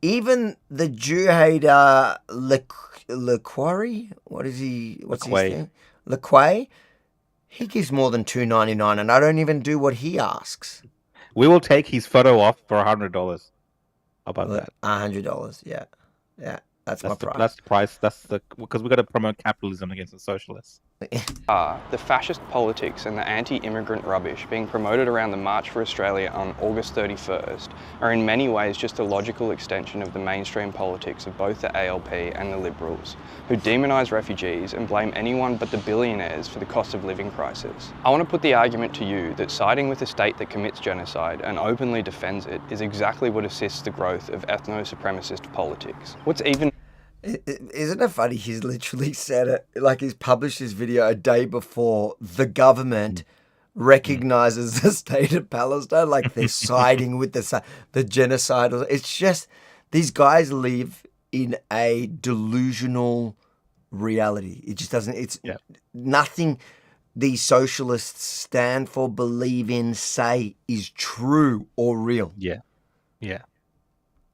Speaker 6: even the Jew hater LeQuarrie, what's his name? LeQuay, he gives more than $2.99, and I don't even do what he asks.
Speaker 14: We will take his photo off for $100. How about that?
Speaker 6: $100, yeah. That's my price.
Speaker 14: That's the price. Because we've got to promote capitalism against the socialists.
Speaker 4: The fascist politics and the anti-immigrant rubbish being promoted around the March for Australia on August 31st are in many ways just a logical extension of the mainstream politics of both the ALP and the Liberals, who demonise refugees and blame anyone but the billionaires for the cost of living crisis. I want to put the argument to you that siding with a state that commits genocide and openly defends it is exactly what assists the growth of ethno-supremacist politics. What's even...
Speaker 6: Isn't it funny? He's literally said it, he's published his video a day before the government recognizes the state of Palestine, they're siding with the genocide. It's just, these guys live in a delusional reality. It just doesn't, nothing these socialists stand for, believe in, say is true or real.
Speaker 14: Yeah.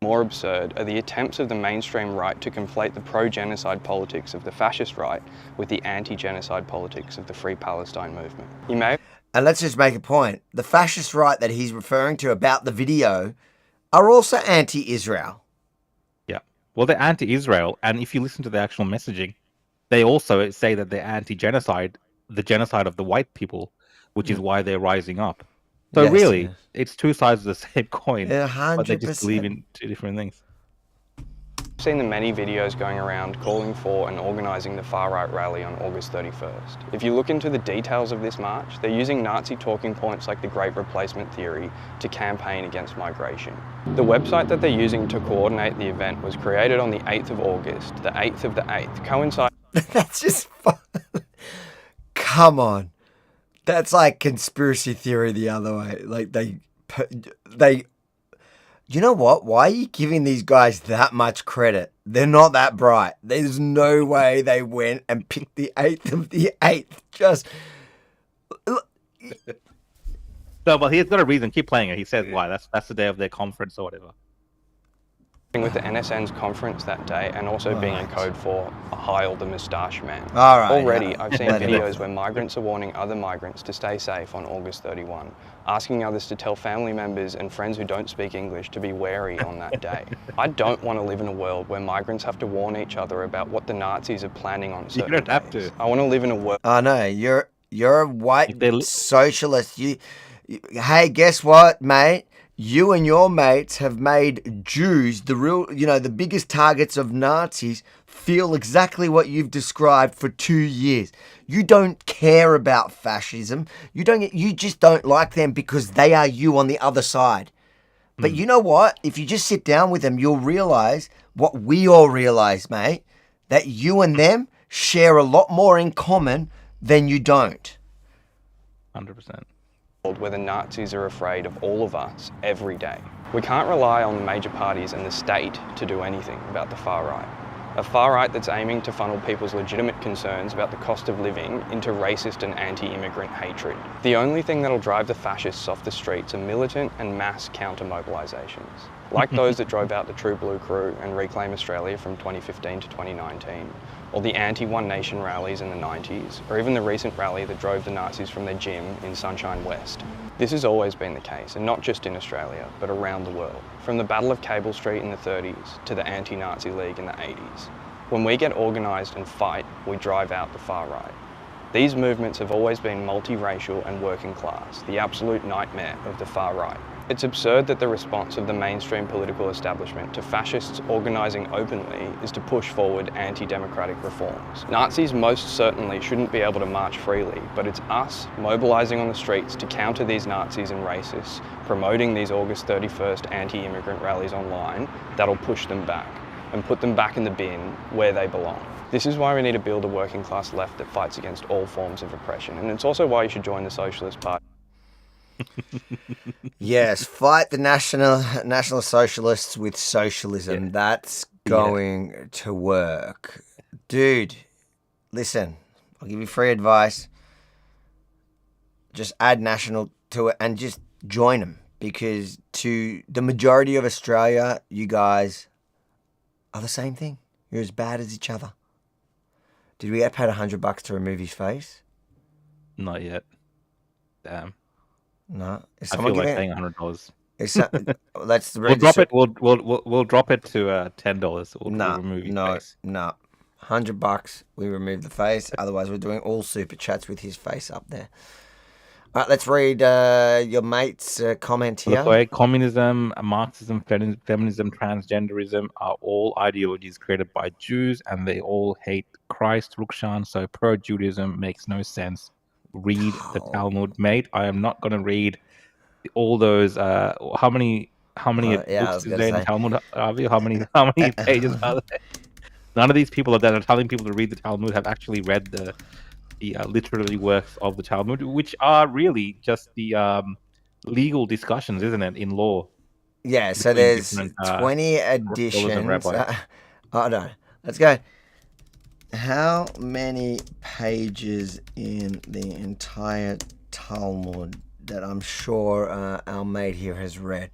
Speaker 4: More absurd are the attempts of the mainstream right to conflate the pro-genocide politics of the fascist right with the anti-genocide politics of the Free Palestine movement.
Speaker 6: And let's just make a point. The fascist right that he's referring to about the video are also anti-Israel.
Speaker 14: Yeah. Well, they're anti-Israel, and if you listen to the actual messaging, they also say that they're anti-genocide, the genocide of the white people, which is why they're rising up. So really, it's two sides of the same coin, but they just believe in two different things.
Speaker 4: I've seen the many videos going around calling for and organising the far-right rally on August 31st. If you look into the details of this march, they're using Nazi talking points like the Great Replacement Theory to campaign against migration. The website that they're using to coordinate the event was created on the 8th of August, the 8th of the 8th, coinciding...
Speaker 6: That's just fun. Come on. That's like conspiracy theory the other way. Like they, you know what? Why are you giving these guys that much credit? They're not that bright. There's no way they went and picked the 8th of the 8th. Just...
Speaker 14: No, but he's got a reason. Keep playing it. He says why. That's the day of their conference or whatever.
Speaker 4: With the NSN's conference that day, and also being a code for Heil the Moustache Man.
Speaker 6: All right.
Speaker 4: Already, I've seen videos where migrants are warning other migrants to stay safe on August 31, asking others to tell family members and friends who don't speak English to be wary on that day. I don't want to live in a world where migrants have to warn each other about what the Nazis are planning on certain
Speaker 14: You don't have to.
Speaker 4: I want to live in a world...
Speaker 6: Oh, no. You're a white socialist. Hey, guess what, mate? You and your mates have made Jews, the biggest targets of Nazis, feel exactly what you've described for 2 years. You don't care about fascism. You just don't like them because they are you on the other side. But you know what? If you just sit down with them, you'll realize what we all realize, mate, that you and them share a lot more in common than you don't.
Speaker 14: 100%.
Speaker 4: Where the Nazis are afraid of all of us every day. We can't rely on the major parties and the state to do anything about the far right. A far right that's aiming to funnel people's legitimate concerns about the cost of living into racist and anti-immigrant hatred. The only thing that'll drive the fascists off the streets are militant and mass counter-mobilisations, like those that drove out the True Blue crew and Reclaim Australia from 2015 to 2019, or the anti-One Nation rallies in the 90s, or even the recent rally that drove the Nazis from their gym in Sunshine West. This has always been the case, and not just in Australia, but around the world, from the Battle of Cable Street in the 30s to the Anti-Nazi League in the 80s. When we get organised and fight, we drive out the far right. These movements have always been multiracial and working class, the absolute nightmare of the far right. It's absurd that the response of the mainstream political establishment to fascists organising openly is to push forward anti-democratic reforms. Nazis most certainly shouldn't be able to march freely, but it's us mobilising on the streets to counter these Nazis and racists, promoting these August 31st anti-immigrant rallies online, that'll push them back and put them back in the bin where they belong. This is why we need to build a working class left that fights against all forms of oppression, and it's also why you should join the Socialist Party.
Speaker 6: Yes, fight the national socialists with socialism. Yeah. That's going to work. Dude, listen, I'll give you free advice. Just add national to it and just join them, because to the majority of Australia, you guys are the same thing. You're as bad as each other. Did we get paid $100 to remove his face?
Speaker 14: Not yet. Damn.
Speaker 6: No,
Speaker 14: I feel like paying $100.
Speaker 6: Let's
Speaker 14: we'll drop it. We'll drop it to $10. We'll remove your face.
Speaker 6: No, $100. We remove the face. Otherwise, we're doing all super chats with his face up there. All right, let's read your mate's comment here.
Speaker 14: By the way, communism, Marxism, feminism, transgenderism are all ideologies created by Jews, and they all hate Christ, Rukshan. So pro-Judaism makes no sense. Read the Talmud, mate. I am not going to read all those. How many books is there in the Talmud? How many pages are there? None of these people that are telling people to read the Talmud have actually read the literary works of the Talmud, which are really just the legal discussions, isn't it, in law?
Speaker 6: Yeah. So there's 20 editions. Hold on. Let's go. How many pages in the entire Talmud that I'm sure our mate here has read?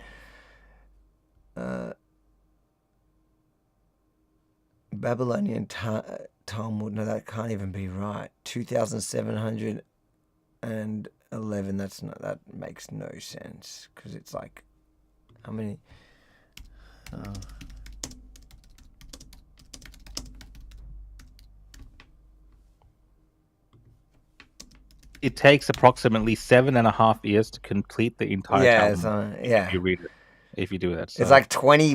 Speaker 6: Babylonian Talmud, no, that can't even be right. 2,711, that makes no sense, because it's like, how many?
Speaker 14: It takes approximately 7.5 years to complete the entire Talmud.
Speaker 6: Yeah.
Speaker 14: If you read it, if you do that. So.
Speaker 6: It's like 20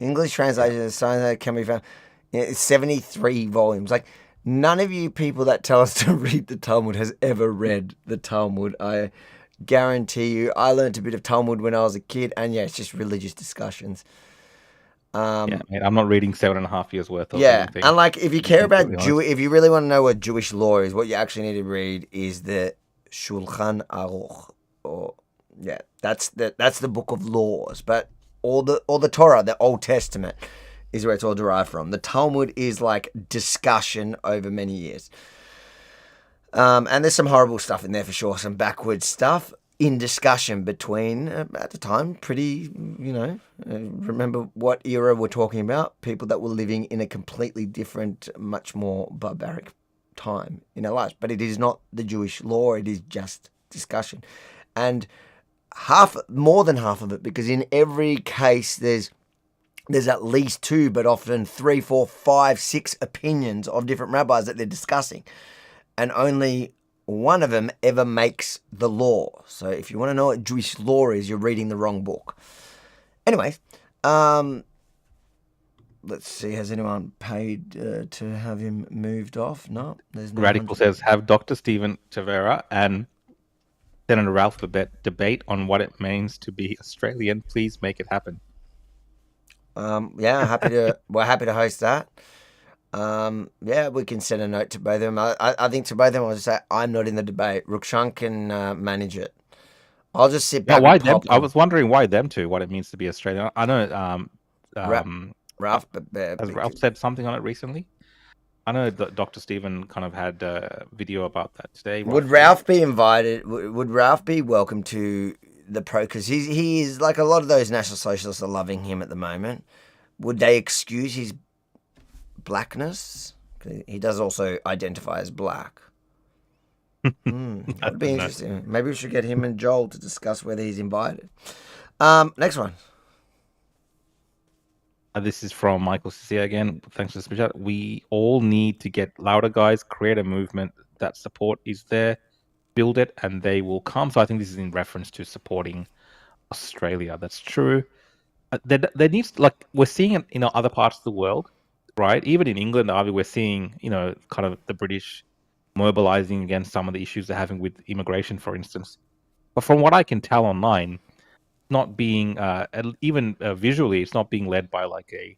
Speaker 6: English translation can be found. It's 73 volumes. Like, none of you people that tell us to read the Talmud has ever read the Talmud. I guarantee you. I learned a bit of Talmud when I was a kid, and yeah, it's just religious discussions.
Speaker 14: Yeah, mate, I'm not reading 7.5 years worth of
Speaker 6: Yeah,
Speaker 14: anything.
Speaker 6: and like if you care about
Speaker 14: completely
Speaker 6: if you really want to know what Jewish law is, what you actually need to read is the Shulchan Aruch, or yeah, that's the book of laws. But all the Torah, the Old Testament, is where it's all derived from. The Talmud is like discussion over many years, and there's some horrible stuff in there for sure, some backwards stuff in discussion between, at the time, pretty, remember what era we're talking about, people that were living in a completely different, much more barbaric time in our lives. But it is not the Jewish law, it is just discussion. And more than half of it, because in every case there's at least 2, but often 3, 4, 5, 6 opinions of different rabbis that they're discussing. And only one of them ever makes the law. So if you want to know what Jewish law is, you're reading the wrong book. Anyway, let's see. Has anyone paid to have him moved off? No. There's no
Speaker 14: Radical says, have Dr. Stephen Tavera and Senator Ralph debate on what it means to be Australian. Please make it happen.
Speaker 6: Yeah, we're happy to host that. Yeah, we can send a note to both of them. I think to both of them, I'll just say, I'm not in the debate. Rukshan can manage it. I'll just sit back.
Speaker 14: Why them? I was wondering why them two, what it means to be Australian. I know
Speaker 6: Ralph,
Speaker 14: has Ralph said something on it recently? I know that Dr. Stephen kind of had a video about that today.
Speaker 6: Would Ralph be invited? Would Ralph be welcome to the pro? Because he is like a lot of those National Socialists are loving him at the moment. Would they excuse his blackness? He does also identify as black. That'd be interesting. Maybe we should get him and Joel to discuss whether he's invited. Next one.
Speaker 14: This is from Michael Cecilia again. Thanks for the speech. We all need to get louder, guys. Create a movement. That support is there. Build it, and they will come. So I think this is in reference to supporting Australia. That's true. There needs, like, we're seeing it in other parts of the world, right? Even in England, we're seeing, kind of the British mobilizing against some of the issues they're having with immigration, for instance. But from what I can tell online, not being even visually, it's not being led by like a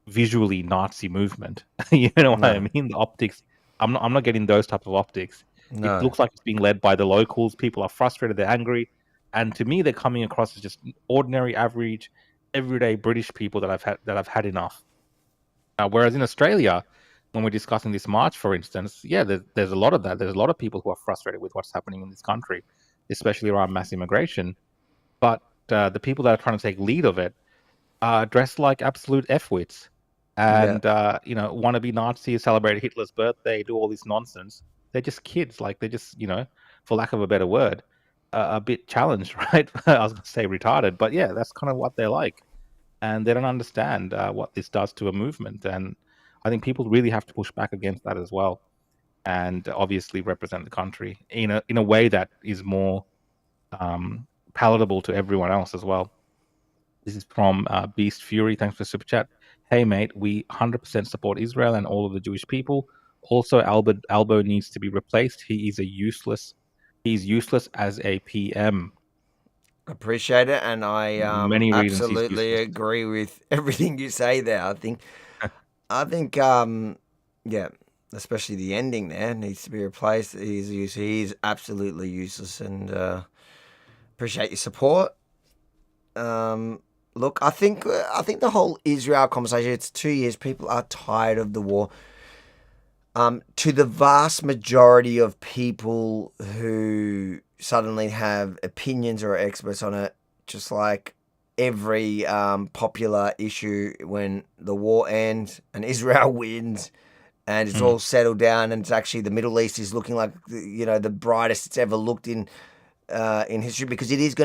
Speaker 14: visually Nazi movement. You know what I mean? The optics. I'm not getting those type of optics.
Speaker 6: No.
Speaker 14: It looks like it's being led by the locals. People are frustrated. They're angry, and to me, they're coming across as just ordinary, average, everyday British people that I've had enough. Whereas in Australia, when we're discussing this march, for instance, yeah, there's a lot of that. There's a lot of people who are frustrated with what's happening in this country, especially around mass immigration. But the people that are trying to take lead of it are dressed like absolute F-wits and, want to be Nazis, celebrate Hitler's birthday, do all this nonsense. They're just kids. Like, they're just, for lack of a better word, a bit challenged, right? I was going to say retarded, but yeah, that's kind of what they're like. And they don't understand what this does to a movement. And I think people really have to push back against that as well. And obviously represent the country in a way that is more palatable to everyone else as well. This is from Beast Fury. Thanks for the super chat. Hey, mate, we 100% support Israel and all of the Jewish people. Also, Albo needs to be replaced. He's useless as a PM.
Speaker 6: Appreciate it, and I absolutely agree with everything you say there. I think, yeah, especially the ending there needs to be replaced. He's absolutely useless, and appreciate your support. Look, I think the whole Israel conversation, it's 2 years. People are tired of the war. To the vast majority of people who suddenly have opinions or are experts on it, just like every popular issue, when the war ends and Israel wins and it's all settled down and it's actually the Middle East is looking like the brightest it's ever looked in history, because it's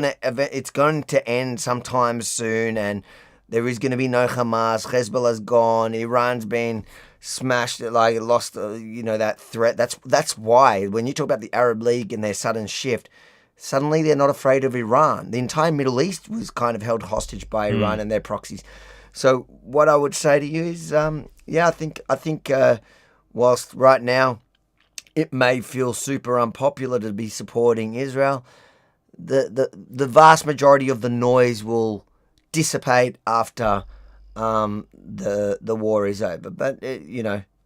Speaker 6: going to end sometime soon, and there is going to be no Hamas. Hezbollah's gone. Iran's been smashed, lost, that threat. That's why when you talk about the Arab League and their sudden shift, suddenly they're not afraid of Iran. The entire Middle East was kind of held hostage by Iran and their proxies. So what I would say to you is, I think whilst right now it may feel super unpopular to be supporting Israel, the vast majority of the noise will dissipate after the war is over. But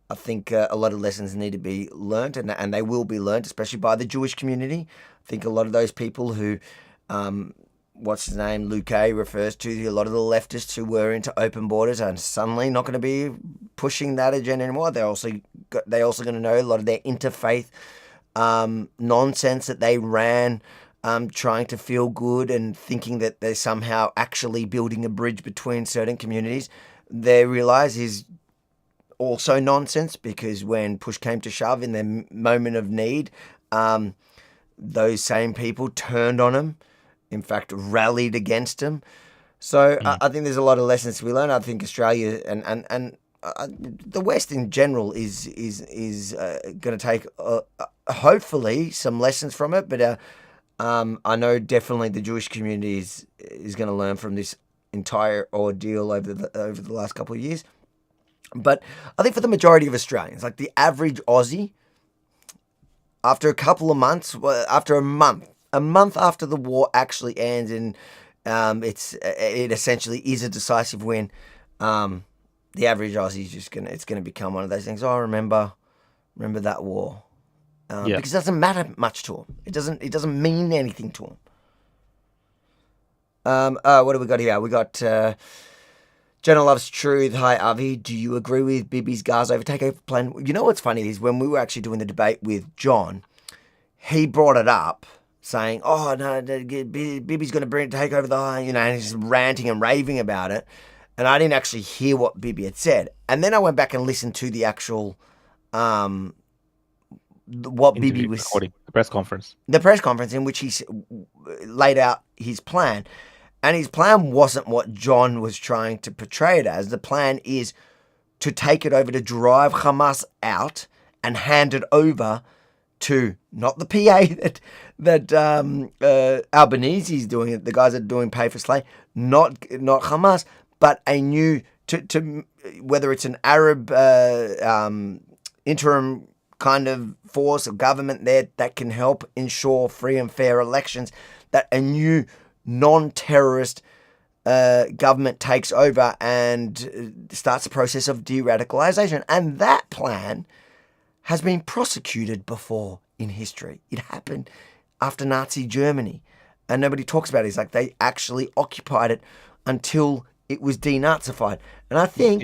Speaker 6: I think a lot of lessons need to be learnt, and they will be learnt, especially by the Jewish community. I think a lot of those people who, what's his name, Luke A. refers to, a lot of the leftists who were into open borders are suddenly not going to be pushing that agenda anymore. They're also going to know a lot of their interfaith nonsense that they ran, trying to feel good and thinking that they're somehow actually building a bridge between certain communities. They realize is also nonsense, because when push came to shove in their moment of need, those same people turned on him, in fact rallied against him. So I think there's a lot of lessons to be learned. I think Australia and the West in general is going to take hopefully some lessons from it, but I know definitely the Jewish community is going to learn from this entire ordeal over the last couple of years. But I think for the majority of Australians, like the average Aussie, after a couple of months, after a month after the war actually ends, and it essentially is a decisive win, the average Aussie is just it's gonna become one of those things. Oh, remember that war, because it doesn't matter much to them. It doesn't mean anything to them. What do we got here? We got. Jenna Loves Truth. Hi, Avi. Do you agree with Bibi's Gaza overtakeover plan? You know what's funny is when we were actually doing the debate with John, he brought it up saying, oh, no, Bibi's going to take over and he's ranting and raving about it. And I didn't actually hear what Bibi had said. And then I went back and listened to the actual, what Bibi was...
Speaker 14: Recording, the press conference.
Speaker 6: The press conference in which he laid out his plan. And his plan wasn't what John was trying to portray it as. The plan is to take it over, to drive Hamas out and hand it over to not the PA that Albanese is doing it, the guys that are doing pay for slay, not Hamas, but a new to whether it's an Arab interim kind of force or government there that can help ensure free and fair elections, that a new non-terrorist government takes over and starts the process of de-radicalization. And that plan has been prosecuted before in history. It happened after Nazi Germany, and nobody talks about it. It's like they actually occupied it until it was denazified. And I think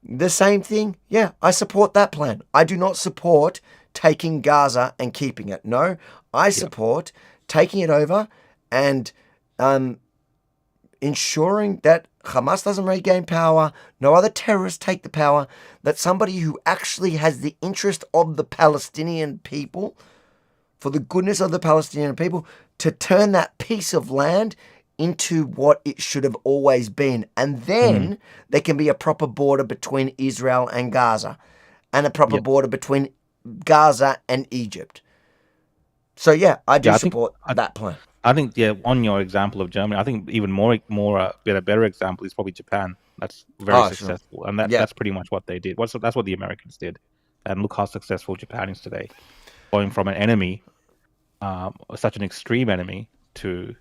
Speaker 6: the same thing, I support that plan. I do not support taking Gaza and keeping it. No, I support taking it over and ensuring that Hamas doesn't regain power, no other terrorists take the power, that somebody who actually has the interest of the Palestinian people, for the goodness of the Palestinian people, to turn that piece of land into what it should have always been. And then there can be a proper border between Israel and Gaza, and a proper border between Gaza and Egypt. So I do support that plan.
Speaker 14: I think, on your example of Germany, I think even a better example is probably Japan. That's very successful. Sure. And that's pretty much what they did. That's what the Americans did. And look how successful Japan is today. Going from an enemy, such an extreme enemy, to,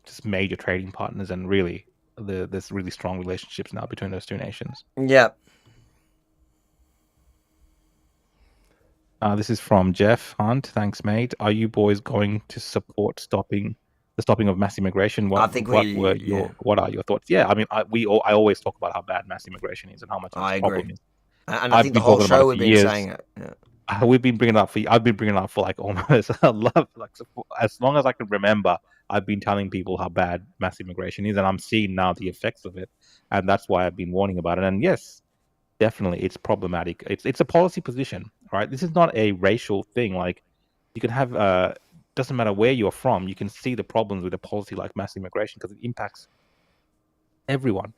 Speaker 14: just major trading partners, and really, there's really strong relationships now between those two nations.
Speaker 6: Yeah.
Speaker 14: This is from Jeff Hunt. Thanks, mate. Are you boys going to support stopping of mass immigration? What are your thoughts? Yeah, I mean, I always talk about how bad mass immigration is and how much a problem is.
Speaker 6: And I think the whole show we've been saying it. Yeah.
Speaker 14: I've been bringing it up for like almost as long as I can remember. I've been telling people how bad mass immigration is, and I'm seeing now the effects of it, and that's why I've been warning about it. And yes, definitely, it's problematic. It's a policy position, right? This is not a racial thing. Like, you can have doesn't matter where you're from, you can see the problems with a policy like mass immigration because it impacts everyone.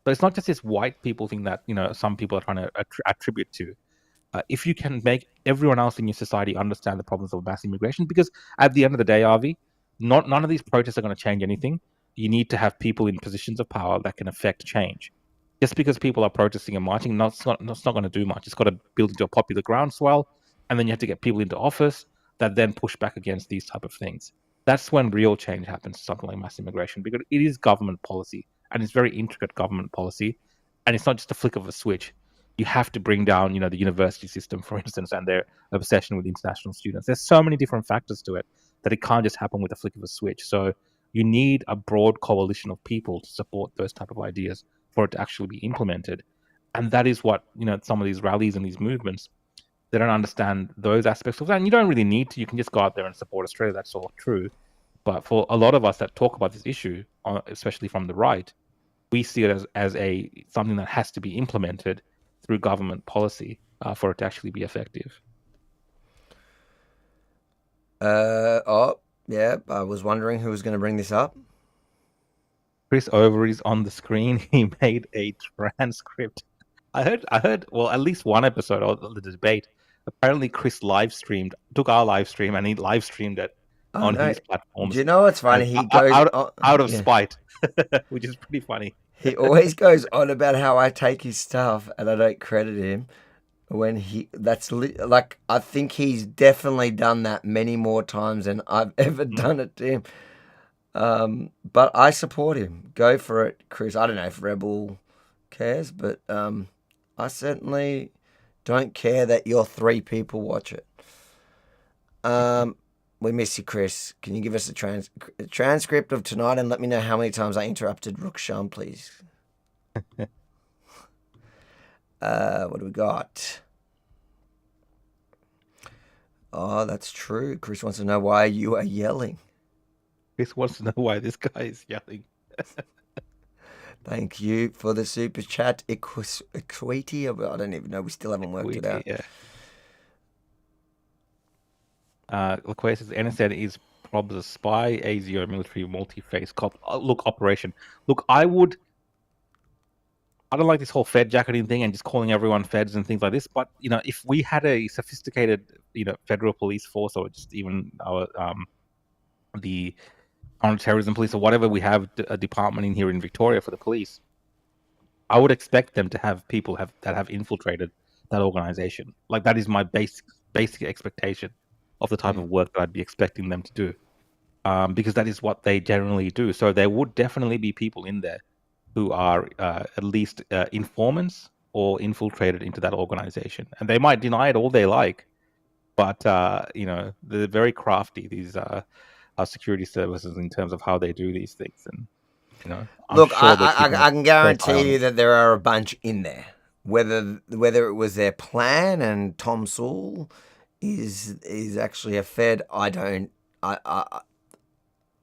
Speaker 14: So it's not just this white people thing that some people are trying to attribute to. If you can make everyone else in your society understand the problems of mass immigration, because at the end of the day, Avi, none of these protests are going to change anything. You need to have people in positions of power that can affect change. Just because people are protesting and marching, that's not going to do much. It's got to build into a popular groundswell, and then you have to get people into office that then push back against these type of things. That's when real change happens, something like mass immigration, because it is government policy, and it's very intricate government policy, and it's not just a flick of a switch. You have to bring down, the university system, for instance, and their obsession with international students. There's so many different factors to it that it can't just happen with a flick of a switch. So you need a broad coalition of people to support those type of ideas for it to actually be implemented. And that is what, some of these rallies and these movements, they don't understand those aspects of that. And you don't really need to. You can just go out there and support Australia. That's all true. But for a lot of us that talk about this issue, especially from the right, we see it as something that has to be implemented through government policy for it to actually be effective.
Speaker 6: Yeah, I was wondering who was going to bring this up.
Speaker 14: Chris Overy's on the screen. He made a transcript. I heard. Well, at least one episode of the debate. Apparently, Chris took our live stream, and he live streamed it on his platforms.
Speaker 6: Do you know what's funny? He goes
Speaker 14: out of spite, which is pretty funny.
Speaker 6: He always goes on about how I take his stuff and I don't credit him. When I think he's definitely done that many more times than I've ever done it to him. But I support him. Go for it, Chris. I don't know if Rebel cares, but I certainly don't care that your 3 people watch it. We miss you, Chris. Can you give us a transcript of tonight and let me know how many times I interrupted Rukshan, please? What do we got? Oh, that's true. Chris wants to know why you are yelling.
Speaker 14: Chris wants to know why this guy is yelling.
Speaker 6: Thank you for the super chat, Equity. I don't even know. We still haven't worked it out.
Speaker 14: Yeah. LaQuay says NSN is probably a spy, ASIO military multi-phase operation. Look, I don't like this whole Fed jacketing thing and just calling everyone Feds and things like this. But if we had a sophisticated, federal police force, or just even our the counterterrorism police, or whatever, we have a department in here in Victoria for the police, I would expect them to have people that have infiltrated that organization. Like, that is my basic expectation of the type of work that I'd be expecting them to do, because that is what they generally do. So there would definitely be people in there who are at least informants or infiltrated into that organization. And they might deny it all they like, but they're very crafty, these our security services, in terms of how they do these things. And
Speaker 6: look, I can guarantee you that there are a bunch in there. Whether it was their plan and Tom Sewell is actually a Fed, I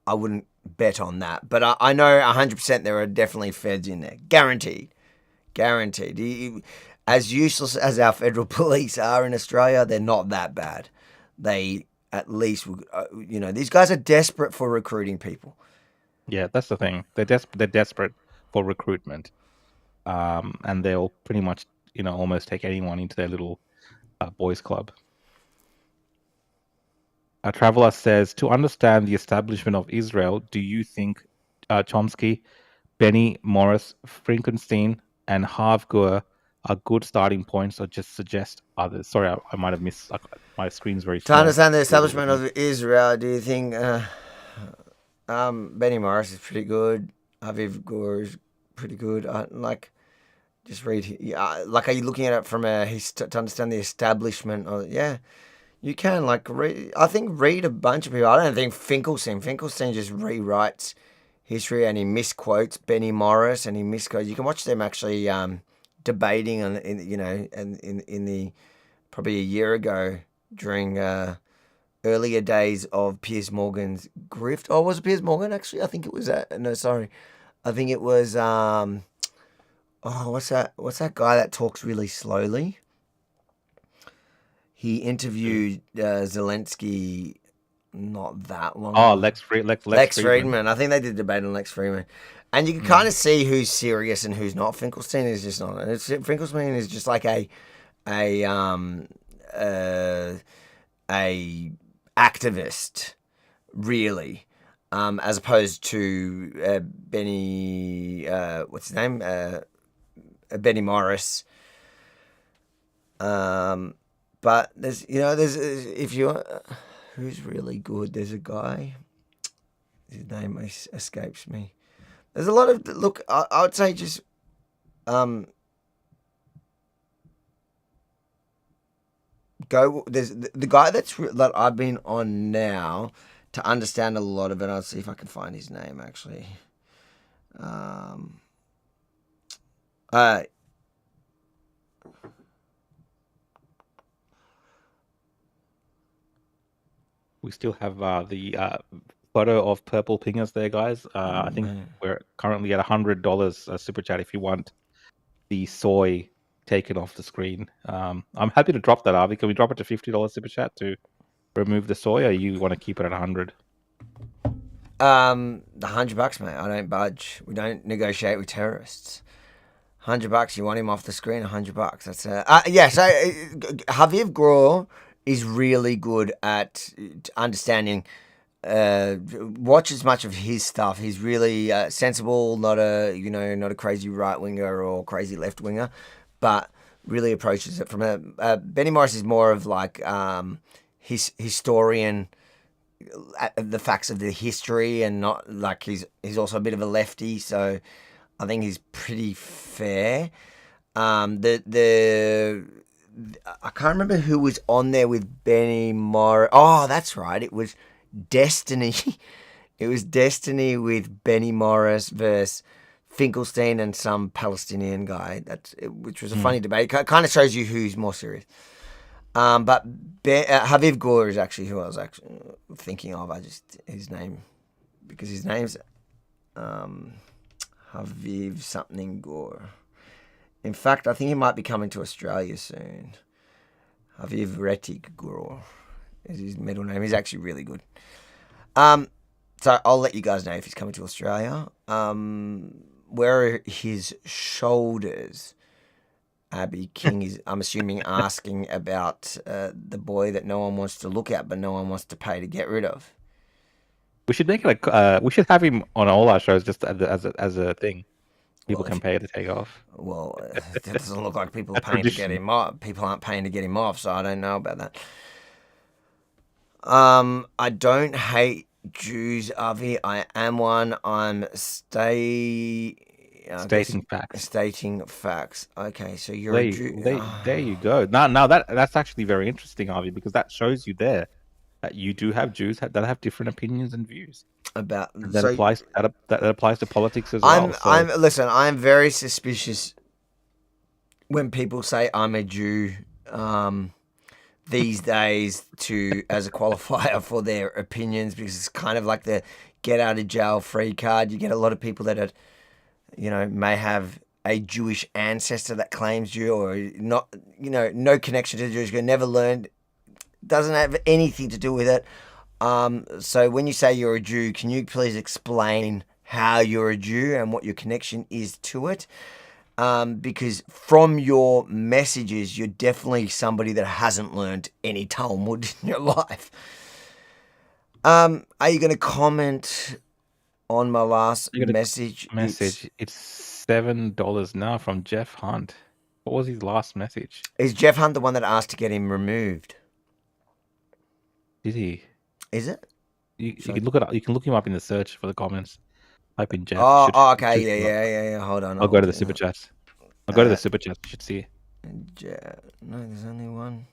Speaker 6: wouldn't bet on that. But I know 100% there are definitely Feds in there. Guaranteed. As useless as our federal police are in Australia, they're not that bad. They at least, these guys are desperate for recruiting people.
Speaker 14: Yeah, that's the thing. They're desperate for recruitment, and they'll pretty much, almost take anyone into their little boys' club. A traveler says, to understand the establishment of Israel, do you think Chomsky, Benny Morris, Finkelstein, and Harv Gur are good starting points, or just suggest others? Sorry, I might have missed. My screen's very small.
Speaker 6: To understand the establishment of Israel, do you think Benny Morris is pretty good? Aviv Gur is pretty good. Just read. Are you looking at it from to understand the establishment? Yeah, you can. Read a bunch of people. I don't think Finkelstein just rewrites history, and he misquotes Benny Morris, and he misquotes. You can watch them actually debating in the probably a year ago during earlier days of Piers Morgan's grift. Oh, was it Piers Morgan actually? I think it was that. No, sorry, I think it was. What's that guy that talks really slowly? He interviewed Zelensky not that long ago.
Speaker 14: Lex
Speaker 6: Friedman. I think they did debate on Lex Friedman. And you can kind of see who's serious and who's not. Finkelstein is just not. Finkelstein is just like a activist, really, as opposed to Benny. What's his name? Benny Morris. But there's if you who's really good, there's a guy. His name escapes me. There's a lot of I would say just go. There's the guy that I've been on now to understand a lot of it. I'll see if I can find his name actually.
Speaker 14: We still have the photo of purple pingers there, guys. I think we're currently at $100 super chat if you want the soy taken off the screen. I'm happy to drop that, Avi. Can we drop it to $50 super chat to remove the soy, or you want to keep it at 100?
Speaker 6: The $100, mate. I don't budge. We don't negotiate with terrorists. $100. You want him off the screen? $100. That's yeah. So Javier Gror is really good at understanding. Watch as much of his stuff. He's really sensible, not a crazy right winger or crazy left winger, but really approaches it from a. Benny Morris is more of like his historian, the facts of the history, and not like he's also a bit of a lefty, so I think he's pretty fair. I can't remember who was on there with Benny Morris. Oh, that's right. It was Destiny. It was Destiny with Benny Morris versus Finkelstein and some Palestinian guy. Which was a funny debate. It kind of shows you who's more serious. But Javier Gore is actually who I was actually thinking of. His name's Javier something Gore. In fact, I think he might be coming to Australia soon. Javier Retic Gore is his middle name. He's actually really good. So I'll let you guys know if he's coming to Australia. Where are his shoulders? Abby King is, I'm assuming, asking about the boy that no one wants to look at, but no one wants to pay to get rid of.
Speaker 14: We should make it we should have him on all our shows just as a thing. People can pay to take off.
Speaker 6: Well, it doesn't look like people are paying to get him off. People aren't paying to get him off, so I don't know about that. I don't hate Jews, Avi. I am one. I'm stating
Speaker 14: facts.
Speaker 6: Stating facts. Okay, so you're a Jew.
Speaker 14: There you go. Now that's actually very interesting, Avi, because that shows you there that you do have Jews that have different opinions and views.
Speaker 6: That
Speaker 14: applies to politics as well.
Speaker 6: Listen, I'm very suspicious when people say I'm a Jew these days as a qualifier for their opinions, because it's kind of like the get out of jail free card. You get a lot of people that are, may have a Jewish ancestor that claims you, or not, no connection to the Jews, never learned, doesn't have anything to do with it. So when you say you're a Jew, can you please explain how you're a Jew and what your connection is to it? Because from your messages, you're definitely somebody that hasn't learned any Talmud in your life. Are you going to comment on my last message?
Speaker 14: It's $7 now from Jeff Hunt. What was his last message?
Speaker 6: Is Jeff Hunt the one that asked to get him removed?
Speaker 14: Did he?
Speaker 6: Is it?
Speaker 14: You can look it up. You can look him up in the search for the comments. Type in Jeff.
Speaker 6: Okay. Yeah. Hold on.
Speaker 14: I'll go to the super chats. I'll go to the super chats. You should see it.
Speaker 6: No, there's only one.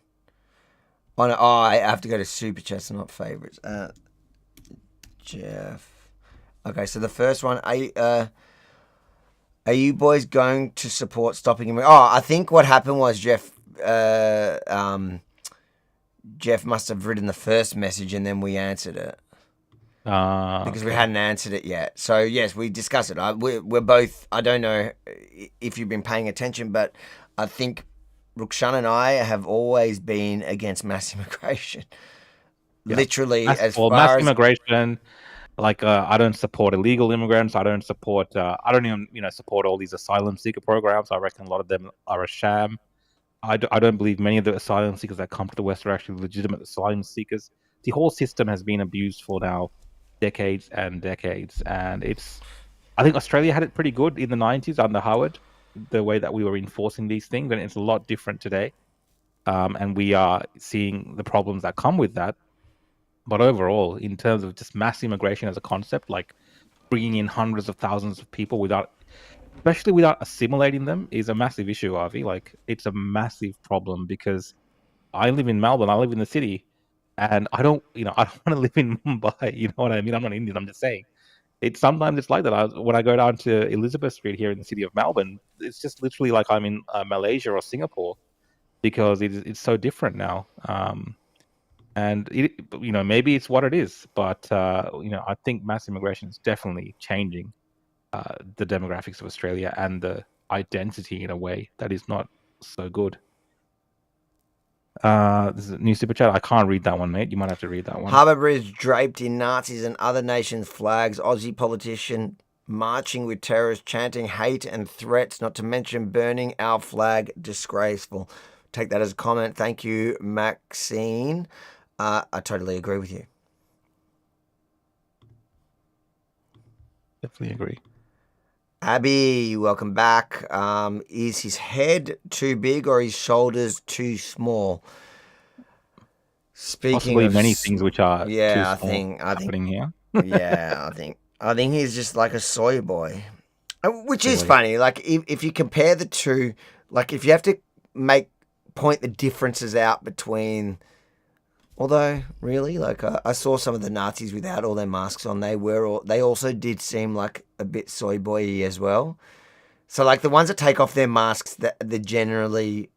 Speaker 6: Oh, no, I have to go to super chats, not favorites. Jeff. Okay, so the first one. Are you boys going to support stopping him? Oh, I think what happened was Jeff must have written the first message and then we answered it. Because we hadn't answered it yet. So, yes, we discussed it. We're both, I don't know if you've been paying attention, but I think Rukshan and I have always been against mass immigration. Yeah. Literally, mass
Speaker 14: immigration, like I don't support illegal immigrants. I don't support, I don't even, support all these asylum seeker programs. I reckon a lot of them are a sham. I don't believe many of the asylum seekers that come to the West are actually legitimate asylum seekers. The whole system has been abused for now decades and decades, and I think Australia had it pretty good in the 90s under Howard. the way that we were enforcing these things, and it's a lot different today. And we are seeing the problems that come with that. But overall, in terms of just mass immigration as a concept, like bringing in hundreds of thousands of people especially without assimilating them, is a massive issue, Avi. Like, it's a massive problem because I live in Melbourne, I live in the city, and I don't want to live in Mumbai. You know what I mean? I'm not Indian. I'm just saying. Sometimes it's like that. When I go down to Elizabeth Street here in the city of Melbourne, it's just literally like I'm in Malaysia or Singapore, because it's so different now. And maybe it's what it is, but I think mass immigration is definitely changing the demographics of Australia and the identity in a way that is not so good. This is a new super chat. I can't read that one, mate. You might have to read that one.
Speaker 6: Harbour Bridge draped in Nazis and other nations' flags. Aussie politician marching with terrorists, chanting hate and threats, not to mention burning our flag. Disgraceful. Take that as a comment. Thank you, Maxine. I totally agree with you.
Speaker 14: Definitely agree.
Speaker 6: Abby, welcome back. Is his head too big or his shoulders too small? Speaking
Speaker 14: Possibly
Speaker 6: of
Speaker 14: many things which are
Speaker 6: too
Speaker 14: small
Speaker 6: happening
Speaker 14: here.
Speaker 6: Yeah, I think he's just like a soy boy, which is funny. Like if you compare the two, like if you have to point the differences out between. Although, really, like I saw some of the Nazis without all their masks on. They also did seem like a bit soy boy-y as well. So, like the ones that take off their masks, they're generally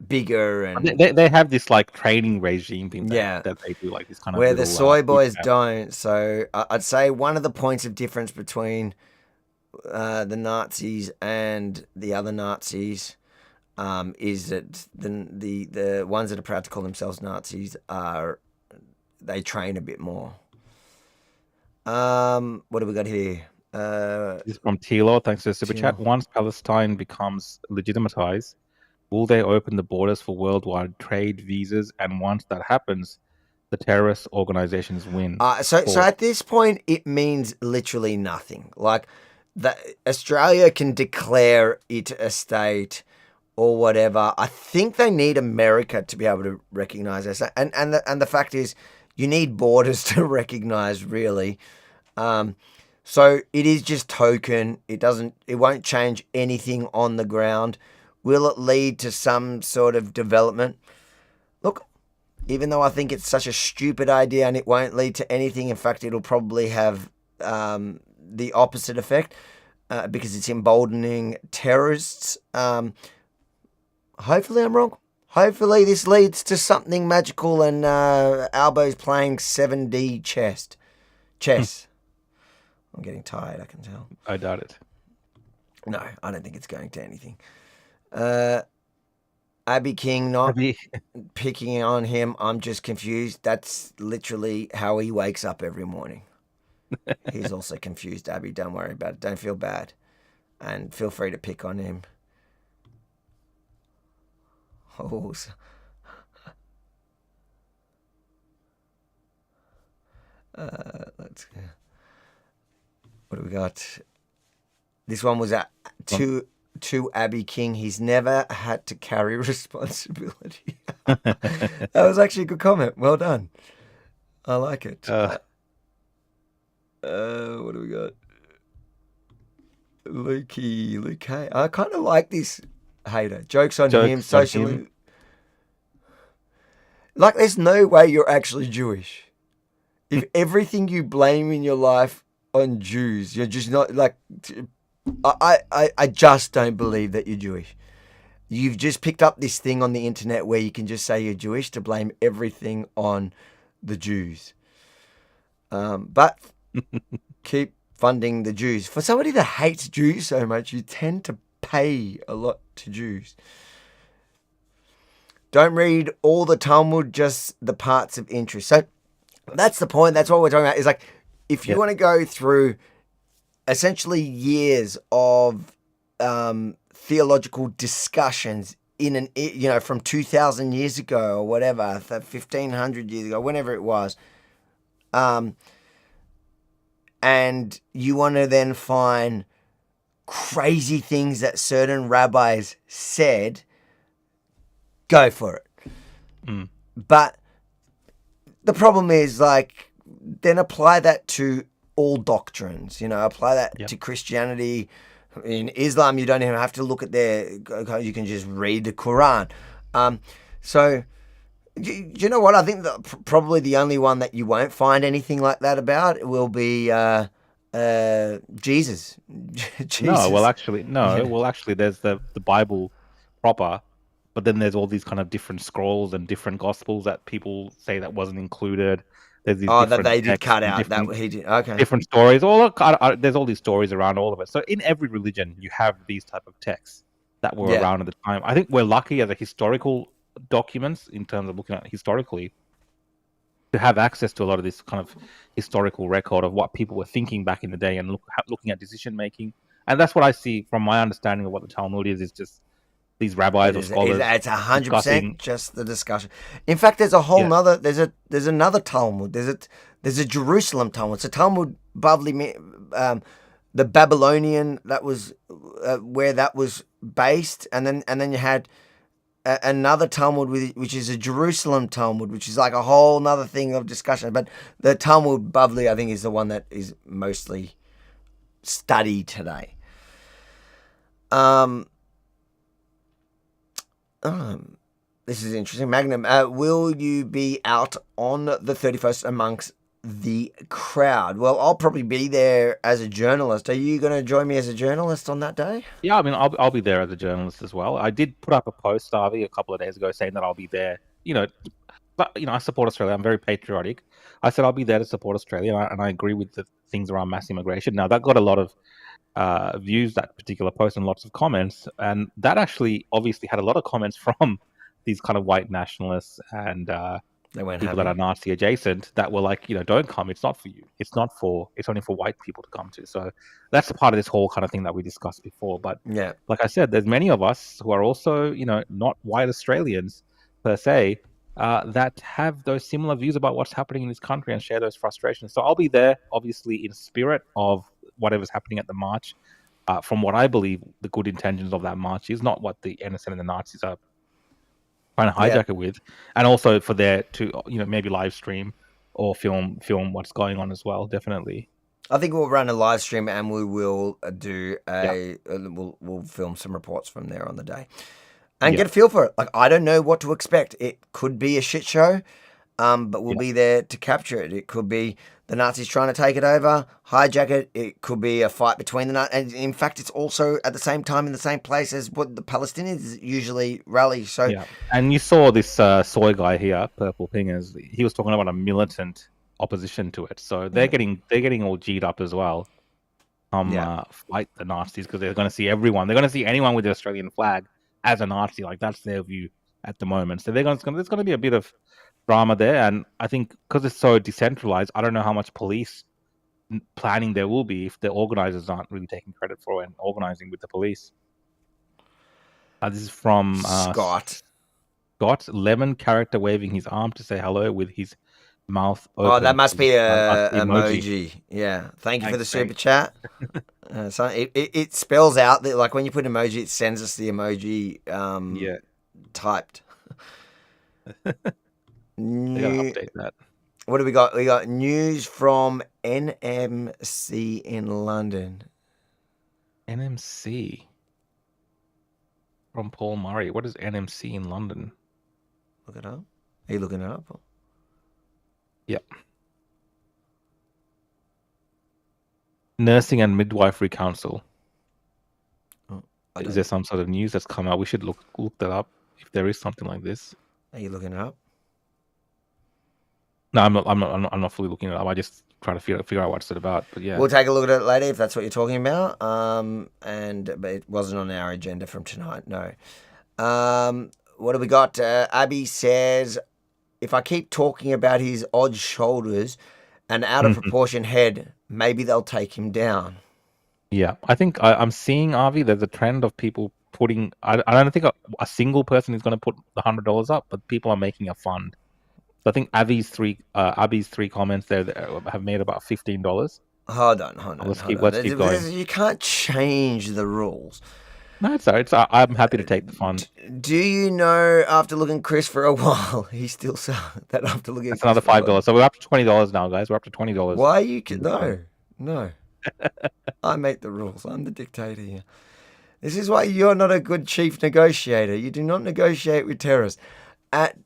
Speaker 6: bigger and
Speaker 14: they have this like training regime thing
Speaker 6: Yeah.
Speaker 14: that they do, like this kind of
Speaker 6: where the
Speaker 14: little,
Speaker 6: soy boys
Speaker 14: yeah.
Speaker 6: don't. So I'd say one of the points of difference between the Nazis and the other Nazis is that the ones that are proud to call themselves Nazis they train a bit more. What do we got here?
Speaker 14: This is from Tilo. Thanks for the super chat. Once Palestine becomes legitimatized, will they open the borders for worldwide trade visas? And once that happens, the terrorist organizations win.
Speaker 6: So at this point, it means literally nothing. Like Australia can declare it a state or whatever. I think they need America to be able to recognize us. And the fact is, you need borders to recognize, really. So it is just token. It won't change anything on the ground. Will it lead to some sort of development? Look, even though I think it's such a stupid idea and it won't lead to anything, in fact, it'll probably have the opposite effect because it's emboldening terrorists. Hopefully I'm wrong. Hopefully this leads to something magical and Albo's playing 7D chess. I'm getting tired, I can tell.
Speaker 14: I doubt it.
Speaker 6: No, I don't think it's going to anything. Abby King not picking on him. I'm just confused. That's literally how he wakes up every morning. He's also confused, Abby. Don't worry about it. Don't feel bad. And feel free to pick on him. Oh, let's go. What do we got? This one was to Abby King. He's never had to carry responsibility. That was actually a good comment. Well done. I like it. What do we got? Luke Hay. I kind of like this hater. Jokes on him. Socially. Like, there's no way you're actually Jewish. If everything you blame in your life on Jews, you're just not like. I just don't believe that you're Jewish. You've just picked up this thing on the internet where you can just say you're Jewish to blame everything on the Jews. But keep funding the Jews. For somebody that hates Jews so much, you tend to pay a lot to Jews. Don't read all the Talmud, just the parts of interest. So that's the point. That's what we're talking about. Is like, if you want to go through essentially years of theological discussions from 2,000 years ago or whatever, 1,500 years ago, whenever it was, and you want to then find crazy things that certain rabbis said, go for it. But the problem is, like, then apply that to all doctrines, apply that to Christianity. In Islam, you don't even have to look at you can just read the Quran. So, do you know what? I think that probably the only one that you won't find anything like that about will be Jesus. Jesus.
Speaker 14: No, well, actually, there's the Bible proper, but then there's all these kind of different scrolls and different gospels that people say that wasn't included. There's these
Speaker 6: that they did cut out. That he did. Okay.
Speaker 14: Different stories. There's all these stories around all of it. So in every religion, you have these type of texts that were around at the time. I think we're lucky as a historical documents, in terms of looking at historically, to have access to a lot of this kind of historical record of what people were thinking back in the day and looking at decision making. And that's what I see from my understanding of what the Talmud is just these rabbis or scholars.
Speaker 6: It's 100% just the discussion. In fact, there's a whole nother. There's another Talmud. There's a Jerusalem Talmud. It's a Talmud Bavli, the Babylonian that was where that was based, and then you had another Talmud which is a Jerusalem Talmud, which is like a whole nother thing of discussion. But the Talmud Bavli, I think, is the one that is mostly studied today. This is interesting. Magnum, will you be out on the 31st amongst the crowd? Well, I'll probably be there as a journalist. Are you going to join me as a journalist on that day?
Speaker 14: Yeah, I mean, I'll be there as a journalist as well. I did put up a post, Harvey, a couple of days ago saying that I'll be there. I support Australia. I'm very patriotic. I said I'll be there to support Australia, and I agree with the things around mass immigration. Now, that got a lot of views, that particular post, and lots of comments, and that actually obviously had a lot of comments from these kind of white nationalists and people that are Nazi adjacent that were like, don't come. It's not for you. It's only for white people to come to. So that's a part of this whole kind of thing that we discussed before. But like I said, there's many of us who are also, not white Australians per se, that have those similar views about what's happening in this country and share those frustrations. So I'll be there, obviously, in spirit of whatever's happening at the march. From what I believe, the good intentions of that march is not what the NSN and the Nazis are trying to hijack it with, and also for there to maybe live stream or film what's going on as well. Definitely,
Speaker 6: I think we'll run a live stream and we will do we'll film some reports from there on the day and get a feel for it. Like, I don't know what to expect. It could be a shit show, but we'll be there to capture it. It could be the Nazis trying to take it over, hijack it. It could be a fight between the Nazis. And in fact, it's also at the same time in the same place as what the Palestinians usually rally. So,
Speaker 14: and you saw this soy guy here, Purple Pingers. He was talking about a militant opposition to it. So they're getting all G'd up as well. Fight the Nazis, because they're going to see everyone. They're going to see anyone with the Australian flag as a Nazi. Like, that's their view at the moment. So there's going to be a bit of drama there, and I think because it's so decentralized, I don't know how much police planning there will be if the organizers aren't really taking credit for it and organizing with the police. This is from Scott, lemon character waving his arm to say hello with his mouth open.
Speaker 6: Oh, that must be a emoji. Yeah, thank you for the super chat. So it spells out that, like, when you put emoji, it sends us the emoji typed.
Speaker 14: They gotta update that.
Speaker 6: What do we got? We got news from NMC in London.
Speaker 14: NMC from Paul Murray. What is NMC in London?
Speaker 6: Look it up. Are you looking it up?
Speaker 14: Yep. Nursing and Midwifery Council. Is there some sort of news that's come out? We should look that up if there is something like this.
Speaker 6: Are you looking it up?
Speaker 14: No, I'm not fully looking it up. I just try to figure out what it's about. But yeah,
Speaker 6: we'll take a look at it later if that's what you're talking about. But it wasn't on our agenda from tonight. No. What do we got? Abby says, if I keep talking about his odd shoulders and out of proportion head, maybe they'll take him down.
Speaker 14: Yeah, I think I'm seeing, Avi, there's a trend of people putting. I don't think a single person is going to put the $100 up, but people are making a fund. So I think Abby's three comments there have made about $15.
Speaker 6: Hold on.
Speaker 14: Let's keep going.
Speaker 6: You can't change the rules.
Speaker 14: No, it's alright. I'm happy to take the fun.
Speaker 6: Do you know, after looking at Chris for a while, he's still selling that after looking at
Speaker 14: That's another $5. So we're up to $20 now, guys. We're up to $20.
Speaker 6: Why are you... No. I make the rules. I'm the dictator here. This is why you're not a good chief negotiator. You do not negotiate with terrorists. At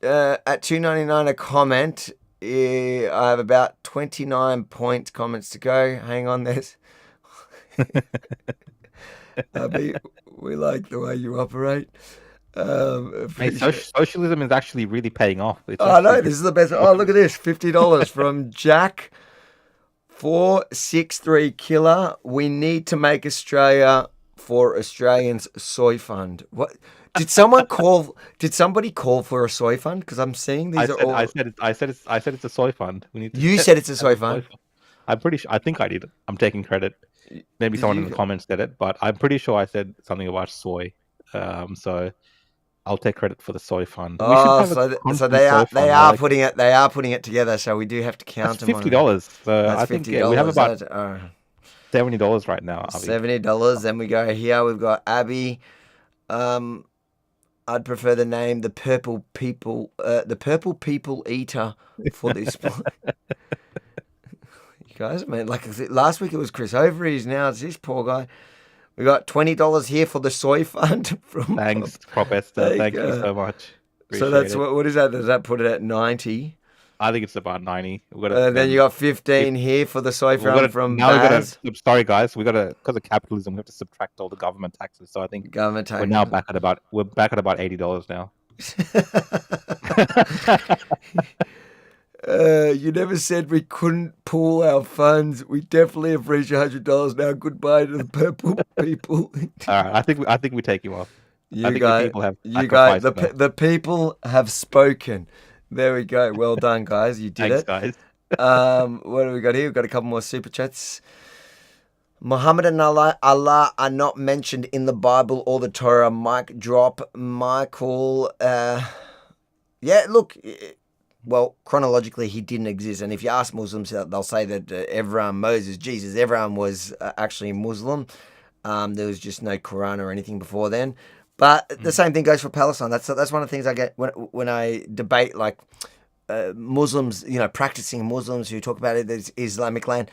Speaker 6: $2.99 a comment, I have about 29 comments to go. Hang on, there's... we like the way you operate.
Speaker 14: Hey, socialism is actually really paying off.
Speaker 6: No, this is the best. Oh, look at this. $50 from Jack 463 Killer. We need to make Australia for Australians soy fund. What? Did somebody call for a soy fund? Because I'm seeing these
Speaker 14: I said it's a soy fund.
Speaker 6: You said it's a soy fund.
Speaker 14: I'm pretty sure. I think I did. I'm taking credit. Maybe someone in the comments said it, but I'm pretty sure I said something about soy. So I'll take credit for the soy fund.
Speaker 6: So they are putting it together. So we do have to count
Speaker 14: them. $50. So I think we have about $70 right now.
Speaker 6: $70. Then we go here. We've got Abby. I'd prefer the name the Purple People Eater for this. Guys, man, like last week it was Chris Overees, now it's this poor guy. We got $20 here for the soy fund.
Speaker 14: Thanks, Prop Esther. Thank you so much.
Speaker 6: So that's what is that? Does that put it at 90?
Speaker 14: I think it's about 90.
Speaker 6: Then you got 15 here for the soy fund from Baz.
Speaker 14: Sorry, guys, because of capitalism, we have to subtract all the government taxes. So I think we're now back at about $80 now.
Speaker 6: You never said we couldn't pool our funds. We definitely have reached $100 now. Goodbye to the purple people.
Speaker 14: All right, I think we take you off.
Speaker 6: The people have spoken. There we go. Well done, guys. You did it.
Speaker 14: Thanks, guys.
Speaker 6: What do we got here? We've got a couple more super chats. Muhammad and Allah are not mentioned in the Bible or the Torah. Mic drop. Michael. Yeah, look. Well, chronologically, he didn't exist. And if you ask Muslims, they'll say that Abraham, Moses, Jesus, everyone was actually Muslim. There was just no Quran or anything before then. But the same thing goes for Palestine. That's one of the things I get when I debate like Muslims, practicing Muslims who talk about it as Islamic land.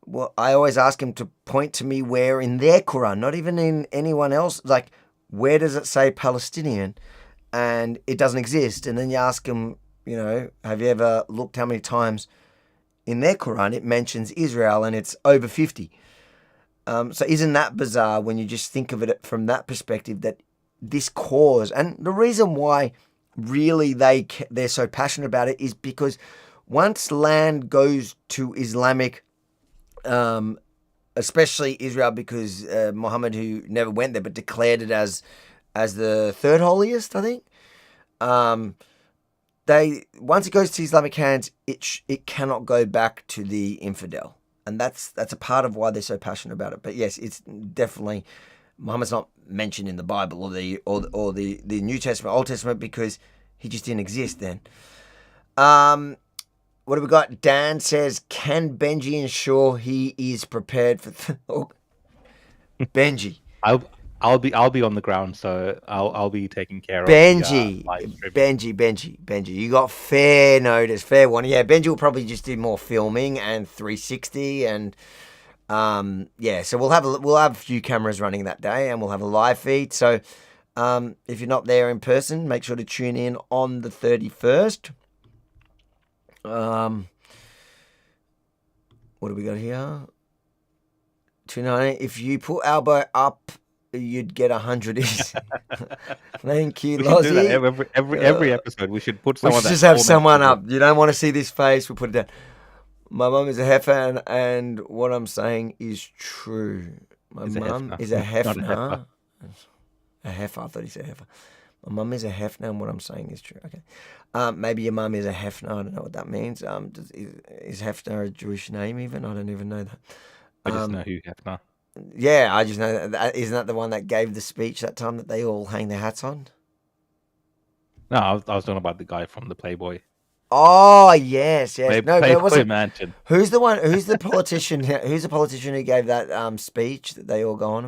Speaker 6: Well, I always ask them to point to me where in their Quran, not even in anyone else, like where does it say Palestinian? And it doesn't exist. And then you ask them, have you ever looked how many times in their Quran it mentions Israel, and it's over 50. So isn't that bizarre when you just think of it from that perspective, that this cause, and the reason why really they're so passionate about it is because once land goes to Islamic, especially Israel, because Muhammad, who never went there but declared it as the third holiest, I think, once it goes to Islamic hands, it cannot go back to the infidel, and that's a part of why they're so passionate about it. But yes, it's definitely Muhammad's not mentioned in the Bible or the New Testament, Old Testament, because he just didn't exist then. What have we got? Dan says, "Can Benji ensure he is prepared for?" Benji,
Speaker 14: I'll be on the ground, so I'll be taking care of
Speaker 6: Benji. Benji, you got fair notice, fair warning. Yeah, Benji will probably just do more filming and 360, and so we'll have a few cameras running that day, and we'll have a live feed. So if you're not there in person, make sure to tune in on the 31st. What do we got here? 290. If you put elbow up, you'd get 100. Thank you, Lozzie.
Speaker 14: Every episode, we should put someone.
Speaker 6: We should just have someone up. You don't want to see this face, we'll put it down. My mum is a heifer, and what I'm saying is true. My mum is a heifer. A heifer. I thought he said heifer. My mum is a Hefner, and what I'm saying is true. Okay. Maybe your mum is a Hefner. I don't know what that means. Is Hefner a Jewish name even? I don't even know that.
Speaker 14: I just know who Hefner.
Speaker 6: Yeah, I just know that. Isn't that the one that gave the speech that time that they all hang their hats on?
Speaker 14: No, I was talking about the guy from the Playboy.
Speaker 6: Oh yes.
Speaker 14: They
Speaker 6: No,
Speaker 14: pay
Speaker 6: it
Speaker 14: for a
Speaker 6: wasn't.
Speaker 14: mansion.
Speaker 6: Who's the one? Who's the politician? Who's the politician who gave that speech that they all go on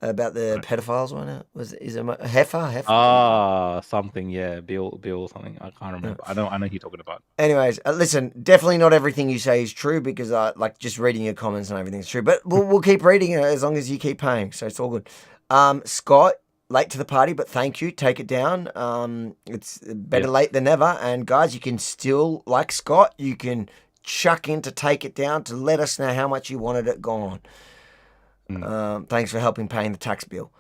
Speaker 6: about the pedophiles? One is it Heifer?
Speaker 14: Ah, something. Yeah, Bill something. I can't remember. I know who you're talking about.
Speaker 6: Anyways, listen. Definitely not everything you say is true because like just reading your comments and everything's true. But we'll keep reading it as long as you keep paying. So it's all good. Scott. Late to the party, but thank you. Take it down. It's better late than never. And guys, you can still, like Scott, you can chuck in to take it down to let us know how much you wanted it gone. Thanks for helping paying the tax bill.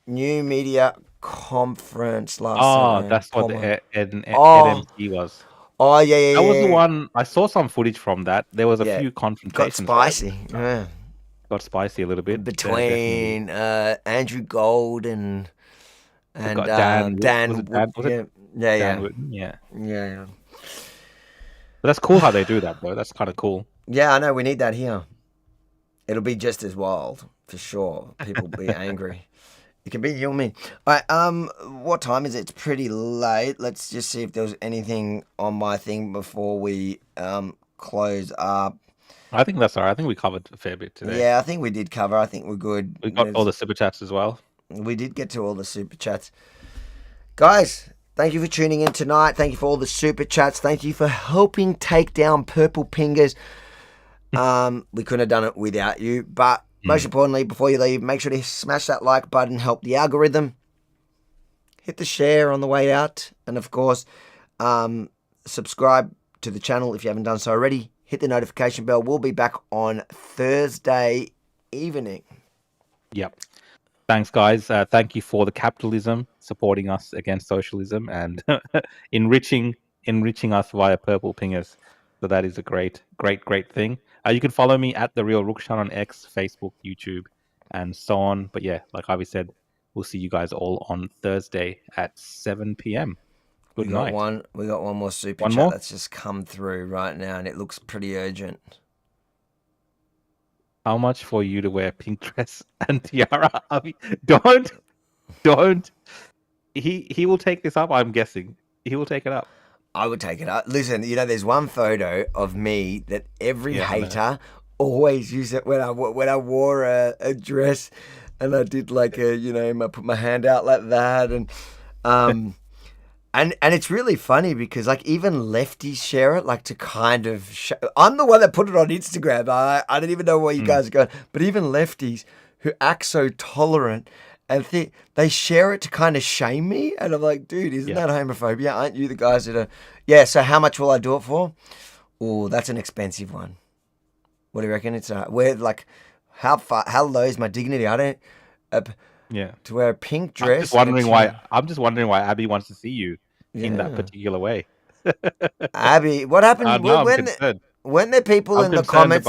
Speaker 6: New media conference last night.
Speaker 14: Oh, that's what the NMP was.
Speaker 6: Oh, yeah.
Speaker 14: That was the one. I saw some footage from that. There was a few confrontations.
Speaker 6: Got spicy. Yeah.
Speaker 14: Got spicy a little bit
Speaker 6: between Andrew Gold and
Speaker 14: Dan.
Speaker 6: Yeah.
Speaker 14: But that's cool how they do that, though. That's kind of cool.
Speaker 6: Yeah, I know. We need that here. It'll be just as wild for sure. People will be angry. It can be you and me. All right. What time is it? It's pretty late. Let's just see if there was anything on my thing before we close up.
Speaker 14: I think that's all right. I think we covered a fair bit today.
Speaker 6: Yeah, I think we did cover. I think we're good.
Speaker 14: We got all the super chats as well.
Speaker 6: We did get to all the super chats. Guys, thank you for tuning in tonight. Thank you for all the super chats. Thank you for helping take down Purple Pingers. We couldn't have done it without you. But most importantly, before you leave, make sure to smash that like button, help the algorithm. Hit the share on the way out. And of course, subscribe to the channel if you haven't done so already. Hit the notification bell. We'll be back on Thursday evening.
Speaker 14: Yep. Thanks, guys. Thank you for the capitalism supporting us against socialism and enriching us via Purple Pingers. So that is a great thing. You can follow me at The Real Rukshan on X, Facebook, YouTube, and so on. But yeah, like Ivy said, we'll see you guys all on Thursday at 7 p.m. Good night.
Speaker 6: We got one more super chat that's just come through right now, and it looks pretty urgent.
Speaker 14: How much for you to wear pink dress and tiara? I mean, don't. He will take this up. I'm guessing he will take it up.
Speaker 6: I would take it up. Listen, there's one photo of me that every hater always uses it when I wore a dress, and I did like I put my hand out like that, and And it's really funny because like even lefties share it, like to kind of I'm the one that put it on Instagram. I don't even know where you guys are going, but even lefties who act so tolerant and they share it to kind of shame me, and I'm like, dude, isn't that homophobia? Aren't you the guys that are? Yeah. So how much will I do it for? Oh, that's an expensive one. What do you reckon? It's where like how low is my dignity? I don't. To wear a pink dress.
Speaker 14: I'm just wondering why Abby wants to see you in that particular way.
Speaker 6: Abby, what happened when there are people in the comments?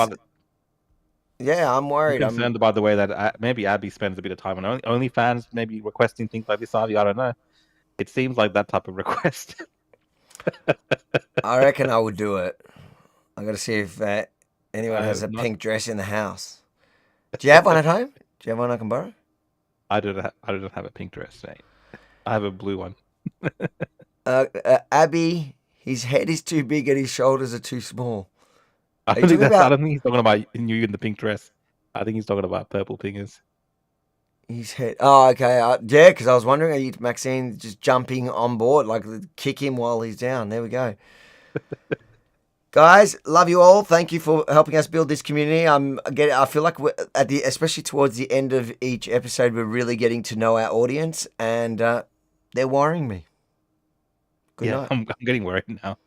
Speaker 6: I'm worried.
Speaker 14: I'm concerned about the way that maybe Abby spends a bit of time on OnlyFans, maybe requesting things like this. I don't know. It seems like that type of request.
Speaker 6: I reckon I would do it. I got to see if anyone has a pink dress in the house. Do you have one at home? Do you have one I can borrow?
Speaker 14: I don't have a pink dress, mate. I have a blue one.
Speaker 6: Abby, his head is too big and his shoulders are too small.
Speaker 14: I don't think he's talking about you in the pink dress. I think he's talking about Purple Pingers.
Speaker 6: His head. Oh, okay. Yeah, because I was wondering, are you, Maxine, just jumping on board, like kick him while he's down? There we go. Guys, love you all. Thank you for helping us build this community. I feel like especially towards the end of each episode, we're really getting to know our audience, and they're worrying me. Good night.
Speaker 14: I'm getting worried now.